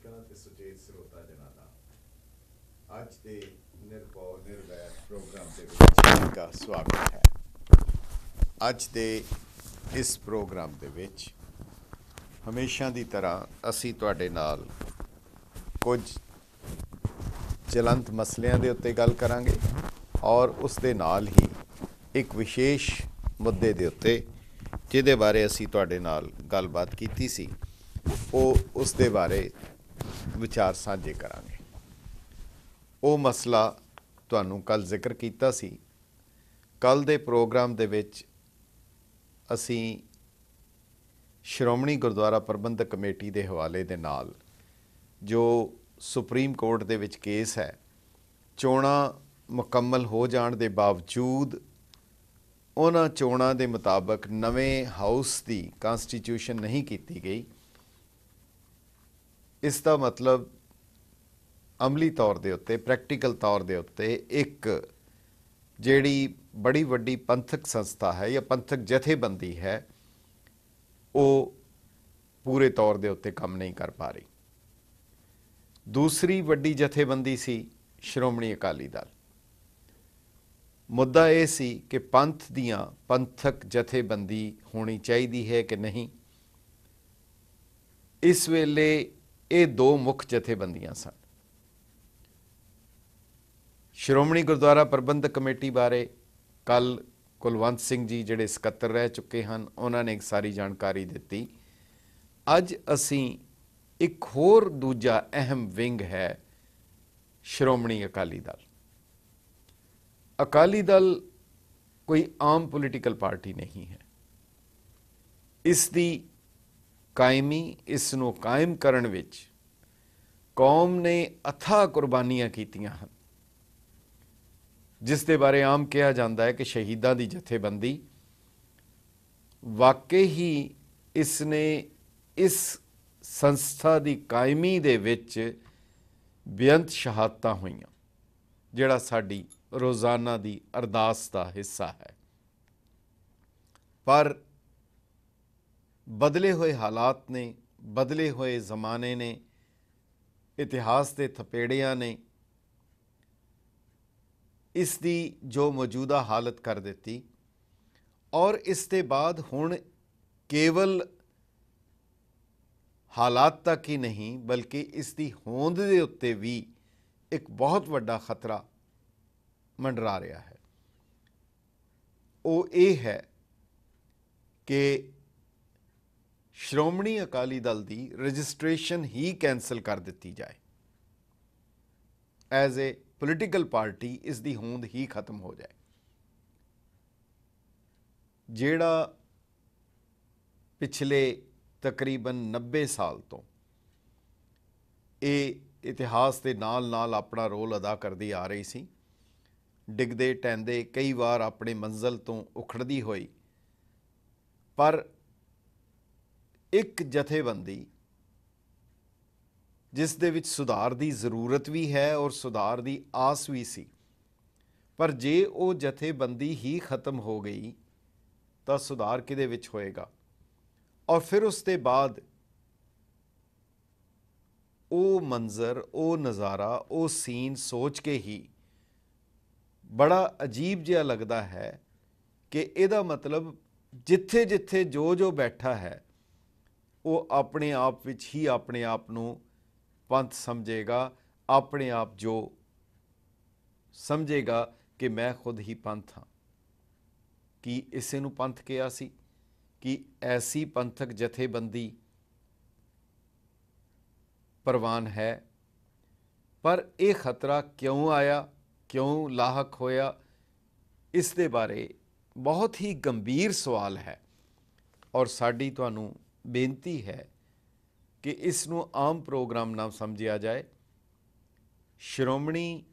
ਦਰਸ਼ਕਾਂ ਤੇ ਸੁਚੇਤ ਸਰੋਤਾ ਜਨਾਂ ਦਾ ਅੱਜ ਦੇ ਨਿਰਭਉ ਨਿਰਵੈਰ ਪ੍ਰੋਗਰਾਮ ਦੇ ਵਿੱਚ ਤੁਹਾਡਾ ਸਵਾਗਤ ਹੈ। ਅੱਜ ਦੇ ਇਸ ਪ੍ਰੋਗਰਾਮ ਦੇ ਵਿੱਚ ਹਮੇਸ਼ਾ ਦੀ ਤਰ੍ਹਾਂ ਅਸੀਂ ਤੁਹਾਡੇ ਨਾਲ ਕੁਝ ਜਲੰਤ ਮਸਲਿਆਂ ਦੇ ਉੱਤੇ ਗੱਲ ਕਰਾਂਗੇ ਔਰ ਉਸ ਦੇ ਨਾਲ ਹੀ ਇੱਕ ਵਿਸ਼ੇਸ਼ ਮੁੱਦੇ ਦੇ ਉੱਤੇ ਜਿਹਦੇ ਬਾਰੇ ਅਸੀਂ ਤੁਹਾਡੇ ਨਾਲ ਗੱਲਬਾਤ ਕੀਤੀ ਸੀ ਉਹ ਉਸ ਦੇ ਬਾਰੇ ਵਿਚਾਰ ਸਾਂਝੇ ਕਰਾਂਗੇ। ਉਹ ਮਸਲਾ ਤੁਹਾਨੂੰ ਕੱਲ੍ਹ ਜ਼ਿਕਰ ਕੀਤਾ ਸੀ। ਕੱਲ੍ਹ ਦੇ ਪ੍ਰੋਗਰਾਮ ਦੇ ਵਿੱਚ ਅਸੀਂ ਸ਼੍ਰੋਮਣੀ ਗੁਰਦੁਆਰਾ ਪ੍ਰਬੰਧਕ ਕਮੇਟੀ ਦੇ ਹਵਾਲੇ ਦੇ ਨਾਲ ਜੋ ਸੁਪਰੀਮ ਕੋਰਟ ਦੇ ਵਿੱਚ ਕੇਸ ਹੈ, ਚੋਣਾਂ ਮੁਕੰਮਲ ਹੋ ਜਾਣ ਦੇ ਬਾਵਜੂਦ ਉਹਨਾਂ ਚੋਣਾਂ ਦੇ ਮੁਤਾਬਕ ਨਵੇਂ ਹਾਊਸ ਦੀ ਕਾਂਸਟੀਟਿਊਸ਼ਨ ਨਹੀਂ ਕੀਤੀ ਗਈ। ਇਸ ਦਾ ਮਤਲਬ ਅਮਲੀ ਤੌਰ ਦੇ ਉੱਤੇ, ਪ੍ਰੈਕਟੀਕਲ ਤੌਰ ਦੇ ਉੱਤੇ ਇੱਕ ਜਿਹੜੀ ਬੜੀ ਵੱਡੀ ਪੰਥਕ ਸੰਸਥਾ ਹੈ ਜਾਂ ਪੰਥਕ ਜਥੇਬੰਦੀ ਹੈ ਉਹ ਪੂਰੇ ਤੌਰ ਦੇ ਉੱਤੇ ਕੰਮ ਨਹੀਂ ਕਰ ਪਾ ਰਹੀ। ਦੂਸਰੀ ਵੱਡੀ ਜਥੇਬੰਦੀ ਸੀ ਸ਼੍ਰੋਮਣੀ ਅਕਾਲੀ ਦਲ। ਮੁੱਦਾ ਇਹ ਸੀ ਕਿ ਪੰਥ ਦੀਆਂ ਪੰਥਕ ਜਥੇਬੰਦੀ ਹੋਣੀ ਚਾਹੀਦੀ ਹੈ ਕਿ ਨਹੀਂ। ਇਸ ਵੇਲੇ ਇਹ ਦੋ ਮੁੱਖ ਜਥੇਬੰਦੀਆਂ ਸਨ। ਸ਼੍ਰੋਮਣੀ ਗੁਰਦੁਆਰਾ ਪ੍ਰਬੰਧਕ ਕਮੇਟੀ ਬਾਰੇ ਕੱਲ੍ਹ ਕੁਲਵੰਤ ਸਿੰਘ ਜੀ ਜਿਹੜੇ ਸਕੱਤਰ ਰਹਿ ਚੁੱਕੇ ਹਨ ਉਹਨਾਂ ਨੇ ਇੱਕ ਸਾਰੀ ਜਾਣਕਾਰੀ ਦਿੱਤੀ। ਅੱਜ ਅਸੀਂ ਇੱਕ ਹੋਰ ਦੂਜਾ ਅਹਿਮ ਵਿੰਗ ਹੈ ਸ਼੍ਰੋਮਣੀ ਅਕਾਲੀ ਦਲ। ਅਕਾਲੀ ਦਲ ਕੋਈ ਆਮ ਪੋਲੀਟੀਕਲ ਪਾਰਟੀ ਨਹੀਂ ਹੈ। ਇਸ ਦੀ ਕਾਇਮੀ, ਇਸ ਨੂੰ ਕਾਇਮ ਕਰਨ ਵਿੱਚ ਕੌਮ ਨੇ ਅਥਾਹ ਕੁਰਬਾਨੀਆਂ ਕੀਤੀਆਂ ਹਨ, ਜਿਸ ਦੇ ਬਾਰੇ ਆਮ ਕਿਹਾ ਜਾਂਦਾ ਹੈ ਕਿ ਸ਼ਹੀਦਾਂ ਦੀ ਜਥੇਬੰਦੀ। ਵਾਕਈ ਹੀ ਇਸ ਨੇ ਇਸ ਸੰਸਥਾ ਦੀ ਕਾਇਮੀ ਦੇ ਵਿੱਚ ਬੇਅੰਤ ਸ਼ਹਾਦਤਾਂ ਹੋਈਆਂ, ਜਿਹੜਾ ਸਾਡੀ ਰੋਜ਼ਾਨਾ ਦੀ ਅਰਦਾਸ ਦਾ ਹਿੱਸਾ ਹੈ। ਪਰ ਬਦਲੇ ਹੋਏ ਹਾਲਾਤ ਨੇ, ਬਦਲੇ ਹੋਏ ਜ਼ਮਾਨੇ ਨੇ, ਇਤਿਹਾਸ ਦੇ ਥਪੇੜਿਆਂ ਨੇ ਇਸ ਦੀ ਜੋ ਮੌਜੂਦਾ ਹਾਲਤ ਕਰ ਦਿੱਤੀ ਔਰ ਇਸ ਦੇ ਬਾਅਦ ਹੁਣ ਕੇਵਲ ਹਾਲਾਤ ਤੱਕ ਹੀ ਨਹੀਂ ਬਲਕਿ ਇਸ ਦੀ ਹੋਂਦ ਦੇ ਉੱਤੇ ਵੀ ਇੱਕ ਬਹੁਤ ਵੱਡਾ ਖਤਰਾ ਮੰਡਰਾ ਰਿਹਾ ਹੈ। ਉਹ ਇਹ ਹੈ ਕਿ ਸ਼੍ਰੋਮਣੀ ਅਕਾਲੀ ਦਲ ਦੀ ਰਜਿਸਟ੍ਰੇਸ਼ਨ ਹੀ ਕੈਂਸਲ ਕਰ ਦਿੱਤੀ ਜਾਏ। ਐਜ਼ ਏ ਪੋਲੀਟੀਕਲ ਪਾਰਟੀ ਇਸ ਦੀ ਹੋਂਦ ਹੀ ਖਤਮ ਹੋ ਜਾਏ। ਜਿਹੜਾ ਪਿਛਲੇ ਤਕਰੀਬਨ 90 ਸਾਲ ਤੋਂ ਇਹ ਇਤਿਹਾਸ ਦੇ ਨਾਲ ਨਾਲ ਆਪਣਾ ਰੋਲ ਅਦਾ ਕਰਦੀ ਆ ਰਹੀ ਸੀ, ਡਿੱਗਦੇ ਟਹਿੰਦੇ ਕਈ ਵਾਰ ਆਪਣੀ ਮੰਜ਼ਿਲ ਤੋਂ ਉਖੜਦੀ ਹੋਈ, ਪਰ ਇੱਕ ਜਥੇਬੰਦੀ ਜਿਸ ਦੇ ਵਿੱਚ ਸੁਧਾਰ ਦੀ ਜ਼ਰੂਰਤ ਵੀ ਹੈ ਔਰ ਸੁਧਾਰ ਦੀ ਆਸ ਵੀ ਸੀ, ਪਰ ਜੇ ਉਹ ਜਥੇਬੰਦੀ ਹੀ ਖਤਮ ਹੋ ਗਈ ਤਾਂ ਸੁਧਾਰ ਕਿਹਦੇ ਵਿੱਚ ਹੋਏਗਾ। ਔਰ ਫਿਰ ਉਸ ਦੇ ਬਾਅਦ ਉਹ ਮੰਜ਼ਰ, ਉਹ ਨਜ਼ਾਰਾ, ਉਹ ਸੀਨ ਸੋਚ ਕੇ ਹੀ ਬੜਾ ਅਜੀਬ ਜਿਹਾ ਲੱਗਦਾ ਹੈ ਕਿ ਇਹਦਾ ਮਤਲਬ ਜਿੱਥੇ ਜਿੱਥੇ ਜੋ ਜੋ ਬੈਠਾ ਹੈ ਉਹ ਆਪਣੇ ਆਪ ਵਿੱਚ ਹੀ ਆਪਣੇ ਆਪ ਨੂੰ ਪੰਥ ਸਮਝੇਗਾ, ਆਪਣੇ ਆਪ ਜੋ ਸਮਝੇਗਾ ਕਿ ਮੈਂ ਖੁਦ ਹੀ ਪੰਥ ਹਾਂ। ਕੀ ਇਸੇ ਨੂੰ ਪੰਥ ਕਿਹਾ ਸੀ? ਕਿ ਐਸੀ ਪੰਥਕ ਜਥੇਬੰਦੀ ਪ੍ਰਵਾਨ ਹੈ? ਪਰ ਇਹ ਖਤਰਾ ਕਿਉਂ ਆਇਆ, ਕਿਉਂ ਲਾਹਕ ਹੋਇਆ, ਇਸ ਦੇ ਬਾਰੇ ਬਹੁਤ ਹੀ ਗੰਭੀਰ ਸਵਾਲ ਹੈ ਔਰ ਸਾਡੀ ਤੁਹਾਨੂੰ ਬੇਨਤੀ ਹੈ ਕਿ ਇਸ ਨੂੰ ਆਮ ਪ੍ਰੋਗਰਾਮ ਨਾ ਸਮਝਿਆ ਜਾਏ। ਸ਼੍ਰੋਮਣੀ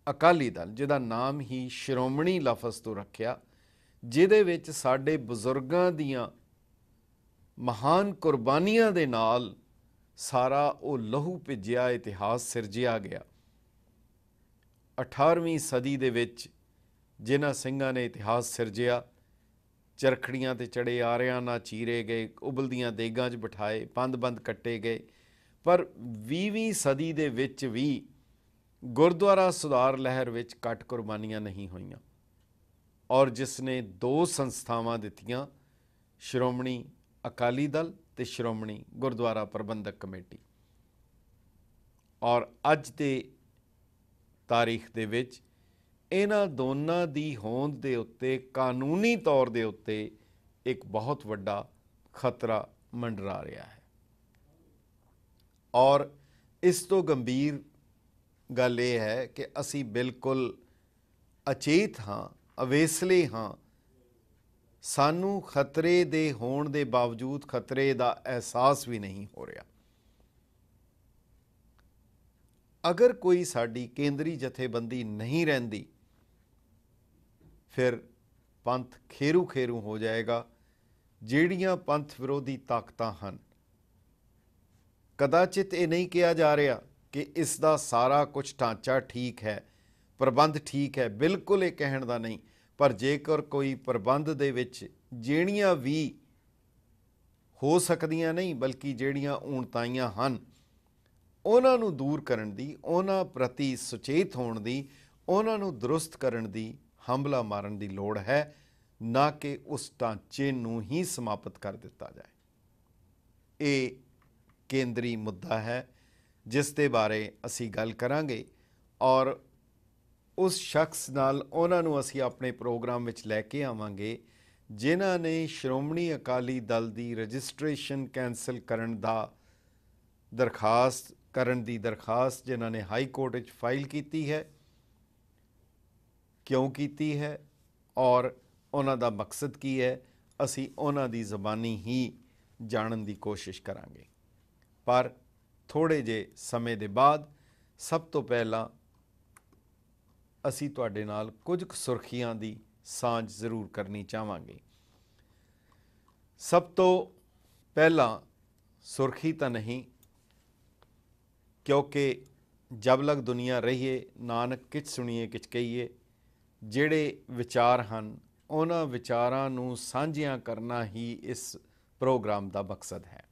ਅਕਾਲੀ ਦਲ, ਜਿਹਦਾ ਨਾਮ ਹੀ ਸ਼੍ਰੋਮਣੀ ਲਫ਼ਜ਼ ਤੋਂ ਰੱਖਿਆ, ਜਿਹਦੇ ਵਿੱਚ ਸਾਡੇ ਬਜ਼ੁਰਗਾਂ ਦੀਆਂ ਮਹਾਨ ਕੁਰਬਾਨੀਆਂ ਦੇ ਨਾਲ ਸਾਰਾ ਉਹ ਲਹੂ ਭਿੱਜਿਆ ਇਤਿਹਾਸ ਸਿਰਜਿਆ ਗਿਆ। 18ਵੀਂ ਸਦੀ ਦੇ ਵਿੱਚ ਜਿਨ੍ਹਾਂ ਸਿੰਘਾਂ ਨੇ ਇਤਿਹਾਸ ਸਿਰਜਿਆ, ਚਰਖੜੀਆਂ ਤੇ ਚੜੇ ਆਰਿਆਂ ਨਾਲ ਚੀਰੇ ਗਏ, ਉਬਲਦੀਆਂ ਦੇਗਾਂ 'ਚ ਬਿਠਾਏ, ਬੰਦ ਕੱਟੇ ਗਏ, ਪਰ 20ਵੀਂ ਸਦੀ ਦੇ ਵਿੱਚ ਵੀ ਗੁਰਦੁਆਰਾ ਸੁਧਾਰ ਲਹਿਰ ਵਿੱਚ ਘੱਟ ਕੁਰਬਾਨੀਆਂ ਨਹੀਂ ਹੋਈਆਂ। ਔਰ ਜਿਸ ਨੇ 2 ਸੰਸਥਾਵਾਂ ਦਿੱਤੀਆਂ, ਸ਼੍ਰੋਮਣੀ ਅਕਾਲੀ ਦਲ ਤੇ ਸ਼੍ਰੋਮਣੀ ਗੁਰਦੁਆਰਾ ਪ੍ਰਬੰਧਕ ਕਮੇਟੀ। ਔਰ ਅੱਜ ਦੇ ਤਾਰੀਖ ਦੇ ਵਿੱਚ ਇਹਨਾਂ ਦੋਨਾਂ ਦੀ ਹੋਂਦ ਦੇ ਉੱਤੇ ਕਾਨੂੰਨੀ ਤੌਰ ਦੇ ਉੱਤੇ ਇੱਕ ਬਹੁਤ ਵੱਡਾ ਖਤਰਾ ਮੰਡਰਾ ਰਿਹਾ ਹੈ। ਔਰ ਇਸ ਤੋਂ ਗੰਭੀਰ ਗੱਲ ਇਹ ਹੈ ਕਿ ਅਸੀਂ ਬਿਲਕੁਲ ਅਚੇਤ ਹਾਂ, ਅਵੇਸਲੇ ਹਾਂ। ਸਾਨੂੰ ਖਤਰੇ ਦੇ ਹੋਣ ਦੇ ਬਾਵਜੂਦ ਖਤਰੇ ਦਾ ਅਹਿਸਾਸ ਵੀ ਨਹੀਂ ਹੋ ਰਿਹਾ। ਅਗਰ ਕੋਈ ਸਾਡੀ ਕੇਂਦਰੀ ਜਥੇਬੰਦੀ ਨਹੀਂ ਰਹਿੰਦੀ, ਫਿਰ ਪੰਥ ਖੇਰੂ ਖੇਰੂ ਹੋ ਜਾਏਗਾ। ਜਿਹੜੀਆਂ ਪੰਥ ਵਿਰੋਧੀ ਤਾਕਤਾਂ ਹਨ, ਕਦਾਚਿਤ ਇਹ ਨਹੀਂ ਕਿਹਾ ਜਾ ਰਿਹਾ ਕਿ ਇਸ ਦਾ ਸਾਰਾ ਕੁਝ ਢਾਂਚਾ ਠੀਕ ਹੈ, ਪ੍ਰਬੰਧ ਠੀਕ ਹੈ, ਬਿਲਕੁਲ ਇਹ ਕਹਿਣ ਦਾ ਨਹੀਂ। ਪਰ ਜੇਕਰ ਕੋਈ ਪ੍ਰਬੰਧ ਦੇ ਵਿੱਚ ਜਿਹੜੀਆਂ ਵੀ ਹੋ ਸਕਦੀਆਂ ਨਹੀਂ, ਬਲਕਿ ਜਿਹੜੀਆਂ ਊਣਤਾਈਆਂ ਹਨ, ਉਹਨਾਂ ਨੂੰ ਦੂਰ ਕਰਨ ਦੀ, ਉਹਨਾਂ ਪ੍ਰਤੀ ਸੁਚੇਤ ਹੋਣ ਦੀ, ਉਹਨਾਂ ਨੂੰ ਦਰੁਸਤ ਕਰਨ ਦੀ, ਹੰਭਲਾ ਮਾਰਨ ਦੀ ਲੋੜ ਹੈ, ਨਾ ਕਿ ਉਸ ਢਾਂਚੇ ਨੂੰ ਹੀ ਸਮਾਪਤ ਕਰ ਦਿੱਤਾ ਜਾਏ। ਇਹ ਕੇਂਦਰੀ ਮੁੱਦਾ ਹੈ ਜਿਸ ਦੇ ਬਾਰੇ ਅਸੀਂ ਗੱਲ ਕਰਾਂਗੇ। ਔਰ ਉਸ ਸ਼ਖਸ ਨਾਲ ਉਹਨਾਂ ਨੂੰ ਅਸੀਂ ਆਪਣੇ ਪ੍ਰੋਗਰਾਮ ਵਿੱਚ ਲੈ ਕੇ ਆਵਾਂਗੇ ਜਿਨ੍ਹਾਂ ਨੇ ਸ਼੍ਰੋਮਣੀ ਅਕਾਲੀ ਦਲ ਦੀ ਰਜਿਸਟ੍ਰੇਸ਼ਨ ਕੈਂਸਲ ਕਰਨ ਦੀ ਦਰਖਾਸਤ ਜਿਨ੍ਹਾਂ ਨੇ ਹਾਈ ਕੋਰਟ ਵਿੱਚ ਫਾਈਲ ਕੀਤੀ ਹੈ, ਕਿਉਂ ਕੀਤੀ ਹੈ ਔਰ ਉਹਨਾਂ ਦਾ ਮਕਸਦ ਕੀ ਹੈ, ਅਸੀਂ ਉਹਨਾਂ ਦੀ ਜ਼ਬਾਨੀ ਹੀ ਜਾਣਨ ਦੀ ਕੋਸ਼ਿਸ਼ ਕਰਾਂਗੇ। ਪਰ ਥੋੜ੍ਹੇ ਜਿਹੇ ਸਮੇਂ ਦੇ ਬਾਅਦ ਸਭ ਤੋਂ ਪਹਿਲਾਂ ਅਸੀਂ ਤੁਹਾਡੇ ਨਾਲ ਕੁਝ ਕੁ ਸੁਰਖੀਆਂ ਦੀ ਸਾਂਝ ਜ਼ਰੂਰ ਕਰਨੀ ਚਾਹਾਂਗੇ। ਸਭ ਤੋਂ ਪਹਿਲਾਂ ਸੁਰਖੀ ਤਾਂ ਨਹੀਂ, ਕਿਉਂਕਿ ਜਬ ਲਗ ਦੁਨੀਆ ਰਹੀਏ ਨਾਨਕ ਕਿਛ ਸੁਣੀਏ ਕਿਛ ਕਹੀਏ। ਜਿਹੜੇ ਵਿਚਾਰ ਹਨ ਉਹਨਾਂ ਵਿਚਾਰਾਂ ਨੂੰ ਸਾਂਝੀਆਂ ਕਰਨਾ ਹੀ ਇਸ ਪ੍ਰੋਗਰਾਮ ਦਾ ਮਕਸਦ ਹੈ।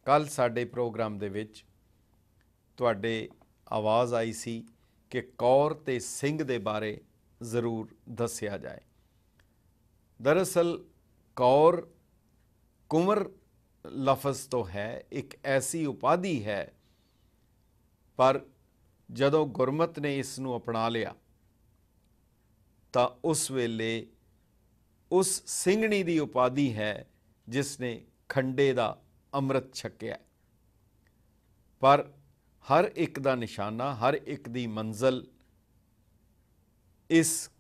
ਕੱਲ੍ਹ ਸਾਡੇ ਪ੍ਰੋਗਰਾਮ ਦੇ ਵਿੱਚ ਤੁਹਾਡੇ ਆਵਾਜ਼ ਆਈ ਸੀ ਕਿ ਕੌਰ ਤੇ ਸਿੰਘ ਦੇ ਬਾਰੇ ਜ਼ਰੂਰ ਦੱਸਿਆ ਜਾਏ। ਦਰਅਸਲ ਕੌਰ ਕੁੰਵਰ ਲਫ਼ਜ਼ ਤੋਂ ਹੈ, ਇੱਕ ਐਸੀ ਉਪਾਧੀ ਹੈ, ਪਰ ਜਦੋਂ ਗੁਰਮਤ ਨੇ ਇਸ ਨੂੰ ਅਪਣਾ ਲਿਆ ਤਾਂ ਉਸ ਵੇਲੇ ਉਸ ਸਿੰਘਣੀ ਦੀ ਉਪਾਧੀ ਹੈ ਜਿਸ ਨੇ ਖੰਡੇ ਦਾ ਅੰਮ੍ਰਿਤ ਛਕਿਆ। ਪਰ ਹਰ ਇੱਕ ਦਾ ਨਿਸ਼ਾਨਾ, ਹਰ ਇੱਕ ਦੀ ਮੰਜ਼ਲ ਇਸ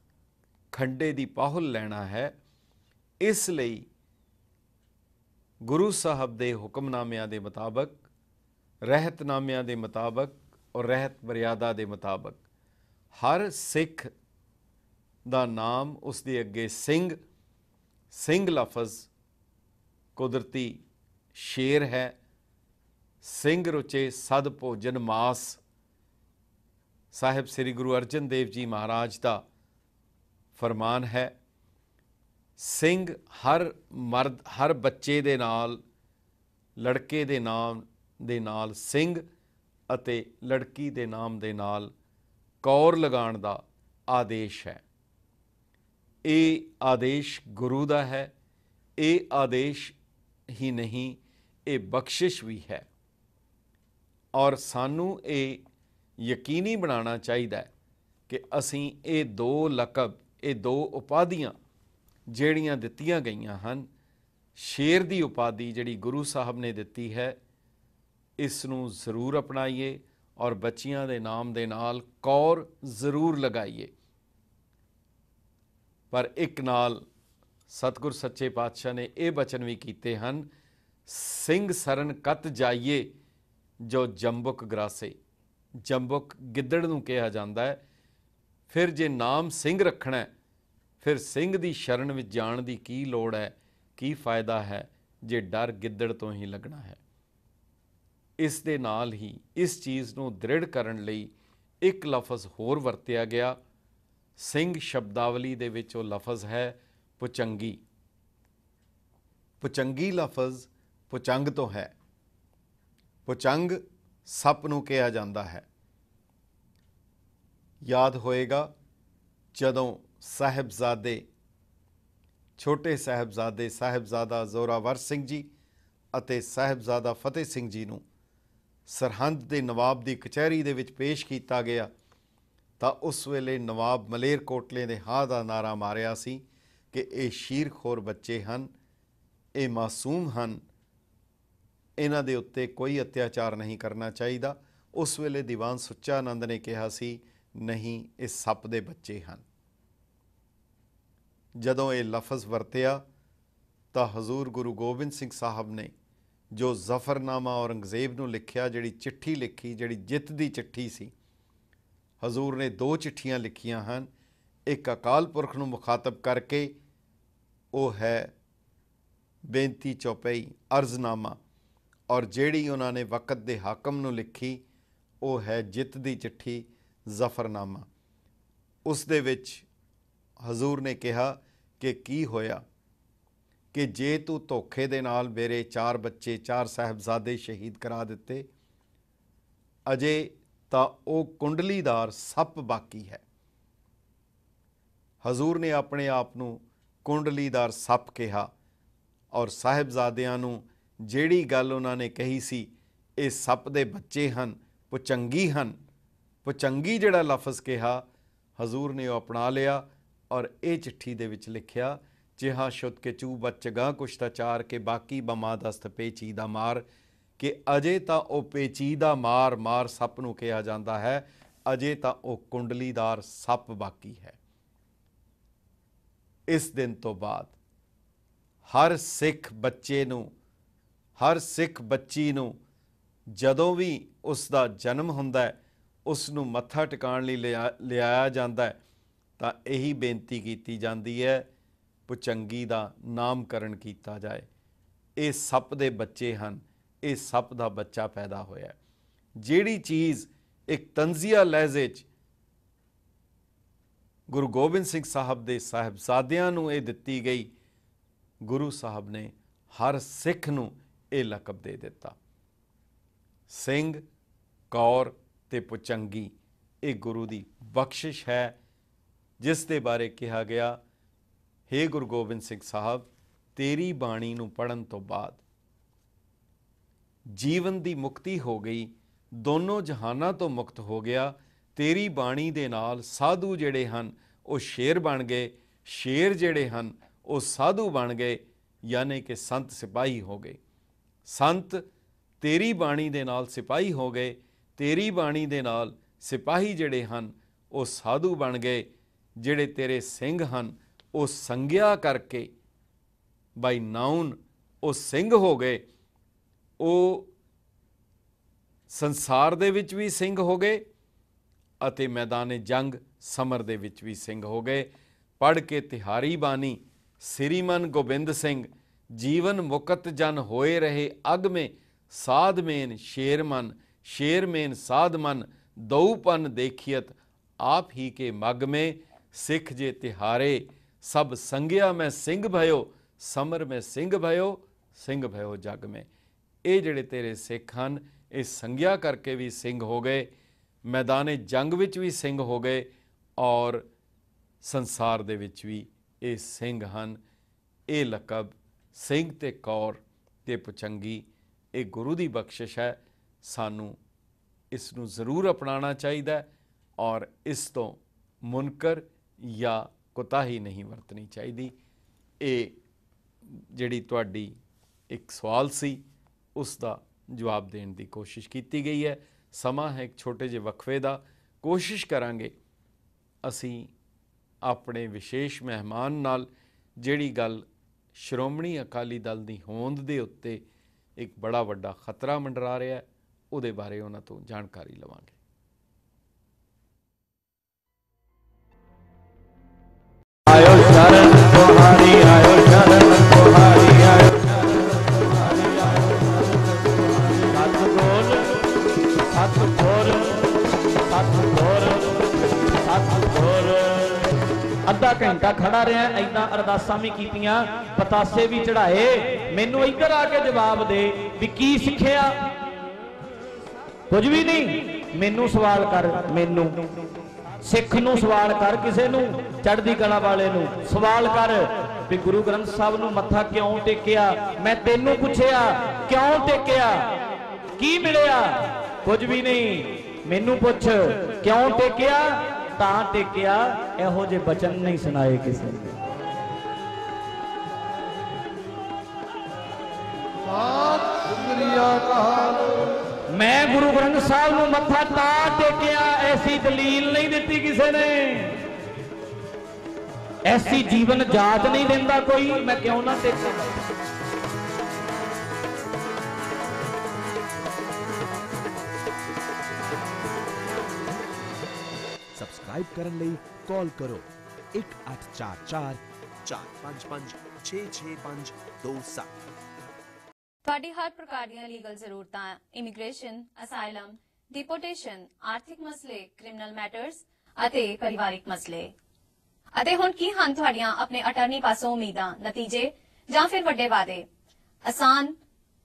ਖੰਡੇ ਦੀ ਪਾਹੁਲ ਲੈਣਾ ਹੈ। ਇਸ ਲਈ ਗੁਰੂ ਸਾਹਿਬ ਦੇ ਹੁਕਮਨਾਮਿਆਂ ਦੇ ਮੁਤਾਬਕ, ਰਹਿਤਨਾਮਿਆਂ ਦੇ ਮੁਤਾਬਕ ਔਰ ਰਹਿਤ ਮਰਿਆਦਾ ਦੇ ਮੁਤਾਬਕ ਹਰ ਸਿੱਖ ਦਾ ਨਾਮ ਉਸ ਦੇ ਅੱਗੇ ਸਿੰਘ ਲਫ਼ਜ਼ ਕੁਦਰਤੀ ਸ਼ੇਰ ਹੈ। ਸਿੰਘ ਰੁਚੇ ਸਦ ਭੋਜਨ ਮਾਸ ਸਾਹਿਬ ਸ੍ਰੀ ਗੁਰੂ ਅਰਜਨ ਦੇਵ ਜੀ ਮਹਾਰਾਜ ਦਾ ਫਰਮਾਨ ਹੈ। ਸਿੰਘ ਹਰ ਮਰਦ, ਹਰ ਬੱਚੇ ਦੇ ਨਾਲ, ਲੜਕੇ ਦੇ ਨਾਮ ਦੇ ਨਾਲ ਸਿੰਘ ਅਤੇ ਲੜਕੀ ਦੇ ਨਾਮ ਦੇ ਨਾਲ ਕੌਰ ਲਗਾਉਣ ਦਾ ਆਦੇਸ਼ ਹੈ। ਇਹ ਆਦੇਸ਼ ਗੁਰੂ ਦਾ ਹੈ। ਇਹ ਆਦੇਸ਼ ਹੀ ਨਹੀਂ, ਇਹ ਬਖਸ਼ਿਸ਼ ਵੀ ਹੈ। ਔਰ ਸਾਨੂੰ ਇਹ ਯਕੀਨੀ ਬਣਾਉਣਾ ਚਾਹੀਦਾ ਹੈ ਕਿ ਅਸੀਂ ਇਹ 2 ਲਕਬ, ਇਹ 2 ਉਪਾਧੀਆਂ ਜਿਹੜੀਆਂ ਦਿੱਤੀਆਂ ਗਈਆਂ ਹਨ, ਸ਼ੇਰ ਦੀ ਉਪਾਧੀ ਜਿਹੜੀ ਗੁਰੂ ਸਾਹਿਬ ਨੇ ਦਿੱਤੀ ਹੈ, ਇਸ ਨੂੰ ਜ਼ਰੂਰ ਅਪਣਾਈਏ ਔਰ ਬੱਚੀਆਂ ਦੇ ਨਾਮ ਦੇ ਨਾਲ ਕੌਰ ਜ਼ਰੂਰ ਲਗਾਈਏ। ਪਰ ਇੱਕ ਨਾਲ ਸਤਿਗੁਰ ਸੱਚੇ ਪਾਤਸ਼ਾਹ ਨੇ ਇਹ ਬਚਨ ਵੀ ਕੀਤੇ ਹਨ, ਸਿੰਘ ਸਰਨ ਕਤ ਜਾਈਏ ਜੋ ਜੰਬੁਕ ਗਰਾਸੇ। ਜੰਬੁਕ ਗਿੱਦੜ ਨੂੰ ਕਿਹਾ ਜਾਂਦਾ ਹੈ। ਫਿਰ ਜੇ ਨਾਮ ਸਿੰਘ ਰੱਖਣਾ, ਫਿਰ ਸਿੰਘ ਦੀ ਸ਼ਰਨ ਵਿੱਚ ਜਾਣ ਦੀ ਕੀ ਲੋੜ ਹੈ, ਕੀ ਫਾਇਦਾ ਹੈ ਜੇ ਡਰ ਗਿੱਦੜ ਤੋਂ ਹੀ ਲੱਗਣਾ ਹੈ। ਇਸ ਦੇ ਨਾਲ ਹੀ ਇਸ ਚੀਜ਼ ਨੂੰ ਦ੍ਰਿੜ ਕਰਨ ਲਈ ਇੱਕ ਲਫ਼ਜ਼ ਹੋਰ ਵਰਤਿਆ ਗਿਆ। ਸਿੰਘ ਸ਼ਬਦਾਵਲੀ ਦੇ ਵਿੱਚ ਉਹ ਲਫ਼ਜ਼ ਹੈ ਪੁਚੰਗੀ। ਪੁਚੰਗੀ ਲਫ਼ਜ਼ ਪੁਚੰਗ ਤੋਂ ਹੈ। ਪੁਚੰਗ ਸੱਪ ਨੂੰ ਕਿਹਾ ਜਾਂਦਾ ਹੈ। याद होएगा जदों साहिबजादे छोटे साहिबजादे साहिबजादा जोरावर सिंह जी ਅਤੇ साहिबजादा फतेह सिंह जी ਨੂੰ ਸਰਹੰਦ ਦੇ ਨਵਾਬ ਦੀ ਕਚਹਿਰੀ ਦੇ ਵਿੱਚ ਪੇਸ਼ ਕੀਤਾ ਗਿਆ ਤਾਂ ਉਸ ਵੇਲੇ ਨਵਾਬ ਮਲੇਰਕੋਟਲੇ ਨੇ ਹਾਂ ਦਾ ਨਾਰਾ ਮਾਰਿਆ ਸੀ ਕਿ ਇਹ ਸ਼ੀਰਖੋਰ ਬੱਚੇ ਹਨ, ਇਹ ਮਾਸੂਮ ਹਨ, ਇਹਨਾਂ ਦੇ ਉੱਤੇ ਕੋਈ ਅਤਿਆਚਾਰ ਨਹੀਂ ਕਰਨਾ ਚਾਹੀਦਾ। ਉਸ ਵੇਲੇ ਦੀਵਾਨ ਸੁੱਚਾ ਆਨੰਦ ਨੇ ਕਿਹਾ ਸੀ नहीं ये सप दे बच्चे हैं। जदों ये लफज वरतिया तो हजूर गुरु गोबिंद सिंह साहब ने जो जफरनामा औरंगजेब नूं लिखिया, जिहड़ी चिट्ठी लिखी, जिहड़ी जित दी चिट्ठी सी, हजूर ने 2 चिट्ठियां लिखियां हैं। एक अकाल पुरख नूं मुखातब करके वो है बेनती चौपाई अर्जनामा, और जिहड़ी उन्होंने वक़्त दे हाकम नूं लिखी वो है जित दी चिट्ठी जफरनामा। उस दे विच हजूर ने कहा कि की होया कि जे तू धोखे दे नाल मेरे 4 बच्चे 4 साहिबजादे शहीद करा दिते, अजे तां वो कुंडलीदार सप बाकी है। हजूर ने अपने आप नूं कुंडलीदार सप कहा और साहिबजादियां नूं जिहड़ी गल उन्होंने कही सी ये सप दे बच्चे हैं, पुचंगी हैं, पुचंगी जिहड़ा लफज कहा हजूर ने अपना लिया और ये चिट्ठी दे विच लिखिया जिहा शुद्ध के चू बचगा कुश्ताचार के बाकी बमा दस्त पेचीदा मार, कि अजे तां ओ पेचीदा मार मार सप नूं कहा जाता है, अजे तां ओ कुंडलीदार सप बाकी है। इस दिन तो बाद हर सिख बच्चे नूं, हर सिख बच्ची नूं जदों भी उसका जन्म हुंदा है उसनूं मत्था टिकाण लई लियाया जाता है तो यही बेनती की जाती है पुचंगी का नामकरण किया जाए। ये सप दे बच्चे हैं, ये सप का बच्चा पैदा होया। जिहड़ी चीज़ एक तंजिया लहजे च गुरु गोबिंद सिंह साहब दे साहिबजादियां नूं ये दित्ती गई, गुरु साहब ने हर सिख नूं ये लकब दे दिता। सिंह, कौर ते पुचंगी ये गुरु की बख्शिश है, जिस दे बारे कहा गया हे गुरु गोबिंद सिंह साहब तेरी बाणी नूं पढ़न तो बाद जीवन की मुक्ति हो गई, दोनों जहाना तो मुक्त हो गया। तेरी बाणी दे नाल साधु जिहड़े हन वो शेर बन गए, शेर जिहड़े हन वो साधु बन गए, यानी कि संत सिपाही हो गए। संत तेरी बाणी दे नाल सिपाही हो गए, तेरी बाणी दे नाल सिपाही जिहड़े हन वो साधु बन गए, जिहड़े तेरे सिंह हन वो संग्या करके बाई नाउन वो सिंह हो गए, वो संसार दे विच भी सिंह हो गए अते मैदाने जंग समर दे विच भी सिंह हो गए। पढ़ के तिहारी बानी श्रीमन गोबिंद सिंह जीवन मुकत जन होए रहे अग में, साध मेन शेर मन, शेर मेन साध मन, दऊपन देखियत आप ही के मग में, सिख जे तिहारे सब संग्या मैं सिंह भयो, समर में सिंह भयो, सिंह भयो जग में। ये जिहड़े तेरे सिख हैं ये संग्या करके भी सिंह हो गए, मैदाने जंग विच भी सिंह हो गए और संसार दे विच भी ये सिंह हैं। ये लकब सिंह ते कौर ते पुचंगी ये गुरु की बख्शिश है। सानू इसनू जरूर अपनाना चाहिए और इस तो मुनकर या कोताही नहीं वरतनी चाहिए। ये जिहड़ी तुहाडी एक सवाल सी उसका जवाब देने की कोशिश की गई है। समा है एक छोटे जे वक्फे का, कोशिश करांगे असी अपने विशेष मेहमान नाल जिहड़ी गल श्रोमणी अकाली दल की होंद दे उत्ते एक बड़ा वड्डा खतरा मंडरा रहा है उहदे बारे उन्हां तों जानकारी लवांगे। आयो शरण तुहारी, आयो शरण तुहारी, आयो अद्धा घंटा खड़ा रहा, इदा अरदासां भी कीतियां, पतासे भी चढ़ाए। मैनू इधर आके जवाब दे भी की सिक्ख्या। कुछ भी नहीं। मैनू सवाल कर, मैनू सिख नूं सवाल कर, किसे नूं चढ़दी कला वाले नूं सवाल कर भी गुरु ग्रंथ साहब नूं मत्था क्यों टेकिया। मैं तेनू पुछया क्यों टेकिया, की मिलिया? कुछ भी नहीं। मैनू पुछ क्यों टेकिया? तां टेकिया इहो जे बचन नहीं सुनाए किसी ने। मैं गुरु ग्रंथ साहब नूं मत्था तां टेकिया, ऐसी दलील नहीं दी किसी ने, ऐसी जीवन जात नहीं देता कोई, मैं क्यों ना टेका। सबसक्राइब करने ਲਈ कॉल करो 1844 455 66527। ਤੁਹਾਡੀ ਹਰ ਪ੍ਰਕਾਰ ਦੀਆਂ ਲੀਗਲ ਜ਼ਰੂਰਤਾਂ, ਇਮੀਗ੍ਰੇਸ਼ਨ, ਅਸਾਈਲਮ, ਡਿਪੋਰਟੇਸ਼ਨ, ਆਰਥਿਕ ਮਸਲੇ, ਕ੍ਰਿਮੀਨਲ ਮੈਟਰਸ ਅਤੇ ਪਰਿਵਾਰਿਕ ਮਸਲੇ। ਅਤੇ ਹੁਣ ਕੀ ਹਨ ਤੁਹਾਡੀਆਂ ਆਪਣੇ ਅਟਾਰਨੀ ਪਾਸੋਂ ਉਮੀਦਾਂ, ਨਤੀਜੇ ਜਾਂ ਫਿਰ ਵੱਡੇ ਵਾਅਦੇ? ਆਸਾਨ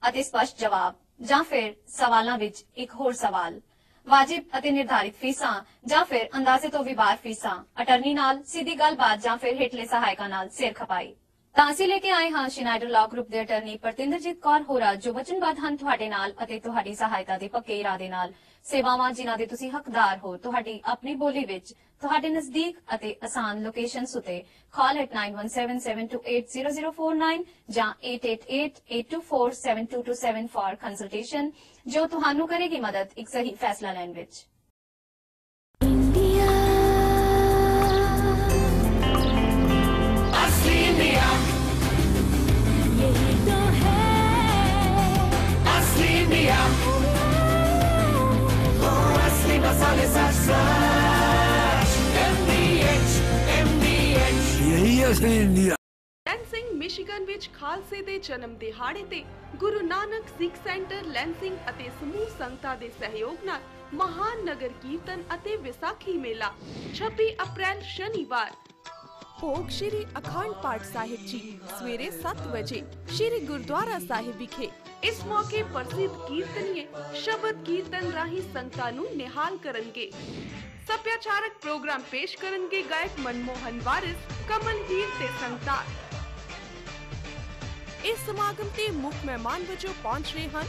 ਅਤੇ ਸਪਸ਼ਟ ਜਵਾਬ ਜਾਂ ਫਿਰ ਸਵਾਲਾਂ ਵਿੱਚ ਇੱਕ ਹੋਰ ਸਵਾਲ। ਵਾਜਿਬ ਅਤੇ ਨਿਰਧਾਰਿਤ ਫੀਸਾਂ ਜਾਂ ਫਿਰ ਅੰਦਾਜ਼ੇ ਤੋਂ ਵੀ ਬਾਹਰ ਫੀਸਾਂ। ਅਟਾਰਨੀ ਨਾਲ ਸਿੱਧੀ ਗੱਲਬਾਤ ਜਾਂ ਫਿਰ ਹੇਠਲੇ ਸਹਾਇਕਾਂ ਨਾਲ ਸਿਰ ਖਪਾਈ। ਤਾਂ ਅਸੀਂ ਲੈ ਕੇ ਆਏ ਹਾਂ ਸ਼ਨਾਈਡਰ ਲਾਅ ਗਰੁੱਪ ਦੇ ਅਟਾਰਨੀ ਪਰਤਿੰਦਰਜੀਤ ਕੌਰ ਹੋਰਾ, ਜੋ ਵਚਨਬੱਧ ਹਨ ਤੁਹਾਡੇ ਨਾਲ ਅਤੇ ਤੁਹਾਡੀ ਸਹਾਇਤਾ ਦੇ ਪੱਕੇ ਇਰਾਦੇ ਨਾਲ। ਸੇਵਾਵਾਂ ਜਿਨ੍ਹਾਂ ਦੇ ਤੁਸੀਂ ਹੱਕਦਾਰ ਹੋ, ਤੁਹਾਡੀ ਆਪਣੀ ਬੋਲੀ ਵਿੱਚ, ਤੁਹਾਡੇ ਨਜ਼ਦੀਕ ਅਤੇ ਆਸਾਨ ਲੋਕੇਸ਼ਨ ਉਤੇ। ਕਾਲ at 9177280049 ਜਾਂ 8888247227 ਫॉर ਕੰਸਲਟੇਸ਼ਨ, ਜੋ ਤੁਹਾਨੂੰ ਕਰੇਗੀ ਮਦਦ ਇੱਕ ਸਹੀ ਫੈਸਲਾ ਲੈਣ ਵਿੱਚ। ਲੈਂਸਿੰਗ ਮਿਸ਼ੀਗਨ ਵਿੱਚ ਖਾਲਸੇ ਦੇ ਜਨਮ ਦਿਹਾੜੇ ਤੇ ਗੁਰੂ ਨਾਨਕ ਸਿੱਖ ਸੈਂਟਰ ਲੈਂਸਿੰਗ ਅਤੇ ਸਮੂਹ ਸੰਗਤਾਂ ਦੇ ਸਹਿਯੋਗ ਨਾਲ ਮਹਾਨ ਨਗਰ ਕੀਰਤਨ ਅਤੇ ਵਿਸਾਖੀ ਮੇਲਾ 26 ਅਪ੍ਰੈਲ ਸ਼ਨੀਵਾਰ। ਭੋਗ ਸ਼੍ਰੀ ਅਖੰਡ ਪਾਠ ਸਾਹਿਬ ਜੀ ਸਵੇਰੇ 7 ਵਜੇ ਸ਼੍ਰੀ ਗੁਰਦੁਆਰਾ ਸਾਹਿਬ ਵਿਖੇ। ਇਸ ਮੌਕੇ ਪ੍ਰਸਿੱਧ ਕੀਰਤਨੀਏ ਸ਼ਬਦ ਕੀਰਤਨ ਰਾਹੀਂ ਸੰਗਤਾਂ ਨੂੰ ਨਿਹਾਲ ਕਰਨਗੇ। ਸੱਭਿਆਚਾਰਕ ਪ੍ਰੋਗਰਾਮ ਪੇਸ਼ ਕਰਨਗੇ ਗਾਇਕ ਮਨਮੋਹਨ ਵਾਰਿਸ, ਕਮਲ ਹੀਰ ਤੇ ਸੰਗਤਾਂ। ਇਸ ਸਮਾਗਮ ਤੇ ਮੁੱਖ ਮਹਿਮਾਨ ਵਜੋਂ ਪਹੁੰਚ ਰਹੇ ਹਨ।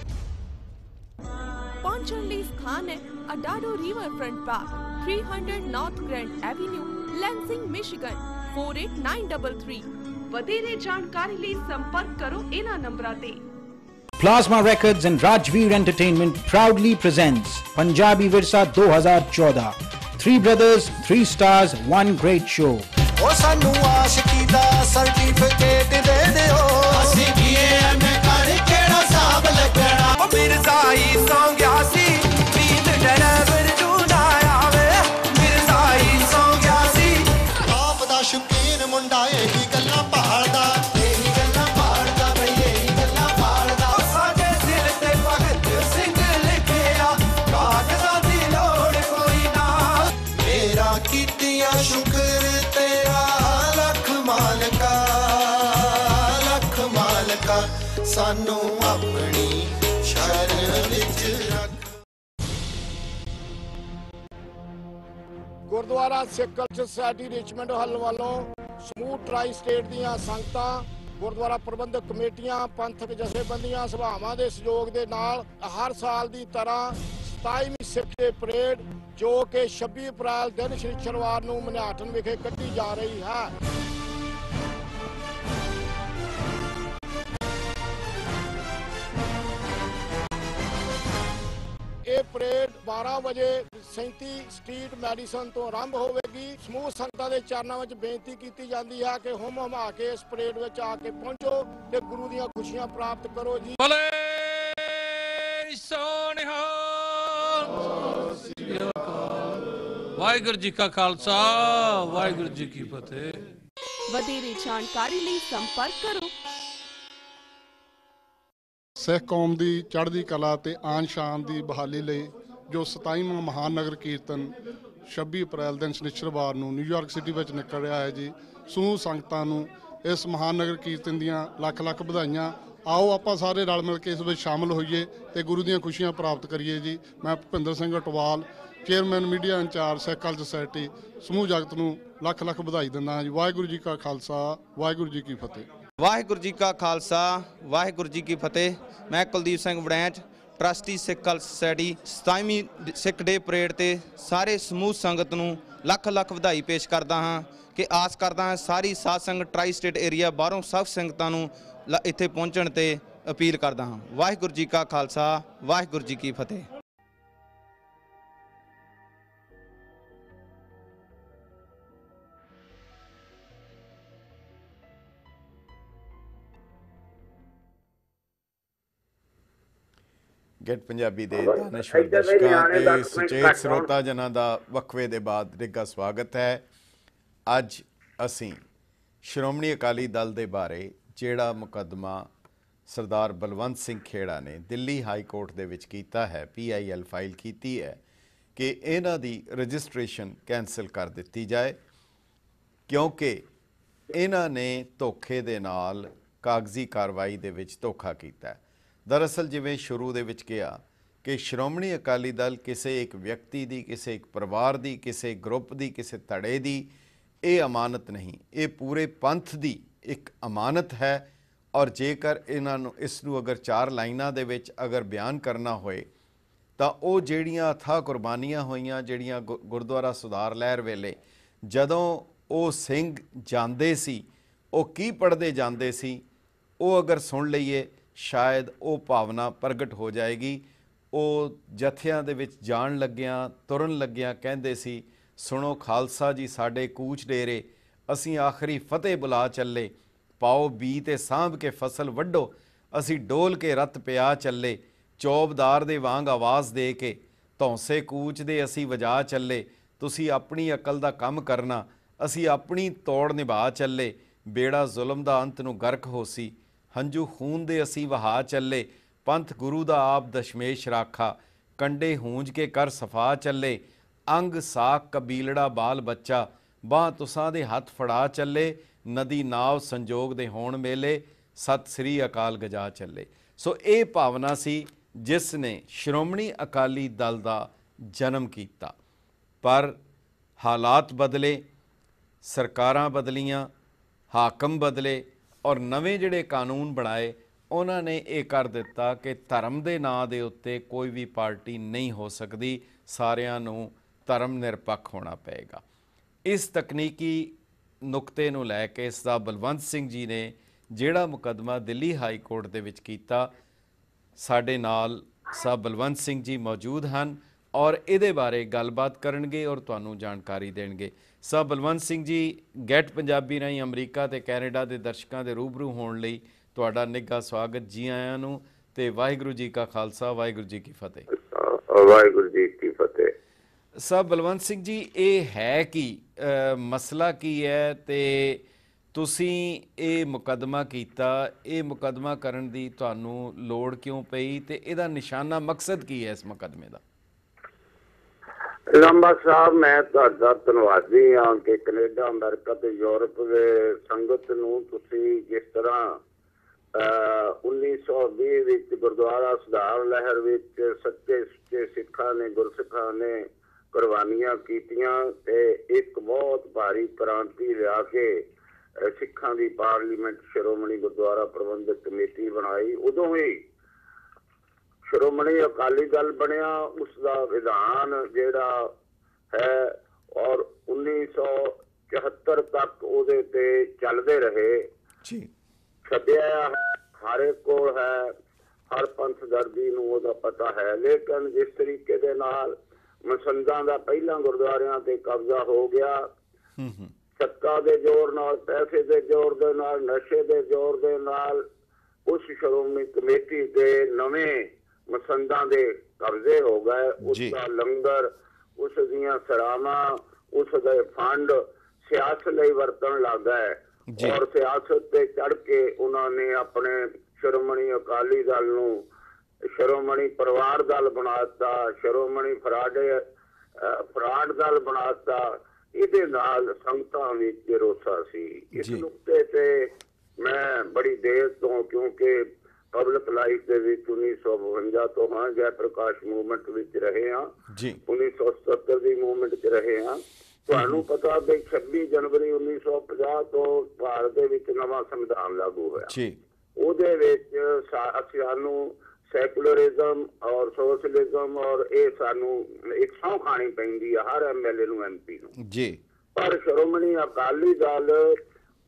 ਪਹੁੰਚਣ ਲਈ ਸਥਾਨ ਹੈ Adado riverfront park, 300 north grand avenue, Lansing Michigan 48933। ਵਧੇਰੇ ਜਾਣਕਾਰੀ ਲਈ ਸੰਪਰਕ ਕਰੋ ਇਹਨਾਂ ਨੰਬਰਾਂ ਤੇ। Plasma Records and Rajveer Entertainment proudly presents Punjabi Virsa 2014. 3 brothers, 3 stars, 1 great show. ओ सानू आशिकी दा सर्टिफिकेट दे दियो, ਅਸੀਂ BAM ਕਰ ਕਿਹੜਾ ਹਿਸਾਬ ਲੱਗਣਾ। ਉਹ ਮਿਰਜ਼ਾਈ ਸੌਂ ਗਿਆ ਸੀ, ਪ੍ਰੀਤ ਡਰਾਈਵਰ ਨੂੰ ਨਾ ਆਵੇ। ਮਿਰਜ਼ਾਈ ਸੌਂ ਗਿਆ ਸੀ, ਆਪ ਦਾ ਸ਼ੌਕੀਨ ਮੁੰਡਾ ਇਹੀ ਗੱਲਾਂ ਭਾਲਦਾ, ਇਹੀ ਗੱਲਾਂ ਭਾਲਦਾ ਬਈ ਇਹੀ ਗੱਲਾਂ ਭਾਲਦਾ। ਸਾਡੇ ਦਿਲ ਤੇ ਭਗਤ ਸਿੰਘ ਲਿਖਿਆ, ਕਾਗਜ਼ਾਂ ਦੀ ਲੋੜ ਕੋਈ ਨਾ। ਮੇਰਾ ਕੀਤੀਆਂ ਸ਼ੁਕਰ ਤੇਰਾ ਲੱਖ ਮਾਲਕਾ, ਲੱਖ ਮਾਲਕਾ, ਸਾਨੂੰ ਆਪਣੀ ਸ਼ਰਨ ਵਿੱਚ ਰੱਖ। ਗੁਰਦੁਆਰਾ ਸਿੱਖ ਕਲਚਰ ਸੁਸਾਇਟੀ ਰਿਚਮੰਡ ਹੱਲ ਵੱਲੋਂ ਸਮੂਹ ਟਰਾਈ ਸਟੇਟ ਦੀਆਂ ਸੰਗਤਾਂ, ਗੁਰਦੁਆਰਾ ਪ੍ਰਬੰਧਕ ਕਮੇਟੀਆਂ, ਪੰਥਕ ਜਥੇਬੰਦੀਆਂ, ਸਭਾਵਾਂ ਦੇ ਸਹਿਯੋਗ ਦੇ ਨਾਲ ਹਰ ਸਾਲ ਦੀ ਤਰ੍ਹਾਂ 27ਵੀਂ ਸਿੱਖ ਡੇ ਪਰੇਡ, ਜੋ ਕਿ 26 ਅਪ੍ਰੈਲ ਦਿਨ ਸ਼ਨੀਚਰਵਾਰ ਨੂੰ ਮਨਿਆਟਨ ਵਿਖੇ ਕੱਢੀ ਜਾ ਰਹੀ ਹੈ। ਇਹ ਪਰੇਡ 12 ਵਜੇ 37 ਸਟਰੀਟ ਮੈਡੀਸਨ ਤੋਂ ਆਰੰਭ ਹੋਵੇਗੀ। ਸਮੂਹ ਸੰਗਤਾਂ ਦੇ ਚਰਨਾਂ ਵਿੱਚ ਬੇਨਤੀ ਕੀਤੀ ਜਾਂਦੀ ਹੈ ਕਿ ਹੁਮ ਹੁਮਾ ਕੇ ਇਸ ਪਰੇਡ ਵਿੱਚ ਆ ਕੇ ਪਹੁੰਚੋ ਤੇ ਗੁਰੂ ਦੀਆਂ ਖੁਸ਼ੀਆਂ ਪ੍ਰਾਪਤ ਕਰੋ ਜੀ। ਵਾਹਿਗੁਰੂ ਜੀ ਕਾ ਖਾਲਸਾ, ਵਾਹਿਗੁਰੂ ਜੀ ਕੀ ਫਤਿਹ। ਵਧੇਰੇ ਜਾਣਕਾਰੀ ਲਈ ਸੰਪਰਕ ਕਰੋ। ਸਿੱਖ ਕੌਮ ਦੀ ਚੜ੍ਹਦੀ ਕਲਾ ਤੇ ਆਨ ਸ਼ਾਨ ਦੀ ਬਹਾਲੀ ਲਈ ਜੋ 27ਵਾਂ ਮਹਾਨ ਨਗਰ ਕੀਰਤਨ 26 ਅਪ੍ਰੈਲ ਦਿਨ ਸ਼ਨੀਚਰਵਾਰ ਨੂੰ ਨਿਊਯਾਰਕ ਸਿਟੀ ਵਿੱਚ ਨਿਕਲ ਰਿਹਾ ਹੈ ਜੀ। ਸਮੂਹ ਸੰਗਤਾਂ ਨੂੰ ਇਸ ਮਹਾਨ ਨਗਰ ਕੀਰਤਨ ਦੀਆਂ ਲੱਖ ਲੱਖ ਵਧਾਈਆਂ ਆਓ ਆਪਾਂ ਸਾਰੇ ਰਲ ਮਿਲ ਕੇ ਇਸ ਵਿੱਚ ਸ਼ਾਮਲ ਹੋਈਏ ਤੇ ਗੁਰੂ ਦੀਆਂ ਖੁਸ਼ੀਆਂ ਪ੍ਰਾਪਤ ਕਰੀਏ ਜੀ। ਮੈਂ Bhupinder Singh Atwal, chairman media incharge Sikh culture society ਸਮੂਹ ਜਗਤ ਨੂੰ ਲੱਖ ਲੱਖ ਵਧਾਈ ਦਿੰਦਾ ਜੀ। ਵਾਹਿਗੁਰੂ ਜੀ ਕਾ ਖਾਲਸਾ, ਵਾਹਿਗੁਰੂ ਜੀ ਕੀ ਫਤਿਹ। ਵਾਹਿਗੁਰੂ ਜੀ ਕਾ ਖਾਲਸਾ, ਵਾਹਿਗੁਰੂ ਜੀ ਕੀ ਫਤਿਹ। ਮੈਂ ਕੁਲਦੀਪ ਸਿੰਘ ਵੜੈਂਚ, ਟਰਸਟੀ ਸਿੱਖ ਕਲਚ ਸੁਸਾਇਟੀ 27ਵੀਂ ਸਿੱਖ ਡੇ ਪਰੇਡ ਤੇ ਸਾਰੇ ਸਮੂਹ ਸੰਗਤ ਨੂੰ ਲੱਖ ਲੱਖ ਵਧਾਈ ਪੇਸ਼ ਕਰਦਾ ਹਾਂ ਕਿ ਆਸ ਕਰਦਾ ਹਾਂ ਸਾਰੀ ਸਾਧ ਸੰਗਤ ਟਰਾਈ ਸਟੇਟ ਏਰੀਆ ਬਾਹਰੋਂ ਸਭ ਸੰਗਤਾਂ ਨੂੰ ਇੱਥੇ ਪਹੁੰਚਣ ਤੇ ਅਪੀਲ ਕਰਦਾ ਹਾਂ। ਵਾਹਿਗੁਰੂ ਜੀ ਕਾ ਖਾਲਸਾ, ਵਾਹਿਗੁਰੂ ਜੀ ਕੀ ਫਤਿਹ। ਗੈਟ ਪੰਜਾਬੀ ਦੇ ਦਾਨਸ਼ਵਰ ਦਰਸ਼ਕਾਂ ਤੇ ਸੁਚੇਤ ਸਰੋਤਾ ਜਨਾਂ ਦਾ ਵਕਫੇ ਦੇ ਬਾਅਦ ਨਿੱਘਾ ਸਵਾਗਤ ਹੈ। ਅੱਜ ਅਸੀਂ ਸ਼੍ਰੋਮਣੀ ਅਕਾਲੀ ਦਲ ਦੇ ਬਾਰੇ ਜਿਹੜਾ ਮੁਕੱਦਮਾ ਸਰਦਾਰ ਬਲਵੰਤ ਸਿੰਘ ਖੇੜਾ ਨੇ ਦਿੱਲੀ ਹਾਈ ਕੋਰਟ ਦੇ ਵਿੱਚ ਕੀਤਾ ਹੈ, PIL ਫਾਈਲ ਕੀਤੀ ਹੈ ਕਿ ਇਹਨਾਂ ਦੀ ਰਜਿਸਟ੍ਰੇਸ਼ਨ ਕੈਂਸਲ ਕਰ ਦਿੱਤੀ ਜਾਏ ਕਿਉਂਕਿ ਇਹਨਾਂ ਨੇ ਧੋਖੇ ਦੇ ਨਾਲ ਕਾਗਜ਼ੀ ਕਾਰਵਾਈ ਦੇ ਵਿੱਚ ਧੋਖਾ ਕੀਤਾ ਹੈ। ਦਰਅਸਲ ਜਿਵੇਂ ਸ਼ੁਰੂ ਦੇ ਵਿੱਚ ਕਿਹਾ ਕਿ ਸ਼੍ਰੋਮਣੀ ਅਕਾਲੀ ਦਲ ਕਿਸੇ ਇੱਕ ਵਿਅਕਤੀ ਦੀ, ਕਿਸੇ ਇੱਕ ਪਰਿਵਾਰ ਦੀ, ਕਿਸੇ ਗਰੁੱਪ ਦੀ, ਕਿਸੇ ਧੜੇ ਦੀ ਇਹ ਅਮਾਨਤ ਨਹੀਂ, ਇਹ ਪੂਰੇ ਪੰਥ ਦੀ ਇੱਕ ਅਮਾਨਤ ਹੈ। ਔਰ ਜੇਕਰ ਇਹਨਾਂ ਨੂੰ ਇਸ ਨੂੰ ਅਗਰ 4 ਲਾਈਨਾਂ ਦੇ ਵਿੱਚ ਅਗਰ ਬਿਆਨ ਕਰਨਾ ਹੋਏ ਤਾਂ ਉਹ ਜਿਹੜੀਆਂ ਅਥਾਹ ਕੁਰਬਾਨੀਆਂ ਹੋਈਆਂ, ਜਿਹੜੀਆਂ ਗੁਰਦੁਆਰਾ ਸੁਧਾਰ ਲਹਿਰ ਵੇਲੇ ਜਦੋਂ ਉਹ ਸਿੰਘ ਜਾਂਦੇ ਸੀ, ਉਹ ਕੀ ਪੜ੍ਹਦੇ ਜਾਂਦੇ ਸੀ, ਉਹ ਅਗਰ ਸੁਣ ਲਈਏ ਸ਼ਾਇਦ ਉਹ ਭਾਵਨਾ ਪ੍ਰਗਟ ਹੋ ਜਾਏਗੀ। ਉਹ ਜਥਿਆਂ ਦੇ ਵਿੱਚ ਜਾਣ ਲੱਗਿਆਂ, ਤੁਰਨ ਲੱਗਿਆਂ ਕਹਿੰਦੇ ਸੀ, ਸੁਣੋ ਖਾਲਸਾ ਜੀ ਸਾਡੇ ਕੂਚ ਡੇਰੇ, ਅਸੀਂ ਆਖਰੀ ਫਤਿਹ ਬੁਲਾ ਚੱਲੇ, ਪਾਓ ਬੀ ਤੇ ਸਾਂਭ ਕੇ ਫਸਲ ਵੱਢੋ, ਅਸੀਂ ਡੋਲ ਕੇ ਰਤ ਪਿਆ ਚੱਲੇ, ਚੌਬਦਾਰ ਦੇ ਵਾਂਗ ਆਵਾਜ਼ ਦੇ ਕੇ ਧੌਂਸੇ ਕੂਚ ਦੇ ਅਸੀਂ ਵਜਾ ਚੱਲੇ, ਤੁਸੀਂ ਆਪਣੀ ਅਕਲ ਦਾ ਕੰਮ ਕਰਨਾ, ਅਸੀਂ ਆਪਣੀ ਤੋੜ ਨਿਭਾ ਚੱਲੇ, ਬੇੜਾ ਜ਼ੁਲਮ ਦਾ ਅੰਤ ਨੂੰ ਗਰਕ ਹੋਸੀ, ਹੰਝੂ ਖੂਨ ਦੇ ਅਸੀਂ ਵਹਾ ਚੱਲੇ, ਪੰਥ ਗੁਰੂ ਦਾ ਆਪ ਦਸ਼ਮੇਸ਼ ਰਾਖਾ, ਕੰਡੇ ਹੂੰਜ ਕੇ ਕਰ ਸਫਾ ਚੱਲੇ, ਅੰਗ ਸਾਕ ਕਬੀਲੜਾ ਬਾਲ ਬੱਚਾ, ਬਾਹ ਤੁਸਾਂ ਦੇ ਹੱਥ ਫੜਾ ਚੱਲੇ, ਨਦੀ ਨਾਵ ਸੰਜੋਗ ਦੇ ਹੋਣ ਮੇਲੇ, ਸਤਿ ਸ੍ਰੀ ਅਕਾਲ ਗਜਾ ਚੱਲੇ। ਸੋ ਇਹ ਭਾਵਨਾ ਸੀ ਜਿਸ ਨੇ ਸ਼੍ਰੋਮਣੀ ਅਕਾਲੀ ਦਲ ਦਾ ਜਨਮ ਕੀਤਾ। ਪਰ ਹਾਲਾਤ ਬਦਲੇ, ਸਰਕਾਰਾਂ ਬਦਲੀਆਂ, ਹਾਕਮ ਬਦਲੇ ਔਰ ਨਵੇਂ ਜਿਹੜੇ ਕਾਨੂੰਨ ਬਣਾਏ ਉਹਨਾਂ ਨੇ ਇਹ ਕਰ ਦਿੱਤਾ ਕਿ ਧਰਮ ਦੇ ਨਾਂ ਦੇ ਉੱਤੇ ਕੋਈ ਵੀ ਪਾਰਟੀ ਨਹੀਂ ਹੋ ਸਕਦੀ, ਸਾਰਿਆਂ ਨੂੰ ਧਰਮ ਨਿਰਪੱਖ ਹੋਣਾ ਪਏਗਾ। ਇਸ ਤਕਨੀਕੀ ਨੁਕਤੇ ਨੂੰ ਲੈ ਕੇ ਸਰਦਾਰ ਬਲਵੰਤ ਸਿੰਘ ਜੀ ਨੇ ਜਿਹੜਾ ਮੁਕੱਦਮਾ ਦਿੱਲੀ ਹਾਈ ਕੋਰਟ ਦੇ ਵਿੱਚ ਕੀਤਾ, ਸਾਡੇ ਨਾਲ ਸਾਹਿਬ ਬਲਵੰਤ ਸਿੰਘ ਜੀ ਮੌਜੂਦ ਹਨ ਔਰ ਇਹਦੇ ਬਾਰੇ ਗੱਲਬਾਤ ਕਰਨਗੇ ਔਰ ਤੁਹਾਨੂੰ ਜਾਣਕਾਰੀ ਦੇਣਗੇ। ਸਾਹਿਬ ਬਲਵੰਤ ਸਿੰਘ ਜੀ, ਗੈਟ ਪੰਜਾਬੀ ਰਾਹੀਂ ਅਮਰੀਕਾ ਤੇ ਕੈਨੇਡਾ ਦੇ ਦਰਸ਼ਕਾਂ ਦੇ ਰੂਬਰੂ ਹੋਣ ਲਈ ਤੁਹਾਡਾ ਨਿੱਘਾ ਸਵਾਗਤ, ਜੀ ਆਇਆਂ ਨੂੰ, ਤੇ ਵਾਹਿਗੁਰੂ ਜੀ ਕਾ ਖਾਲਸਾ, ਵਾਹਿਗੁਰੂ ਜੀ ਕੀ ਫਤਿਹ। ਵਾਹਿਗੁਰੂ ਜੀ ਕੀ ਫਤਿਹ। ਸਾਹਿਬ ਬਲਵੰਤ ਸਿੰਘ ਜੀ, ਇਹ ਹੈ ਕਿ ਮਸਲਾ ਕੀ ਹੈ ਤੇ ਤੁਸੀਂ ਇਹ ਮੁਕੱਦਮਾ ਕੀਤਾ, ਇਹ ਮੁਕੱਦਮਾ ਕਰਨ ਦੀ ਤੁਹਾਨੂੰ ਲੋੜ ਕਿਉਂ ਪਈ ਤੇ ਇਹਦਾ ਨਿਸ਼ਾਨਾ ਮਕਸਦ ਕੀ ਹੈ ਇਸ ਮੁਕੱਦਮੇ ਦਾ? ਲਾਂਬਾ ਸਾਹਿਬ, ਮੈਂ ਤੁਹਾਡਾ ਧੰਨਵਾਦੀ ਹਾਂ ਕਿ ਕੈਨੇਡਾ, ਅਮਰੀਕਾ ਤੇ ਯੂਰਪ ਦੇ ਸੰਗਤ ਨੂੰ ਤੁਸੀਂ ਜਿਸ ਤਰ੍ਹਾਂ 1920 ਵਿੱਚ ਗੁਰਦੁਆਰਾ ਸੁਧਾਰ ਲਹਿਰ ਵਿੱਚ ਸੱਚੇ ਸੁੱਚੇ ਸਿੱਖਾਂ ਨੇ, ਗੁਰਸਿੱਖਾਂ ਨੇ ਕੁਰਬਾਨੀਆਂ ਕੀਤੀਆਂ ਤੇ ਇੱਕ ਬਹੁਤ ਭਾਰੀ ਕ੍ਰਾਂਤੀ ਲਿਆ ਕੇ ਸਿੱਖਾਂ ਦੀ ਪਾਰਲੀਮੈਂਟ ਸ਼੍ਰੋਮਣੀ ਗੁਰਦੁਆਰਾ ਪ੍ਰਬੰਧਕ ਕਮੇਟੀ ਬਣਾਈ, ਉਦੋਂ ਹੀ ਸ਼੍ਰੋਮਣੀ ਅਕਾਲੀ ਦਲ ਬਣਿਆ। ਉਸ ਦਾ ਵਿਧਾਨ ਜਿਹੜਾ ਹੈ ਔਰ 1974 ਤੱਕ ਉਹਦੇ ਤੇ ਚੱਲਦੇ ਰਹੇ ਜੀ। ਛੱਡਿਆ ਹਰ ਕੋਲ ਹੈ, ਹਰ ਪੰਥ ਦਰਦੀ ਨੂੰ ਉਹਦਾ ਪਤਾ ਹੈ। ਲੇਕਿਨ ਜਿਸ ਤਰੀਕੇ ਦੇ ਨਾਲ ਮਸੰਦਾਂ ਦਾ ਪਹਿਲਾਂ ਗੁਰਦੁਆਰਿਆਂ ਤੇ ਕਬਜ਼ਾ ਹੋ ਗਿਆ, ਸੱਤਾ ਦੇ ਜ਼ੋਰ ਨਾਲ, ਪੈਸੇ ਦੇ ਜ਼ੋਰ ਦੇ ਨਾਲ, ਨਸ਼ੇ ਦੇ ਜ਼ੋਰ ਦੇ ਨਾਲ ਉਸ ਸ਼੍ਰੋਮਣੀ ਕਮੇਟੀ ਦੇ ਨਵੇਂ ਮਸੰਦਾਂ ਦੇ ਕਬਜ਼ੇ ਹੋ ਗਏ। ਉਸ ਦਾ ਲੰਗਰ, ਉਸ ਦੀਆਂ ਸਰਾਵਾਂ, ਉਸ ਦੇ ਫੰਡ ਸਿਆਸਤ ਲਈ ਵਰਤਣ ਲੱਗ ਗਏ ਔਰ ਸਿਆਸਤ ਤੇ ਚੜ ਕੇ ਉਹਨਾਂ ਨੇ ਆਪਣੇ ਸ਼੍ਰੋਮਣੀ ਅਕਾਲੀ ਦਲ ਨੂੰ ਸ਼੍ਰੋਮਣੀ ਪਰਿਵਾਰ ਦਲ ਬਣਾ ਦਿੱਤਾ, ਸ਼੍ਰੋਮਣੀ ਫਰਾਡ ਦਲ ਬਣਾ ਦਿੱਤਾ। ਇਹਦੇ ਨਾਲ ਸੰਗਤਾਂ ਵਿੱਚ ਰੋਸਾ ਸੀ। ਇਸ ਨੁਕਤੇ ਤੇ ਮੈਂ ਬੜੀ ਦੇਰ ਤੋਂ, ਕਿਉਂਕਿ ਪਬਲਿਕ ਲਾਈਫ ਦੇ ਵਿੱਚ 1952 ਤੋਂ ਹਾਂ ਜੈ ਪ੍ਰਕਾਸ਼ ਮੂਵਮੈਂਟ ਵਿੱਚ ਰਹੇ ਹਾਂ ਜੀ 1977 ਦੀ ਮੂਵਮੈਂਟ 'ਚ ਰਹੇ ਹਾਂ। ਤੁਹਾਨੂੰ ਪਤਾ ਵੀ 26 ਜਨਵਰੀ 1950 ਤੋਂ ਭਾਰਤ ਦੇ ਵਿੱਚ ਨਵਾਂ ਸੰਵਿਧਾਨ ਲਾਗੂ ਹੋਇਆ ਜੀ। ਉਹਦੇ ਵਿੱਚ ਸਾਨੂੰ ਸੈਕੂਲਰਿਜ਼ਮ ਔਰ ਸੋਸ਼ਲਿਜ਼ਮ ਔਰ ਇਹ ਸਾਨੂੰ ਇੱਕ ਸਹੁੰ ਖਾਣੀ ਪੈਂਦੀ ਆ ਹਰ MLA ਨੂੰ MP ਨੂੰ ਜੀ। ਪਰ ਸ਼੍ਰੋਮਣੀ ਅਕਾਲੀ ਦਲ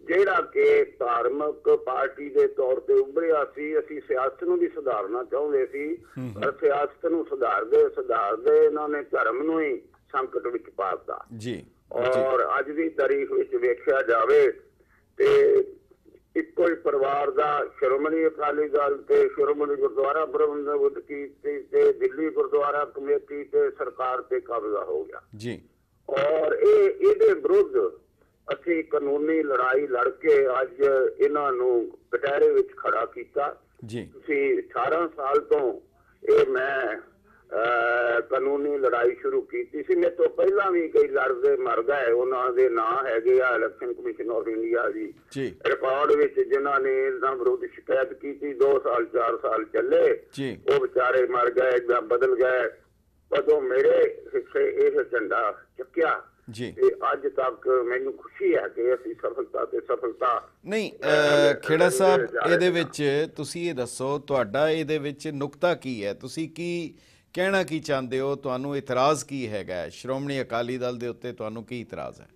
ਜਿਹੜਾ ਕਿ ਧਾਰਮਿਕ ਪਾਰਟੀ ਦੇ ਤੌਰ ਤੇ ਉੱਭਰਿਆ ਸੀ, ਅਸੀਂ ਸਿਆਸਤ ਨੂੰ ਵੀ ਸੁਧਾਰਨਾ ਚਾਹੁੰਦੇ ਸੀ, ਪਰ ਸਿਆਸਤ ਨੂੰ ਸੁਧਾਰਦੇ ਇਹਨਾਂ ਨੇ ਧਰਮ ਨੂੰ ਹੀ ਸੰਕਟ ਵਿੱਚ ਪਾ ਦਿੱਤਾ ਜੀ। ਔਰ ਅੱਜ ਦੀ ਤਾਰੀਖ ਵਿੱਚ ਵੇਖਿਆ ਜਾਵੇ ਤੇ ਇੱਕੋ ਹੀ ਪਰਿਵਾਰ ਦਾ ਸ਼੍ਰੋਮਣੀ ਅਕਾਲੀ ਦਲ ਤੇ ਸ਼੍ਰੋਮਣੀ ਗੁਰਦੁਆਰਾ ਪ੍ਰਬੰਧਕ ਕਮੇਟੀ ਤੇ ਦਿੱਲੀ ਗੁਰਦੁਆਰਾ ਕਮੇਟੀ ਤੇ ਸਰਕਾਰ ਤੇ ਕਬਜ਼ਾ ਹੋ ਗਿਆ ਜੀ। ਔਰ ਇਹਦੇ ਵਿਰੁੱਧ ਅਸੀਂ ਕਾਨੂੰਨੀ ਲੜਾਈ ਲੜ ਕੇ ਅੱਜ ਇਹਨਾਂ ਨੂੰ ਕਟਹਿਰੇ ਵਿੱਚ ਖੜਾ ਕੀਤਾ ਜੀ। ਤੁਸੀਂ 18 ਸਾਲ ਤੋਂ ਇਹ ਮੈਂ ਕਾਨੂੰਨੀ ਲੜਾਈ ਸ਼ੁਰੂ ਕੀਤੀ ਸੀ। ਮੇਰੇ ਤੋਂ ਪਹਿਲਾਂ ਵੀ ਕਈ ਲੜਦੇ ਮਰ ਗਏ, ਉਹਨਾਂ ਦੇ ਨਾਂ ਹੈਗੇ ਆ election commission of India the record ਵਿੱਚ, ਜਿਨ੍ਹਾਂ ਨੇ ਇਹਨਾਂ ਵਿਰੁੱਧ ਸ਼ਿਕਾਇਤ ਕੀਤੀ। 2 ਸਾਲ 4 ਸਾਲ ਚੱਲੇ, ਉਹ ਵਿਚਾਰੇ ਮਰ ਗਏ ਜਾਂ ਬਦਲ ਗਏ। ਕਦੋਂ ਮੇਰੇ ਹਿੱਸੇ ਇਹ ਝੰਡਾ ਚੱਕਿਆ ਜੀ ਤੇ ਅੱਜ ਤੱਕ ਮੈਨੂੰ ਖੁਸ਼ੀ ਹੈ ਕਿ ਅਸੀਂ ਸਫਲਤਾ ਨਹੀਂ। ਖੇੜਾ ਸਾਹਿਬ, ਇਹਦੇ ਵਿੱਚ ਤੁਸੀਂ ਇਹ ਦੱਸੋ, ਤੁਹਾਡਾ ਇਹਦੇ ਵਿੱਚ ਨੁਕਤਾ ਕੀ ਹੈ? ਤੁਸੀਂ ਕੀ ਕਹਿਣਾ ਕੀ ਚਾਹੁੰਦੇ ਹੋ? ਤੁਹਾਨੂੰ ਇਤਰਾਜ਼ ਕੀ ਹੈਗਾ ਸ਼੍ਰੋਮਣੀ ਅਕਾਲੀ ਦਲ ਦੇ ਉੱਤੇ? ਤੁਹਾਨੂੰ ਕੀ ਇਤਰਾਜ਼ ਹੈ?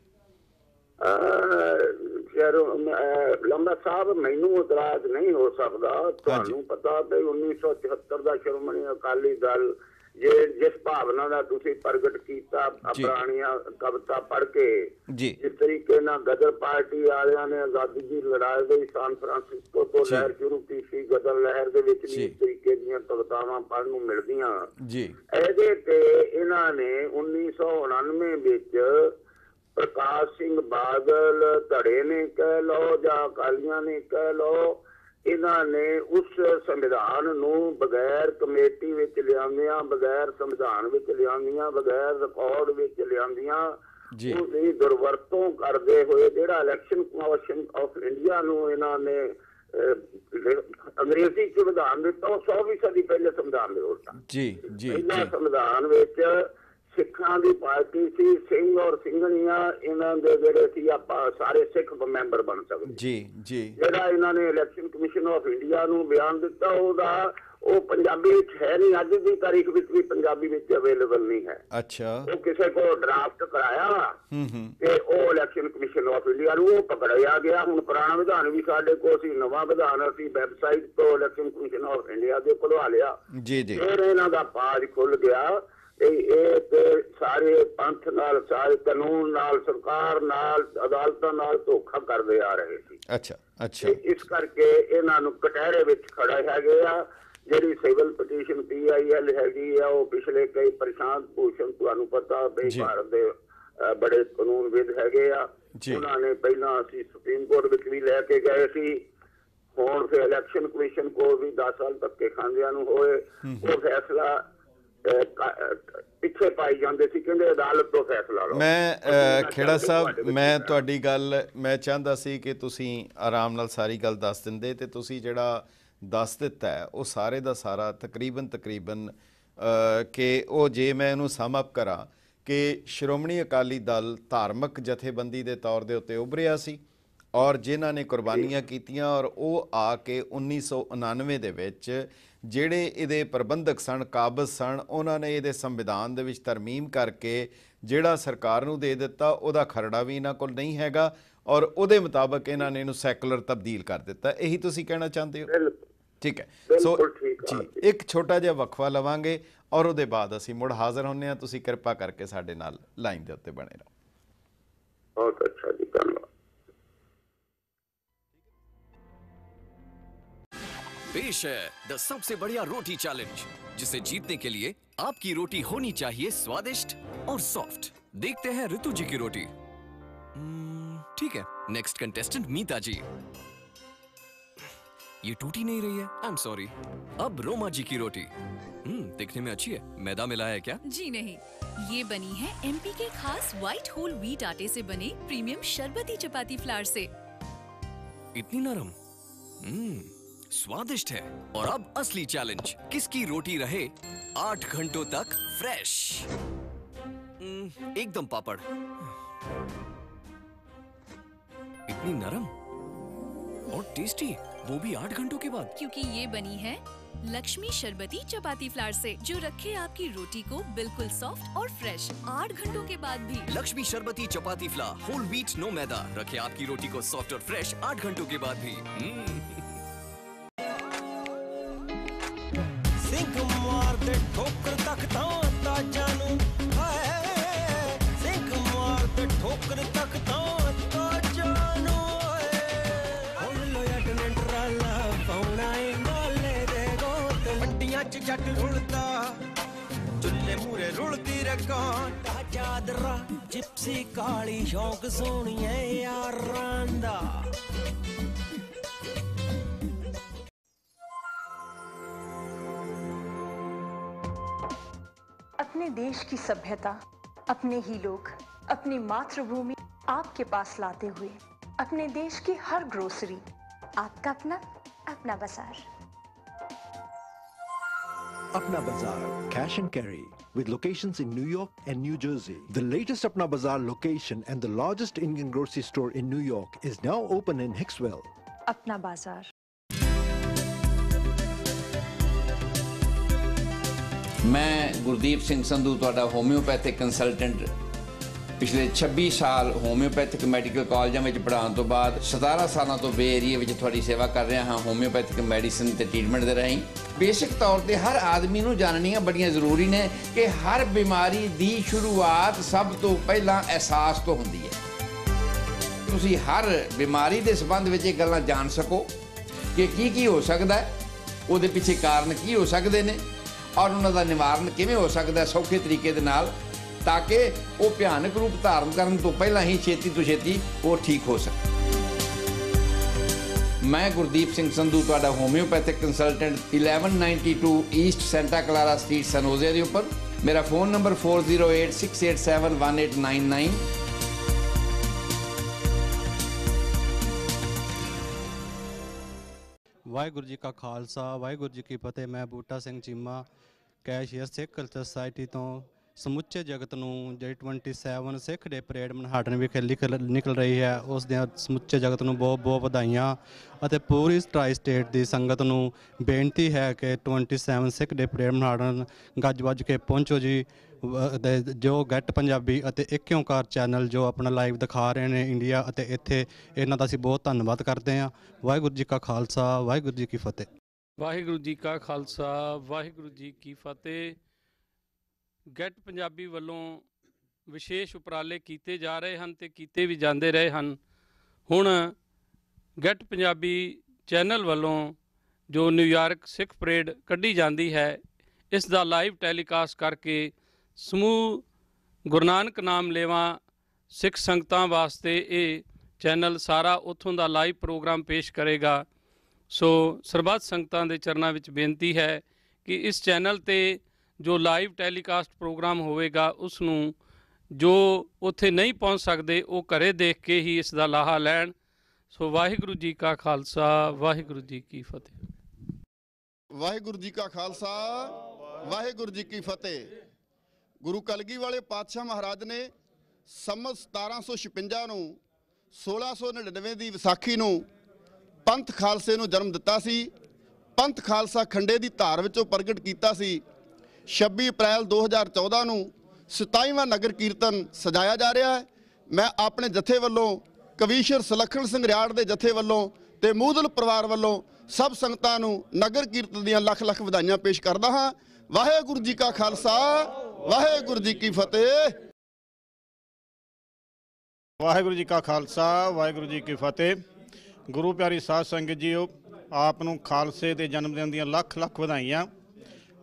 ਲੰਬਾ ਸਾਹਿਬ, ਮੈਨੂੰ ਇਤਰਾਜ਼ ਨਹੀਂ ਹੋ ਸਕਦਾ। ਤੁਹਾਨੂੰ ਪਤਾ ਵੀ 1974 ਦਾ ਸ਼੍ਰੋਮਣੀ ਅਕਾਲੀ ਦਲ ਜਿਸ ਭਾਵਨਾ ਦਾ ਤੁਸੀਂ ਪ੍ਰਗਟ ਕੀਤਾ ਪੁਰਾਣੀਆਂ ਕਵਿਤਾ ਪੜ੍ਹ ਕੇ, ਜਿਸ ਤਰੀਕੇ ਨਾਲ ਗਦਰ ਪਾਰਟੀ ਵਾਲਿਆਂ ਨੇ ਆਜ਼ਾਦੀ ਦੀ ਲੜਾਈ ਦੇ ਸਾਨ ਫਰਾਂਸਿਸਕੋ ਤੋਂ ਲਹਿਰ ਸ਼ੁਰੂ ਕੀਤੀ, ਗਦਰ ਲਹਿਰ ਦੇ ਵਿੱਚ ਵੀ ਇਸ ਤਰੀਕੇ ਦੀਆਂ ਕਵਿਤਾਵਾਂ ਪੜ੍ਹਨ ਨੂੰ ਮਿਲਦੀਆਂ ਜੀ। ਇਹਦੇ ਤੇ ਇਹਨਾਂ ਨੇ 1999 ਵਿੱਚ ਪ੍ਰਕਾਸ਼ ਸਿੰਘ ਬਾਦਲ ਧੜੇ ਨੇ ਕਹਿ ਲਓ ਜਾਂ ਅਕਾਲੀਆਂ ਨੇ ਕਹਿ ਲਓ, ਇਹਨਾਂ ਨੇ ਉਸ ਸੰਵਿਧਾਨ ਨੂੰ ਬਗੈਰ ਕਮੇਟੀ ਵਿੱਚ ਲਿਆਂਦਿਆਂ, ਬਗੈਰ ਸੰਵਿਧਾਨ ਵਿੱਚ ਲਿਆਂਦਿਆਂ, ਬਗੈਰ ਰਿਕਾਰਡ ਵਿੱਚ ਲਿਆਂਦਿਆਂ, ਉਹਦੀ ਦੁਰਵਰਤੋਂ ਕਰਦੇ ਹੋਏ ਜਿਹੜਾ ਇਲੈਕਸ਼ਨ ਕਮਿਸ਼ਨ ਆਫ ਇੰਡੀਆ ਨੂੰ ਇਹਨਾਂ ਨੇ ਅੰਗਰੇਜ਼ੀ ਸੰਵਿਧਾਨ ਦਿੱਤਾ, 100% ਪਹਿਲੇ ਸੰਵਿਧਾਨ ਦੇ ਉਲਟਾ ਪਹਿਲਾਂ ਸੰਵਿਧਾਨ ਵਿੱਚ ਸਿੱਖਾਂ ਦੀ ਪਾਰਟੀ ਸੀ, ਸਿੰਘ ਔਰ ਸਿੰਘਣੀਆਂ ਇਹਨਾਂ ਦੇ ਜਿਹੜੇ ਸੀ ਆਪਾਂ ਸਾਰੇ ਸਿੱਖ ਮੈਂਬਰ ਬਣ ਸਕਦੇ ਜੀ। ਜਿਹੜਾ ਇਹਨਾਂ ਨੇ ਇਲੈਕਸ਼ਨ ਕਮਿਸ਼ਨ ਆਫ ਇੰਡੀਆ ਨੂੰ ਬਿਆਨ ਦਿੱਤਾ ਉਹ ਪੰਜਾਬੀ ਵਿੱਚ ਹੈ ਨਹੀਂ, ਅੱਜ ਦੀ ਤਾਰੀਖ ਵਿੱਚ ਵੀ ਪੰਜਾਬੀ ਵਿੱਚ ਅਵੇਲੇਬਲ ਨਹੀਂ ਹੈ। ਅੱਛਾ। ਉਹ ਕਿਸੇ ਕੋਲ ਡਰਾਫਟ ਕਰਾਇਆ ਤੇ ਉਹ ਇਲੈਕਸ਼ਨ ਕਮਿਸ਼ਨ ਆਫ ਇੰਡੀਆ ਨੂੰ ਉਹ ਪਕੜਿਆ ਗਿਆ। ਹੁਣ ਪੁਰਾਣਾ ਵਿਧਾਨ ਵੀ ਸਾਡੇ ਕੋਲ ਸੀ, ਨਵਾਂ ਵਿਧਾਨ ਅਸੀਂ ਵੈਬਸਾਈਟ ਤੋਂ ਇਲੈਕਸ਼ਨ ਕਮਿਸ਼ਨ ਆਫ ਇੰਡੀਆ ਦੇ ਕਢਵਾ ਲਿਆ। ਫਿਰ ਇਹਨਾਂ ਦਾ ਪਾਜ ਖੁੱਲ ਗਿਆ। ਇਹ ਤੇ ਸਾਰੇ ਪੰਥ ਨਾਲ, ਸਾਰੇ ਕਾਨੂੰਨ ਨਾਲ, ਸਰਕਾਰ ਨਾਲ, ਅਦਾਲਤਾਂ ਨਾਲ ਧੋਖਾ ਕਰਦੇ ਆ ਰਹੇ ਸੀ। ਅੱਛਾ। ਇਸ ਕਰਕੇ ਇਹਨਾਂ ਨੂੰ ਕਟਹਿਰੇ ਵਿੱਚ ਖੜਾ ਹੈਗੇ ਆ। ਜਿਹੜੀ ਸਿਵਲ ਪਟੀਸ਼ਨ PIL ਹੈਗੀ ਆ, ਉਹ ਪਿਛਲੇ ਕਈ ਪ੍ਰਸ਼ਾਂਤ ਭੂਸ਼ਣ, ਤੁਹਾਨੂੰ ਪਤਾ ਵੀ ਭਾਰਤ ਦੇ ਬੜੇ ਕਾਨੂੰਨਵਿਦ ਹੈਗੇ ਆ, ਉਹਨਾਂ ਨੇ ਪਹਿਲਾਂ ਅਸੀਂ ਸੁਪਰੀਮ ਕੋਰਟ ਵਿੱਚ ਵੀ ਲੈ ਕੇ ਗਏ ਸੀ। ਹੁਣ ਫਿਰ ਇਲੈਕਸ਼ਨ ਕਮਿਸ਼ਨ ਕੋਲ ਵੀ 10 ਸਾਲ ਧੱਕੇ ਖਾਂਦਿਆਂ ਨੂੰ ਹੋਏ। ਉਹ ਫੈਸਲਾ ਪਿੱਛੇ ਪਾਈ ਜਾਂਦੇ ਸੀ, ਕਹਿੰਦੇ ਅਦਾਲਤ ਤੋਂ ਫੈਸਲਾ ਲਓ। ਮੈਂ ਖੇੜਾ ਸਾਹਿਬ, ਮੈਂ ਤੁਹਾਡੀ ਗੱਲ ਮੈਂ ਚਾਹੁੰਦਾ ਸੀ ਕਿ ਤੁਸੀਂ ਆਰਾਮ ਨਾਲ ਸਾਰੀ ਗੱਲ ਦੱਸ ਦਿੰਦੇ, ਤੇ ਤੁਸੀਂ ਜਿਹੜਾ ਦੱਸ ਦਿੱਤਾ ਹੈ ਉਹ ਸਾਰੇ ਦਾ ਸਾਰਾ ਤਕਰੀਬਨ ਕਿ ਉਹ ਜੇ ਮੈਂ ਇਹਨੂੰ ਸਮ ਅਪ ਕਰਾਂ ਕਿ ਸ਼੍ਰੋਮਣੀ ਅਕਾਲੀ ਦਲ ਧਾਰਮਿਕ ਜਥੇਬੰਦੀ ਦੇ ਤੌਰ ਦੇ ਉੱਤੇ ਉੱਭਰਿਆ ਸੀ ਔਰ ਜਿਨ੍ਹਾਂ ਨੇ ਕੁਰਬਾਨੀਆਂ ਕੀਤੀਆਂ, ਔਰ ਉਹ ਆ ਕੇ 1999 ਦੇ ਵਿੱਚ ਜਿਹੜੇ ਇਹਦੇ ਪ੍ਰਬੰਧਕ ਸਨ, ਕਾਬਜ਼ ਸਨ, ਉਹਨਾਂ ਨੇ ਇਹਦੇ ਸੰਵਿਧਾਨ ਦੇ ਵਿੱਚ ਤਰਮੀਮ ਕਰਕੇ ਜਿਹੜਾ ਸਰਕਾਰ ਨੂੰ ਦੇ ਦਿੱਤਾ, ਉਹਦਾ ਖਰੜਾ ਵੀ ਇਹਨਾਂ ਕੋਲ ਨਹੀਂ ਹੈਗਾ ਔਰ ਉਹਦੇ ਮੁਤਾਬਕ ਇਹਨਾਂ ਨੇ ਇਹਨੂੰ ਸੈਕੂਲਰ ਤਬਦੀਲ ਕਰ ਦਿੱਤਾ। ਇਹੀ ਤੁਸੀਂ ਕਹਿਣਾ ਚਾਹੁੰਦੇ ਹੋ? ਠੀਕ ਹੈ। ਸੋ ਜੀ, ਇੱਕ ਛੋਟਾ ਜਿਹਾ ਵਕਫਾ ਲਵਾਂਗੇ ਔਰ ਉਹਦੇ ਬਾਅਦ ਅਸੀਂ ਮੁੜ ਹਾਜ਼ਰ ਹੁੰਦੇ ਹਾਂ। ਤੁਸੀਂ ਕਿਰਪਾ ਕਰਕੇ ਸਾਡੇ ਨਾਲ ਲਾਈਨ ਦੇ ਉੱਤੇ ਬਣੇ ਰਹੋ। ਬਹੁਤ ਅੱਛਾ ਜੀ, ਧੰਨਵਾਦ। पेश है द सबसे बढ़िया रोटी चैलेंज, जिसे जीतने के लिए आपकी रोटी होनी चाहिए स्वादिष्ट और सॉफ्ट। देखते हैं ऋतु जी की रोटी। ठीक है, नेक्स्ट कंटेस्टेंट मीता जी। ये टूटी नहीं रही है, आई एम सॉरी। अब रोमा जी की रोटी। दिखने में अच्छी है, मैदा मिला है क्या? जी नहीं, ये बनी है MP के खास व्हाइट होल व्हीट आटे से बने प्रीमियम शरबती चपाती फ्लावर से। इतनी नरम, स्वादिष्ट है। और अब असली चैलेंज, किसकी रोटी रहे 8 घंटों तक फ्रेश। एकदम पापड़, इतनी नरम और टेस्टी, वो भी 8 घंटों के बाद। क्योंकि ये बनी है लक्ष्मी शरबती चपाती फ्लावर से, जो रखे आपकी रोटी को बिल्कुल सॉफ्ट और फ्रेश 8 घंटों के बाद भी। लक्ष्मी शरबती चपाती फ्लावर, होल व्हीट नो मैदा, रखे आपकी रोटी को सॉफ्ट और फ्रेश 8 घंटों के बाद भी। सिंह मार दे ठोकर तक ताजा नू, सिंह मार दे ठोकर तक ताजा नू, हुण लोया टनटराला पाउणा ए नाले दे गोत, मंडियां च जट रुलदा चुल्ले मूरे रुलदी रकां, चादरा जिप्सी काली शौक सोहणिए यारां दा। अपने देश की सभ्यता, अपने ही लोग, अपनी मातृभूमि आपके पास लाते हुए, अपने देश की हर ग्रोसरी आपका अपना बाजार। Apna Bazaar, cash and carry, with locations in New York and New Jersey. The latest Apna Bazaar location and the largest Indian grocery store in New York is now open in Hicksville. अपना बाजार। मैं गुरदीप सिंह संधू, तुहाडा homeopathic consultant. पिछले 26 साल homeopathic medical कॉलेजां ਵਿੱਚ ਪੜ੍ਹਾਉਣ ਤੋਂ ਬਾਅਦ 17 ਸਾਲਾਂ ਤੋਂ ਬੇ ਏਰੀਏ ਵਿੱਚ ਤੁਹਾਡੀ ਸੇਵਾ ਕਰ ਰਿਹਾ ਹਾਂ ਹੋਮਿਓਪੈਥਿਕ ਮੈਡੀਸਿਨ ਤੇ ਟ੍ਰੀਟਮੈਂਟ ਦੇ ਰਾਹੀਂ। ਬੇਸਿਕ ਤੌਰ ਤੇ ਹਰ ਆਦਮੀ ਨੂੰ ਜਾਣਨੀਆਂ ਬੜੀਆਂ ਜ਼ਰੂਰੀ ਨੇ ਕਿ ਹਰ ਬਿਮਾਰੀ ਦੀ ਸ਼ੁਰੂਆਤ ਸਭ ਤੋਂ ਪਹਿਲਾਂ ਅਹਿਸਾਸ ਤੋਂ ਹੁੰਦੀ ਹੈ। ਤੁਸੀਂ ਹਰ ਬਿਮਾਰੀ ਦੇ ਸੰਬੰਧ ਵਿੱਚ ਇਹ ਗੱਲਾਂ ਜਾਣ ਸਕੋ ਕਿ ਕੀ ਹੋ ਸਕਦਾ ਹੈ, ਉਹਦੇ ਪਿੱਛੇ ਕਾਰਨ ਕੀ ਹੋ ਸਕਦੇ ਨੇ ਔਰ ਉਹਨਾਂ ਦਾ ਨਿਵਾਰਨ ਕਿਵੇਂ ਹੋ ਸਕਦਾ ਸੌਖੇ ਤਰੀਕੇ ਦੇ ਨਾਲ, ਤਾਂ ਕਿ ਉਹ ਭਿਆਨਕ ਰੂਪ ਧਾਰਨ ਕਰਨ ਤੋਂ ਪਹਿਲਾਂ ਹੀ ਛੇਤੀ ਤੋਂ ਛੇਤੀ ਉਹ ਠੀਕ ਹੋ ਸਕੇ। ਮੈਂ ਗੁਰਦੀਪ ਸਿੰਘ ਸੰਧੂ, ਤੁਹਾਡਾ homoeopathic consultant, 1192 east Santa Clara street, San Jose ਦੇ ਉੱਪਰ। ਮੇਰਾ ਫੋਨ ਨੰਬਰ 4086871899। ਵਾਹਿਗੁਰੂ ਜੀ ਕਾ ਖਾਲਸਾ, ਵਾਹਿਗੁਰੂ ਜੀ ਕੀ ਫਤਿਹ। ਮੈਂ ਬੂਟਾ ਸਿੰਘ ਚੀਮਾ, ਕੈਸ਼ੀਅਰ ਸਿੱਖ ਕਲਚਰ ਸੁਸਾਇਟੀ ਤੋਂ ਸਮੁੱਚੇ ਜਗਤ ਨੂੰ ਜਿਹੜੀ 27 ਸਿੱਖ ਡੇ ਪਰੇਡ ਮਨਹਾਟਨ ਵਿਖੇ ਨਿਕਲ ਰਹੀ ਹੈ, ਉਸ ਦੀਆਂ ਸਮੁੱਚੇ ਜਗਤ ਨੂੰ ਬਹੁਤ ਬਹੁਤ ਵਧਾਈਆਂ। ਅਤੇ ਪੂਰੀ ਟਰਾਈ ਸਟੇਟ ਦੀ ਸੰਗਤ ਨੂੰ ਬੇਨਤੀ ਹੈ ਕਿ 27 ਸਿੱਖ ਡੇ ਪਰੇਡ ਮਨਹਾਟਨ ਗੱਜ ਵੱਜ ਕੇ ਪਹੁੰਚੋ ਜੀ। ਜੋ ਗੈਟ ਪੰਜਾਬੀ ਅਤੇ ਇੱਕ ਓਂਕਾਰ ਚੈਨਲ ਜੋ ਆਪਣਾ ਲਾਈਵ ਦਿਖਾ ਰਹੇ ਨੇ ਇੰਡੀਆ ਅਤੇ ਇੱਥੇ, ਇਹਨਾਂ ਦਾ ਅਸੀਂ ਬਹੁਤ ਧੰਨਵਾਦ ਕਰਦੇ ਹਾਂ। ਵਾਹਿਗੁਰੂ ਜੀ ਕਾ ਖਾਲਸਾ, ਵਾਹਿਗੁਰੂ ਜੀ ਕੀ ਫਤਿਹ। ਵਾਹਿਗੁਰੂ ਜੀ ਕਾ ਖਾਲਸਾ, ਵਾਹਿਗੁਰੂ ਜੀ ਕੀ ਫਤਿਹ। ਗੈਟ ਪੰਜਾਬੀ ਵੱਲੋਂ ਵਿਸ਼ੇਸ਼ ਉਪਰਾਲੇ ਕੀਤੇ ਜਾ ਰਹੇ ਹਨ ਤੇ ਕੀਤੇ ਵੀ ਜਾਂਦੇ ਰਹੇ ਹਨ। ਹੁਣ ਗੈਟ ਪੰਜਾਬੀ ਚੈਨਲ ਵੱਲੋਂ ਜੋ ਨਿਊਯਾਰਕ ਸਿੱਖ ਪਰੇਡ ਕੱਢੀ ਜਾਂਦੀ ਹੈ, ਇਸ ਦਾ ਲਾਈਵ ਟੈਲੀਕਾਸਟ ਕਰਕੇ ਸਮੂਹ ਗੁਰੂ ਨਾਨਕ ਨਾਮ ਲੇਵਾ ਸਿੱਖ ਸੰਗਤਾਂ ਵਾਸਤੇ ਇਹ ਚੈਨਲ ਸਾਰਾ ਉੱਥੋਂ ਦਾ ਲਾਈਵ ਪ੍ਰੋਗਰਾਮ ਪੇਸ਼ ਕਰੇਗਾ। ਸੋ ਸਰਬੱਤ ਸੰਗਤਾਂ ਦੇ ਚਰਨਾਂ ਵਿੱਚ ਬੇਨਤੀ ਹੈ ਕਿ ਇਸ ਚੈਨਲ 'ਤੇ ਜੋ ਲਾਈਵ ਟੈਲੀਕਾਸਟ ਪ੍ਰੋਗਰਾਮ ਹੋਵੇਗਾ, ਉਸ ਨੂੰ ਜੋ ਉੱਥੇ ਨਹੀਂ ਪਹੁੰਚ ਸਕਦੇ ਉਹ ਘਰੇ ਦੇਖ ਕੇ ਹੀ ਇਸ ਦਾ ਲਾਹਾ ਲੈਣ। ਸੋ ਵਾਹਿਗੁਰੂ ਜੀ ਕਾ ਖਾਲਸਾ, ਵਾਹਿਗੁਰੂ ਜੀ ਕੀ ਫਤਿਹ। ਵਾਹਿਗੁਰੂ ਜੀ ਕਾ ਖਾਲਸਾ, ਵਾਹਿਗੁਰੂ ਜੀ ਕੀ ਫਤਿਹ। ਗੁਰੂ ਕਲਗੀ ਵਾਲੇ ਪਾਤਸ਼ਾਹ ਮਹਾਰਾਜ ਨੇ ਸੰਮਤ 1756 ਨੂੰ 1699 ਦੀ ਵਿਸਾਖੀ ਨੂੰ ਪੰਥ ਖਾਲਸੇ ਨੂੰ ਜਨਮ ਦਿੱਤਾ ਸੀ। ਪੰਥ ਖਾਲਸਾ ਖੰਡੇ ਦੀ ਧਾਰ ਵਿੱਚੋਂ ਪ੍ਰਗਟ ਕੀਤਾ ਸੀ। 26 ਅਪ੍ਰੈਲ 2014 ਨੂੰ 27ਵਾਂ ਨਗਰ ਕੀਰਤਨ ਸਜਾਇਆ ਜਾ ਰਿਹਾ ਹੈ। ਮੈਂ ਆਪਣੇ ਜਥੇ ਵੱਲੋਂ ਕਵੀਸ਼ਰ ਸੁਲੱਖਣ ਸਿੰਘ ਰਿਆੜ ਦੇ ਜਥੇ ਵੱਲੋਂ ਤੇ ਮੂਦਲ ਪਰਿਵਾਰ ਵੱਲੋਂ ਸਭ ਸੰਗਤਾਂ ਨੂੰ ਨਗਰ ਕੀਰਤਨ ਦੀਆਂ ਲੱਖ ਲੱਖ ਵਧਾਈਆਂ ਪੇਸ਼ ਕਰਦਾ ਹਾਂ। ਵਾਹਿਗੁਰੂ ਜੀ ਕਾ ਖਾਲਸਾ, ਵਾਹਿਗੁਰੂ ਜੀ ਕੀ ਫਤਿਹ। ਵਾਹਿਗੁਰੂ ਜੀ ਕਾ ਖਾਲਸਾ, ਵਾਹਿਗੁਰੂ ਜੀ ਕੀ ਫਤਿਹ। ਗੁਰੂ ਪਿਆਰੀ ਸਾਧ ਸੰਗਤ ਜੀਓ, ਆਪ ਨੂੰ ਖਾਲਸੇ ਦੇ ਜਨਮ ਦਿਨ ਦੀਆਂ ਲੱਖ ਲੱਖ ਵਧਾਈਆਂ।